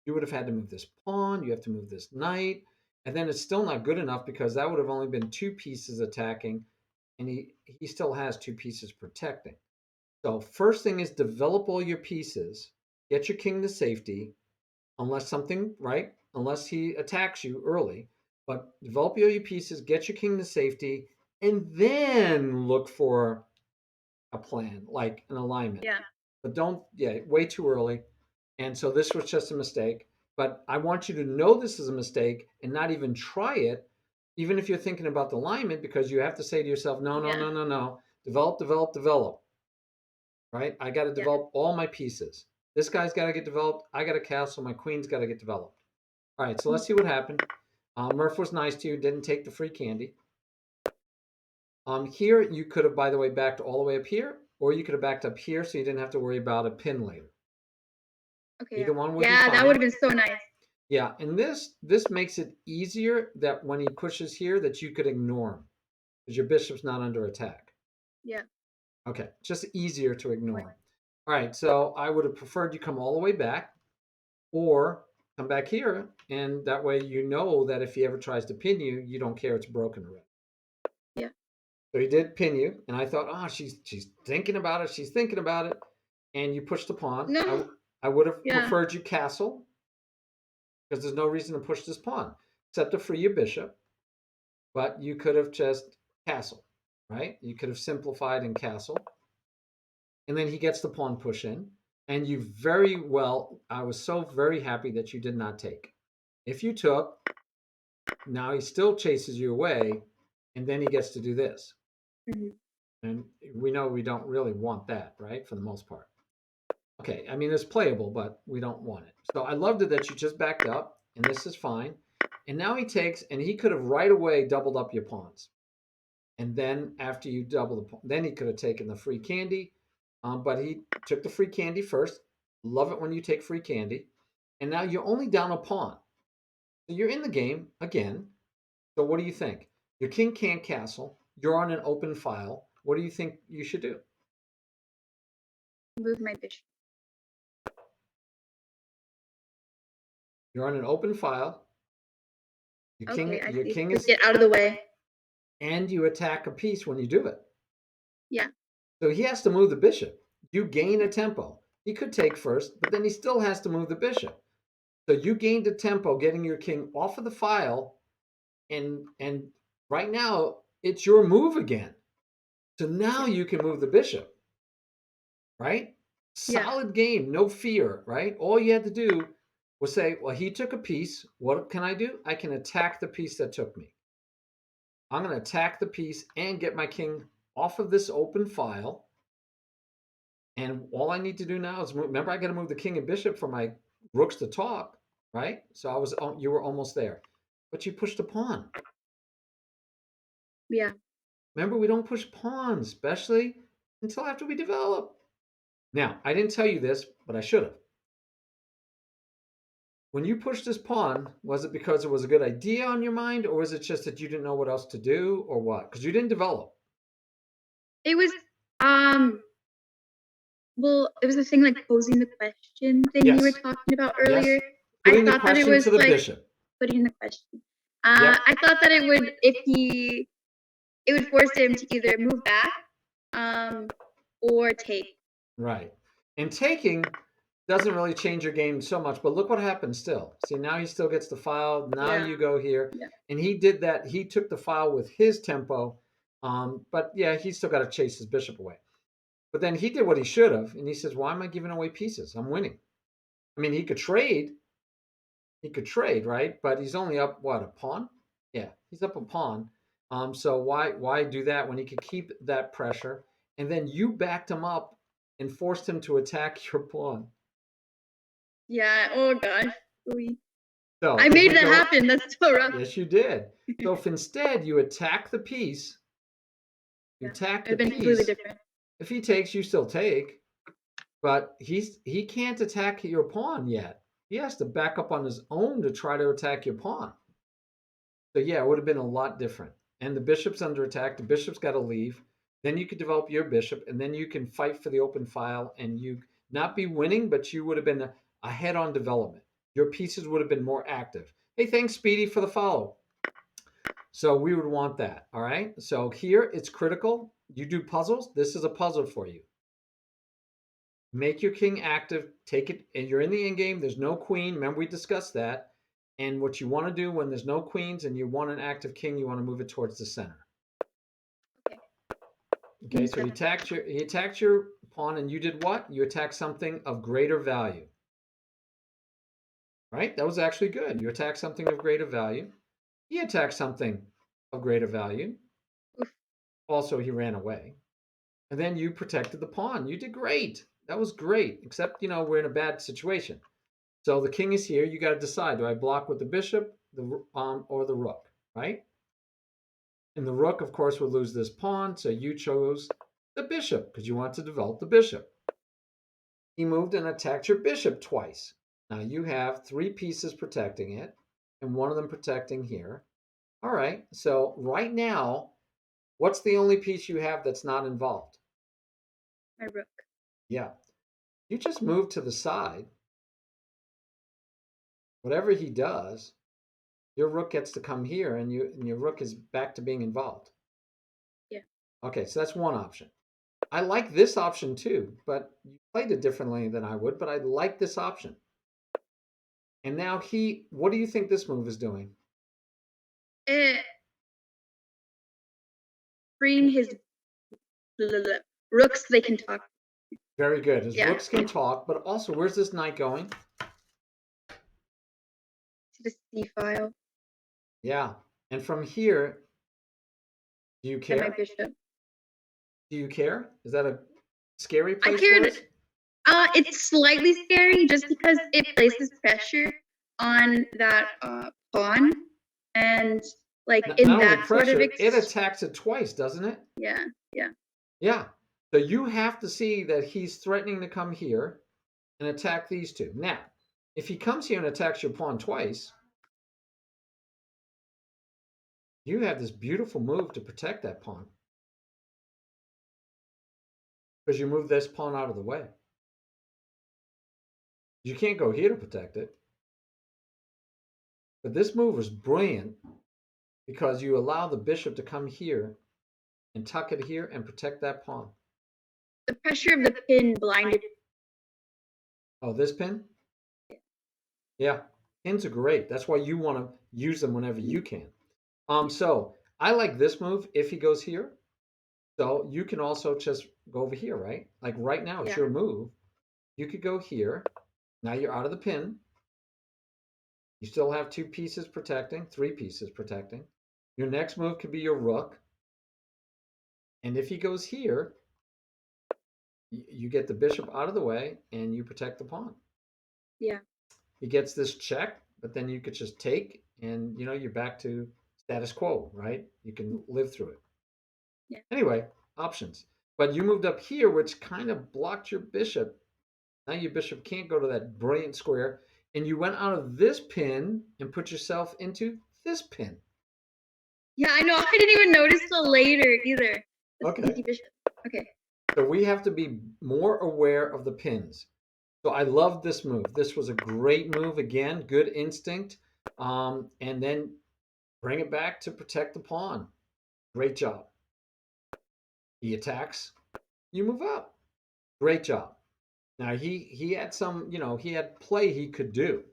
You would have had to move this pawn. You have to move this knight, and then it's still not good enough because that would have only been two pieces attacking, and he still has two pieces protecting. So first thing is develop all your pieces, get your king to safety, unless something right, unless he attacks you early. But develop all your pieces, get your king to safety, and then look for a plan, like an alignment. yeah, But don't, yeah, way too early. And so this was just a mistake. But I want you to know this is a mistake and not even try it, even if you're thinking about the alignment, because you have to say to yourself, no, no, yeah, no, no, no. Develop, develop, develop. Right? I got to yeah. develop all my pieces. This guy's got to get developed. I got a castle. My queen's got to get developed. All right, so let's see what happened. Murph was nice to you, didn't take the free candy. Here, you could have, by the way, backed all the way up here, or you could have backed up here so you didn't have to worry about a pin later. Okay, yeah, Either one would be yeah. That would fine. have been so nice. Yeah, and this makes it easier that when he pushes here that you could ignore him because your bishop's not under attack. Yeah. Okay, just easier to ignore. All right, so I would have preferred you come all the way back or come back here, and that way you know that if he ever tries to pin you, you don't care, it's broken already. Yeah. So he did pin you, and I thought, oh, she's thinking about it, she's thinking about it, and you pushed the pawn. No. I would have Yeah. preferred you castle because there's no reason to push this pawn except to free your bishop. But you could have just castle, right? You could have simplified and castle, and then he gets the pawn push in, and you very well. I was so very happy that you did not take. If you took, now he still chases you away, and then he gets to do this. Mhm. And we know we don't really want that, right? For the most part. Okay, I mean, it's playable, but we don't want it. So I loved it that you just backed up, and this is fine. And now he takes, and he could have right away doubled up your pawns. And then after you double the pawn, then he could have taken the free candy. But he took the free candy first. Love it when you take free candy. And now you're only down a pawn. So you're in the game again. So what do you think? Your king can't castle. You're on an open file. What do you think you should do? Move my bishop. You're on an open file. Okay, I Your see. king Just is, get out of the way. and you attack a piece when you do it. Yeah. So he has to move the bishop. You gain a tempo. He could take first, but then he still has to move the bishop. So you gained a tempo getting your king off of the file, and right now it's your move again. So now you can move the bishop, right? Yeah. Solid game, no fear, right? All you had to do was say, well, he took a piece. What can I do? I can attack the piece that took me. I'm going to attack the piece and get my king off of this open file. And all I need to do now is remember I got to move the king and bishop for my rooks to talk, right? So you were almost there, but you pushed a pawn. Yeah. Remember, we don't push pawns, especially until after we develop. Now, I didn't tell you this, but I should have. When you pushed this pawn, was it because it was a good idea on your mind, or was it just that you didn't know what else to do, or what? Because you didn't develop. It was um well, it was the thing like posing the question thing you were Yes. talking about Yes. earlier. I Putting the thought that it question was to the like bishop. putting the question. Yep. I thought that it would if he it would force him to either move back um or take. Right. And taking doesn't really change your game so much, but look what happens still. See, now he still gets the file. Now Yeah. you go here. Yeah. And he did that. He took the file with his tempo. But yeah, he's still got to chase his bishop away. But then he did what he should have. And he says, why am I giving away pieces? I'm winning. I mean, he could trade. He could trade, right? But he's only up, what, a pawn? Yeah, he's up a pawn. So why do that when he could keep that pressure? And then you backed him up and forced him to attack your pawn. Yeah. Oh gosh. Ooh. So I if made we that go, happen. That's so rough. yes, you did. So if instead you attack the piece, you Yeah. attack the It'd been completely piece. different. If he takes, you still take, but he can't attack your pawn yet. He has to back up on his own to try to attack your pawn. So yeah, it would have been a lot different. And the bishop's under attack. The bishop's got to leave. Then you could develop your bishop, and then you can fight for the open file, and you not be winning, but you would have been ahead on development. Your pieces would have been more active. Hey, thanks, Speedy, for the follow. So we would want that. All right. So here it's critical. You do puzzles. This is a puzzle for you. Make your king active. Take it, and you're in the end game. There's no queen. Remember we discussed that. And what you want to do when there's no queens and you want an active king, you want to move it towards the center. Okay. Okay, so he attacked your pawn, and you did what? You attacked something of greater value. Right? That was actually good. You attacked something of greater value. He attacked something of greater value. Also, he ran away. And then you protected the pawn. You did great. That was great. Except, we're in a bad situation. So the king is here. You got to decide: do I block with the bishop, the or the rook? Right? And the rook, of course, would lose this pawn. So you chose the bishop because you want to develop the bishop. He moved and attacked your bishop twice. Now you have three pieces protecting it, and one of them protecting here. All right. So right now, what's the only piece you have that's not involved? My rook. Yeah. You just move to the side. Whatever he does, your rook gets to come here, and your rook is back to being involved. Yeah. Okay, so that's one option. I like this option too, but you played it differently than I would, but I like this option. And now what do you think this move is doing? Freeing his rooks so they can talk. Very good. His Yeah. rooks can talk, but also, where's this knight going? To the C file. Yeah. And from here, do you And my care? bishop. Do you care? Is that a scary place for cared. us? It's slightly scary just because it places pressure on that pawn, and like in Not only that sort of pressure, it attacks it twice, doesn't it? yeah. Yeah. So you have to see that he's threatening to come here and attack these two. Now, if he comes here and attacks your pawn twice, you have this beautiful move to protect that pawn. Because you move this pawn out of the way. You can't go here to protect it. But this move is brilliant because you allow the bishop to come here and tuck it here and protect that pawn. The pressure of the pin blinded. Oh, this pin? Yeah, pins are great. That's why you want to use them whenever you can. So I like this move if he goes here. So you can also just go over here, right? Like right now, it's Yeah. your move. You could go here. Now you're out of the pin. You still have two pieces protecting, three pieces protecting. Your next move could be your rook. And if he goes here, you get the bishop out of the way and you protect the pawn. Yeah. He gets this check, but then you could just take and you're back to status quo, right? You can live through it. Yeah. Anyway, options. but you moved up here, which kind of blocked your bishop. Now your bishop can't go to that brilliant square, and you went out of this pin and put yourself into this pin. Yeah, I know. I didn't even notice till later either. The Okay. sneaky bishop. Okay. So we have to be more aware of the pins. So I love this move. This was a great move. Again, good instinct. And then bring it back to protect the pawn. Great job. He attacks. You move up. Great job. Now he had some, he had play he could do.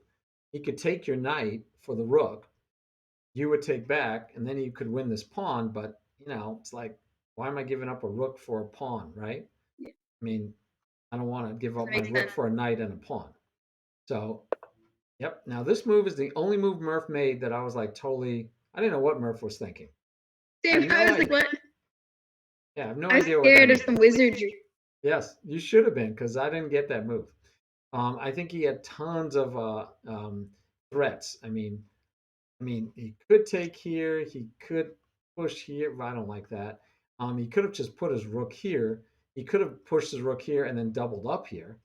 He could take your knight for the rook. You would take back, and then you could win this pawn. But it's like, why am I giving up a rook for a pawn, right? Yeah. I mean, I don't want to give up That my makes rook sense. for a knight and a pawn. So, yep. Now this move is the only move Murph made that I was like totally. I didn't know what Murph was thinking. I Same. have no I was like, idea. what? Yeah, I have no I was idea what that scared of means. some wizardry. Yes, you should have been because I didn't get that move. I think he had tons of threats. I mean, he could take here. He could push here. I don't like that. He could have just put his rook here. He could have pushed his rook here and then doubled up here.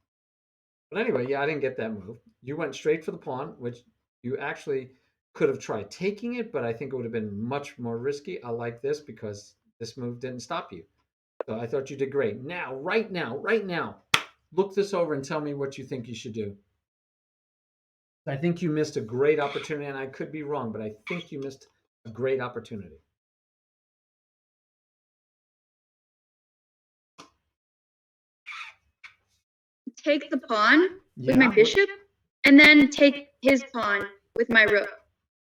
But anyway, yeah, I didn't get that move. You went straight for the pawn, which you actually could have tried taking it, but I think it would have been much more risky. I like this because this move didn't stop you. So I thought you did great. Now, right now, look this over and tell me what you think you should do. I think you missed a great opportunity, and I could be wrong, but I think you missed a great opportunity. Take the pawn with my Yeah. bishop, and then take his pawn with my rook.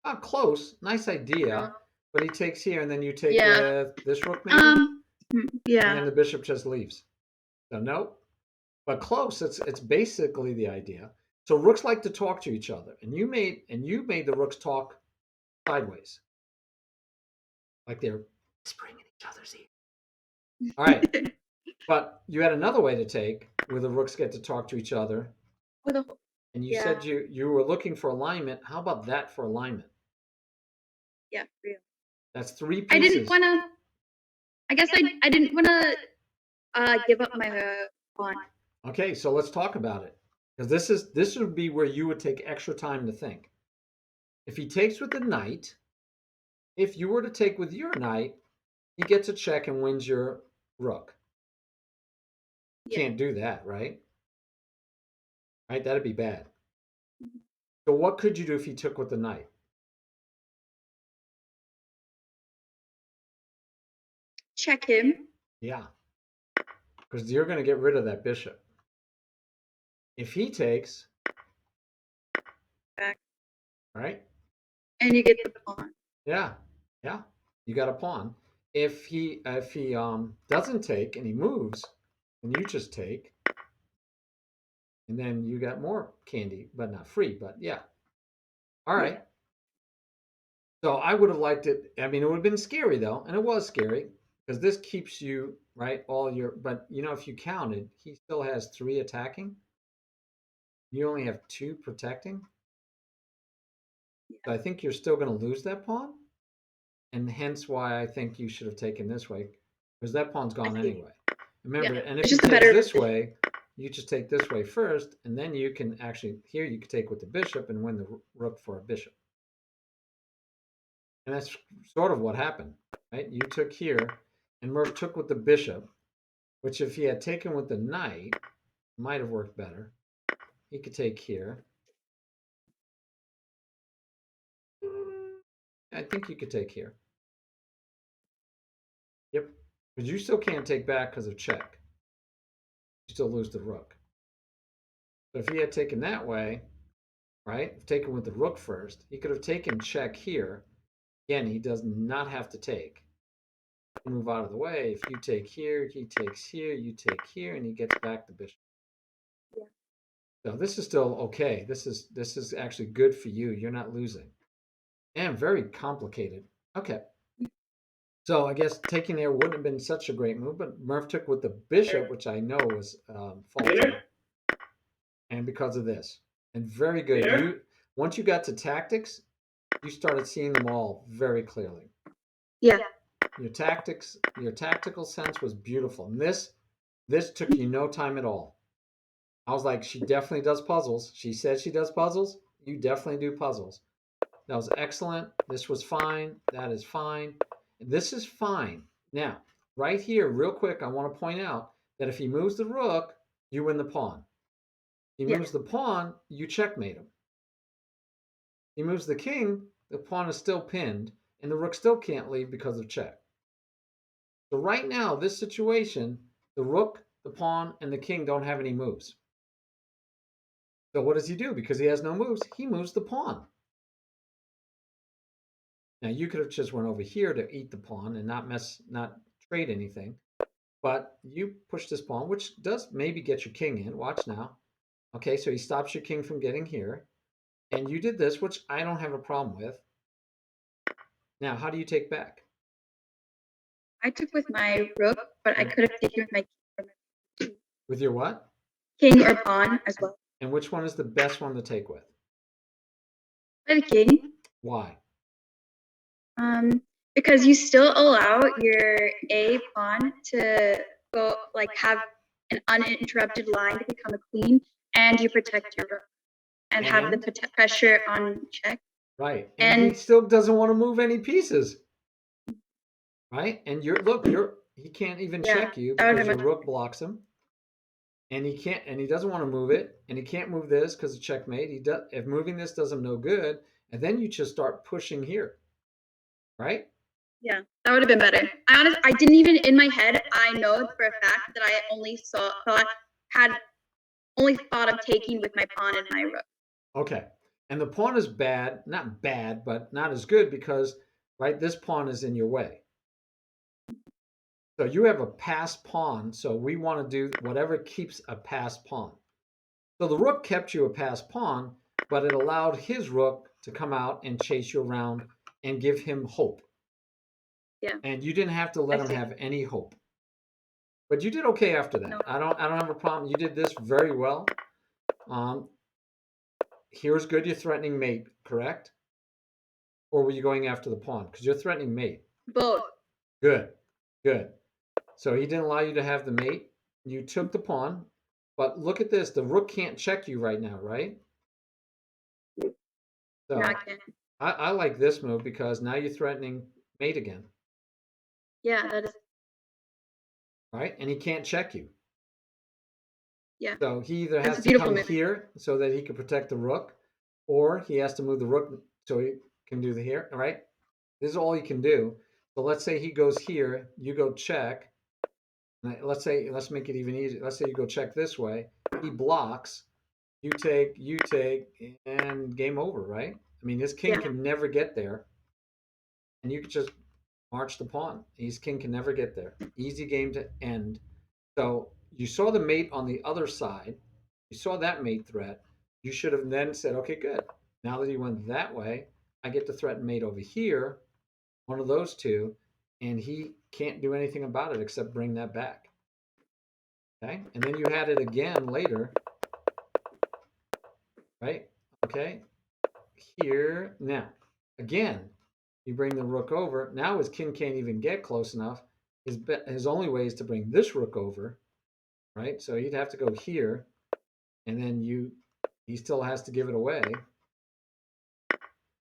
Oh, close. Nice idea. No. But he takes here, and then you take Yeah. with this rook, maybe? And Yeah. then the bishop just leaves. So no, but close. It's basically the idea. So rooks like to talk to each other, and you made the rooks talk sideways, like they're whispering in each other's ear. All right, but you had another way to take where the rooks get to talk to each other, With a, and you yeah. said you were looking for alignment. How about that for alignment? Yeah, real. That's 3 I pieces. didn't want to. I guess I didn't want to give up my pawn. Okay, so let's talk about it because this would be where you would take extra time to think. If he takes with the knight, if you were to take with your knight, he gets a check and wins your rook. Yeah. Can't do that, right? Right, that'd be bad. So what could you do if he took with the knight? Check him. Yeah, because you're going to get rid of that bishop. If he takes, Back. right? And you get the pawn. Yeah, yeah, you got a pawn. If he doesn't take and he moves, and you just take, and then you got more candy, but not free. But yeah, all right. Yeah. So I would have liked it. I mean, it would have been scary though, and it was scary because this keeps you right all your. But if you counted, he still has 3 attacking. You only have 2 protecting. So I think you're still going to lose that pawn, and hence why I think you should have taken this way because that pawn's gone anyway. Remember, Yeah. and if It's you just a take better this position. way, you just take this way first, and then you can actually here you could take with the bishop and win the rook for a bishop. And that's sort of what happened, right? You took here, and Murph took with the bishop, which if he had taken with the knight, might have worked better. He could take here. I think you could take here. Yep. Because you still can't take back because of check. You still lose the rook. So if he had taken that way, right, taken with the rook first, he could have taken check here. Again, he does not have to take. Move out of the way. If you take here, he takes here, you take here, and he gets back the bishop. Yeah. So this is still okay. This is actually good for you. You're not losing. And very complicated. Okay. So I guess taking there wouldn't have been such a great move, but Murph took with the bishop, which I know was faulty, and because of this, and very good. You once you got to tactics, you started seeing them all very clearly. Yeah. Your tactical sense was beautiful. And this took you no time at all. I was like, she definitely does puzzles. She said she does puzzles. You definitely do puzzles. That was excellent. This was fine. That is fine. This is fine. Now, right here, real quick, I want to point out that if he moves the rook, you win the pawn. He Yeah. moves the pawn, you checkmate him. He moves the king, the pawn is still pinned, and the rook still can't leave because of check. So right now, this situation, the rook, the pawn, and the king don't have any moves. So what does he do? Because he has no moves, he moves the pawn. Now you could have just went over here to eat the pawn and not trade anything. But you push this pawn, which does maybe get your king in. Watch now. Okay, so he stops your king from getting here. And you did this, which I don't have a problem with. Now, how do you take back? I took with my rook, but I could have taken with my With your what? king or pawn as well. And which one is the best one to take with? By the king. Why? Because you still allow your A pawn to go like have an uninterrupted line to become a queen, and you protect your rook and have the pressure on check. Right. And he still doesn't want to move any pieces. Right? And he can't even check you because your rook blocks him. And he doesn't want to move it, and he can't move this because of checkmate. If moving this does him no good, and then you just start pushing here. Right? Yeah, that would have been better. I didn't even in my head. I know for a fact that I only thought of taking with my pawn and my rook. Okay, and the pawn is bad, not bad, but not as good because this pawn is in your way. So you have a passed pawn. So we want to do whatever keeps a passed pawn. So the rook kept you a passed pawn, but it allowed his rook to come out and chase you around and give him hope. Yeah. And you didn't have to let him have any hope. But you did okay after that. No. I don't have a problem. You did this very well. Here's good. You're threatening mate, correct? Or were you going after the pawn? Because you're threatening mate. Both. Good. So he didn't allow you to have the mate. You took the pawn. But look at this. The rook can't check you right now, right? So I like this move because now you're threatening mate again. Yeah, that is. Right? And he can't check you. Yeah. So he either has to come here so that he can protect the rook, or he has to move the rook so he can do the here, right? This is all he can do. So let's say he goes here, you go check. Let's make it even easier. Let's say you go check this way. He blocks, you take, and game over, right? I mean, this king can never get there. And you could just march the pawn. His king can never get there. Easy game to end. So you saw the mate on the other side. You saw that mate threat. You should have then said, okay, good. Now that he went that way, I get to threaten mate over here, one of those two, and he can't do anything about it except bring that back. Okay? And then you had it again later. Right? Okay? Here. Now, again, you bring the rook over. Now his king can't even get close enough. His only way is to bring this rook over. Right? So he'd have to go here. And then he still has to give it away.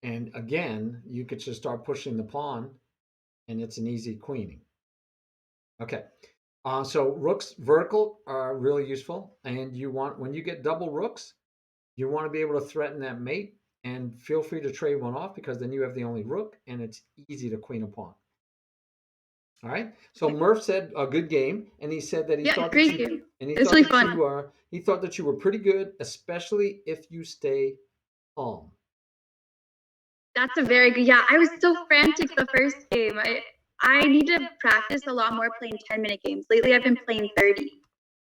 And again, you could just start pushing the pawn, and it's an easy queening. Okay. So rooks vertical are really useful, and when you get double rooks, you want to be able to threaten that mate, and feel free to trade one off because then you have the only rook, and it's easy to queen a pawn. All right. So Murph said a good game, and he said that he thought that you, and he thought really that he thought that you were pretty good, especially if you stay calm. That's a very good. Yeah, I was so frantic the first game. I need to practice a lot more playing 10-minute games. Lately, I've been playing 30.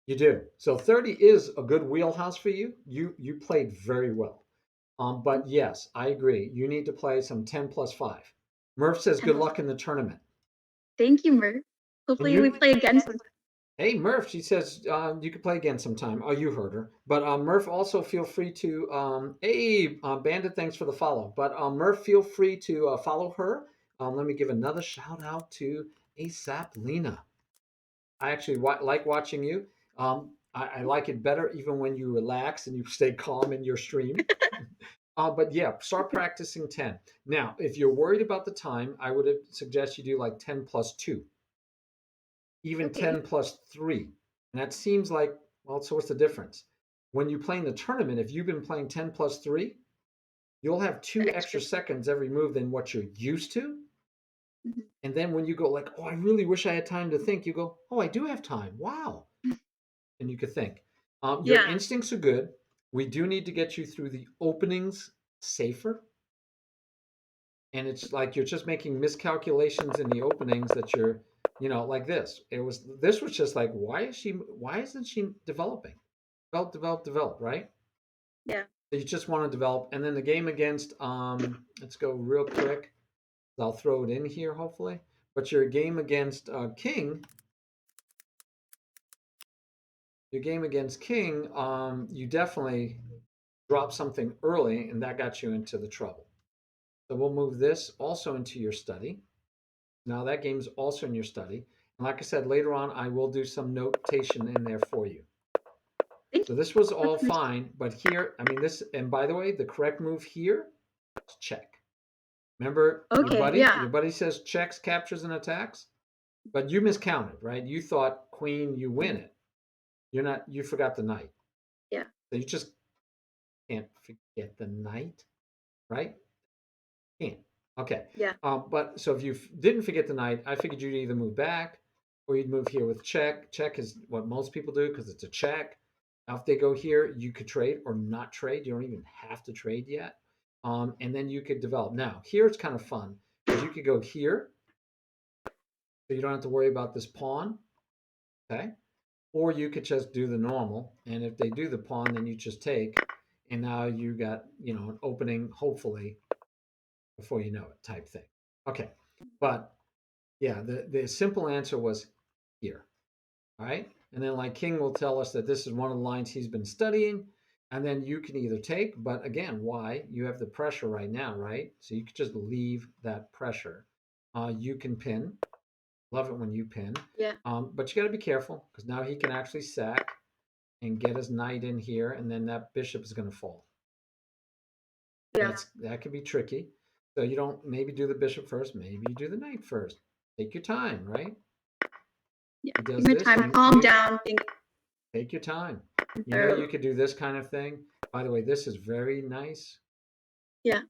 You do. So 30 is a good wheelhouse for you. You played very well. But yes, I agree. You need to play some 10 plus 5. Murph says good luck in the tournament. Thank you, Murph. Hopefully we play again sometime. Hey, Murph, she says you could play again sometime. Oh, you heard her. But Murph, also feel free to, Bandit, thanks for the follow. But Murph, feel free to follow her Let me give another shout out to ASAP Lena. I actually like watching you. I like it better even when you relax and you stay calm in your stream. But yeah, start practicing 10. Now, if you're worried about the time, I would suggest you do like 10 plus 2, even Okay. 10 plus 3. And that seems like, well, so what's the difference? When you play in the tournament, if you've been playing 10 plus 3, you'll have The 2 extra. extra seconds every move than what you're used to. Mhm. And then when you go like, oh, I really wish I had time to think, you go, oh, I do have time. Wow. And you could think. Your Yeah. instincts are good. We do need to get you through the openings safer. And it's like you're just making miscalculations in the openings that you're, like this. This was just like, why isn't she developing? Develop, right? Yeah. So you just want to develop. And then the game against, let's go real quick. I'll throw it in here, hopefully. But your game against King, you definitely dropped something early, and that got you into the trouble. So we'll move this also into your study. Now that game's also in your study. And like I said, later on, I will do some notation in there for you. Thank So you. this was all That's nice. fine, but here, I mean, and by the way, the correct move here is check. Remember Okay. Yeah. your buddy says checks, captures, and attacks, but you miscounted, right? You thought queen, you win it. You forgot the knight. Yeah. So you just can't forget the knight, right? Can't. Okay. Yeah. But so if you didn't forget the knight, I figured you'd either move back or you'd move here with check. Check is what most people do because it's a check. Now, if they go here, you could trade or not trade. You don't even have to trade yet. And then you could develop. Now, here it's kind of fun because you could go here, so you don't have to worry about this pawn. Okay. Or you could just do the normal. And if they do the pawn, then you just take. And now you got, an opening, hopefully, before you know it, type thing. Okay. But yeah, the simple answer was here. All right. And then, like King will tell us that this is one of the lines he's been studying. And then you can either take, but again, why? You have the pressure right now, right? So you could just leave that pressure. You can pin. Love it when you pin. Yeah. But you got to be careful because now he can actually sack and get his knight in here, and then that bishop is going to fall. Yeah. That could be tricky. So you don't maybe do the bishop first, maybe you do the knight first. Take your time, right? Yeah. He does Give me this. time. Calm down. Think Take your time. thoroughly. You could do this kind of thing. By the way, this is very nice. Yeah.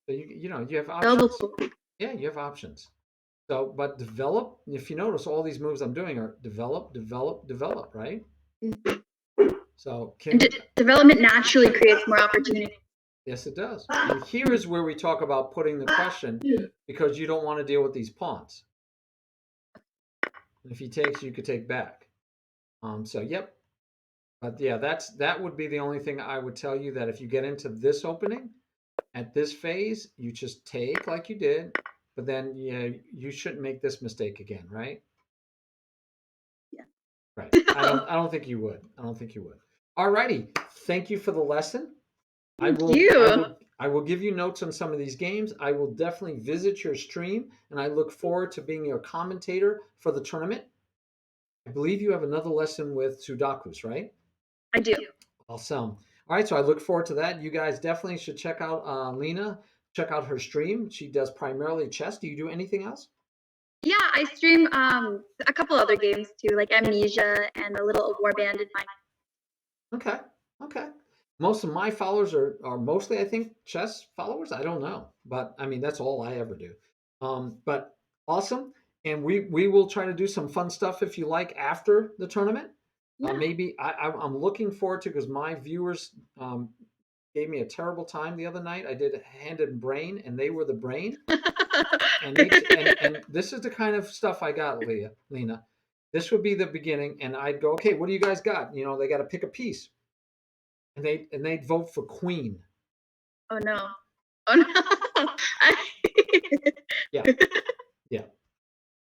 So you have Double options. cool. Yeah, you have options. So, but develop. If you notice, all these moves I'm doing are develop, develop, develop, right? Mhm. So And King, development naturally creates more opportunity. yes, it does. And here is where we talk about putting the question because you don't want to deal with these pawns. And if he takes, you could take back. So yep. But yeah, that would be the only thing I would tell you that if you get into this opening at this phase, you just take like you did, but then yeah, you shouldn't make this mistake again, right? Yeah. Right. I don't think you would. I don't think you would. All righty. Thank you for the lesson. I Thank will I you. will I will give you notes on some of these games. I will definitely visit your stream and I look forward to being your commentator for the tournament. I believe you have another lesson with Sudakus, right? I do. Awesome. All right, so I look forward to that. You guys definitely should check out Lena. Check out her stream. She does primarily chess. Do you do anything else? Yeah, I stream a couple other games too, like Amnesia and a little Warband in mine. Okay. Okay. Most of my followers are mostly, I think, chess followers. I don't know, but I mean that's all I ever do. But awesome, and we will try to do some fun stuff if you like after the tournament. Yeah. Maybe I'm looking forward to because my viewers gave me a terrible time the other night. I did Hand and Brain, and they were the brain. And this is the kind of stuff I got, Lena. This would be the beginning, and I'd go, okay, what do you guys got? They got to pick a piece, and they'd vote for Queen. Oh no. Oh no. Yeah, yeah.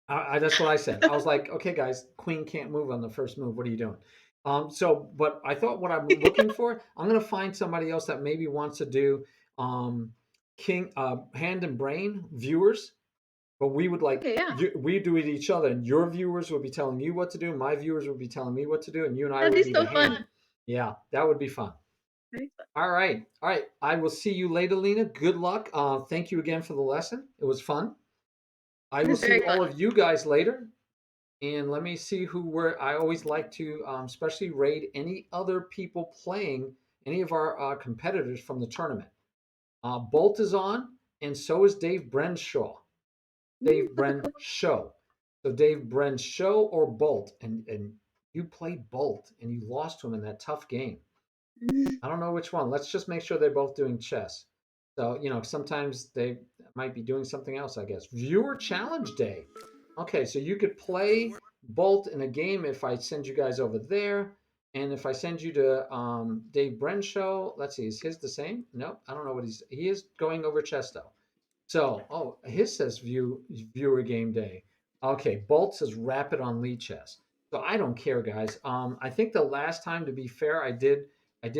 That's what I said. I was like, okay, guys, Queen can't move on the first move. What are you doing? But I thought what I'm looking for, I'm gonna find somebody else that maybe wants to do King Hand and Brain viewers But we would like Okay, yeah. we do it each other, and your viewers would be telling you what to do. My viewers would be telling me what to do, and you and I That'd would be be the so ham. fun. Yeah, that would be fun. Very fun. All right, all right. I will see you later, Lena. Good luck. Thank you again for the lesson. It was fun. I It will was see very all fun. of you guys later. And let me see who were. I always like to, especially raid any other people playing any of our competitors from the tournament. Bolt is on, and so is Dave Brenshaw. Dave Okay, Bren cool. Show. So Dave Bren Show or Bolt, and you played Bolt, and you lost to him in that tough game. I don't know which one. Let's just make sure they're both doing chess. So, sometimes they might be doing something else, I guess. Viewer challenge day. Okay, so you could play Bolt in a game if I send you guys over there. And if I send you to Dave Bren's show, let's see, is his the same? Nope, I don't know what he is going over chess though. So, oh, his says viewer game day. Okay, Bolt says rapid on lead chess. So I don't care, guys. I think the last time, to be fair, I did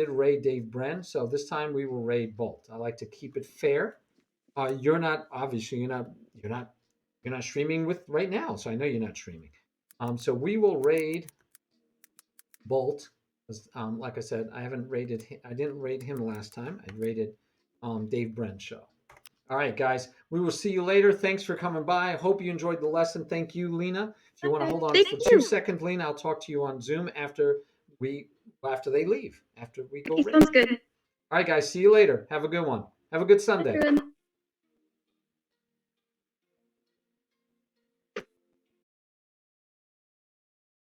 raid Dave Bren. So this time we will raid Bolt. I like to keep it fair. You're not obviously you're not streaming with right now, so I know you're not streaming. So we will raid Bolt. Like I said, I didn't raid him last time. I raided Dave Bren show. All right, guys, we will see you later. Thanks for coming by. I hope you enjoyed the lesson. Thank you, Lena. If you want to Okay, hold on thank for two you. seconds, Lena, I'll talk to you on Zoom we after they leave, after we go Okay, raid. sounds good. All right, guys, see you later. Have a good one. Have a good Bye, Sunday. everyone.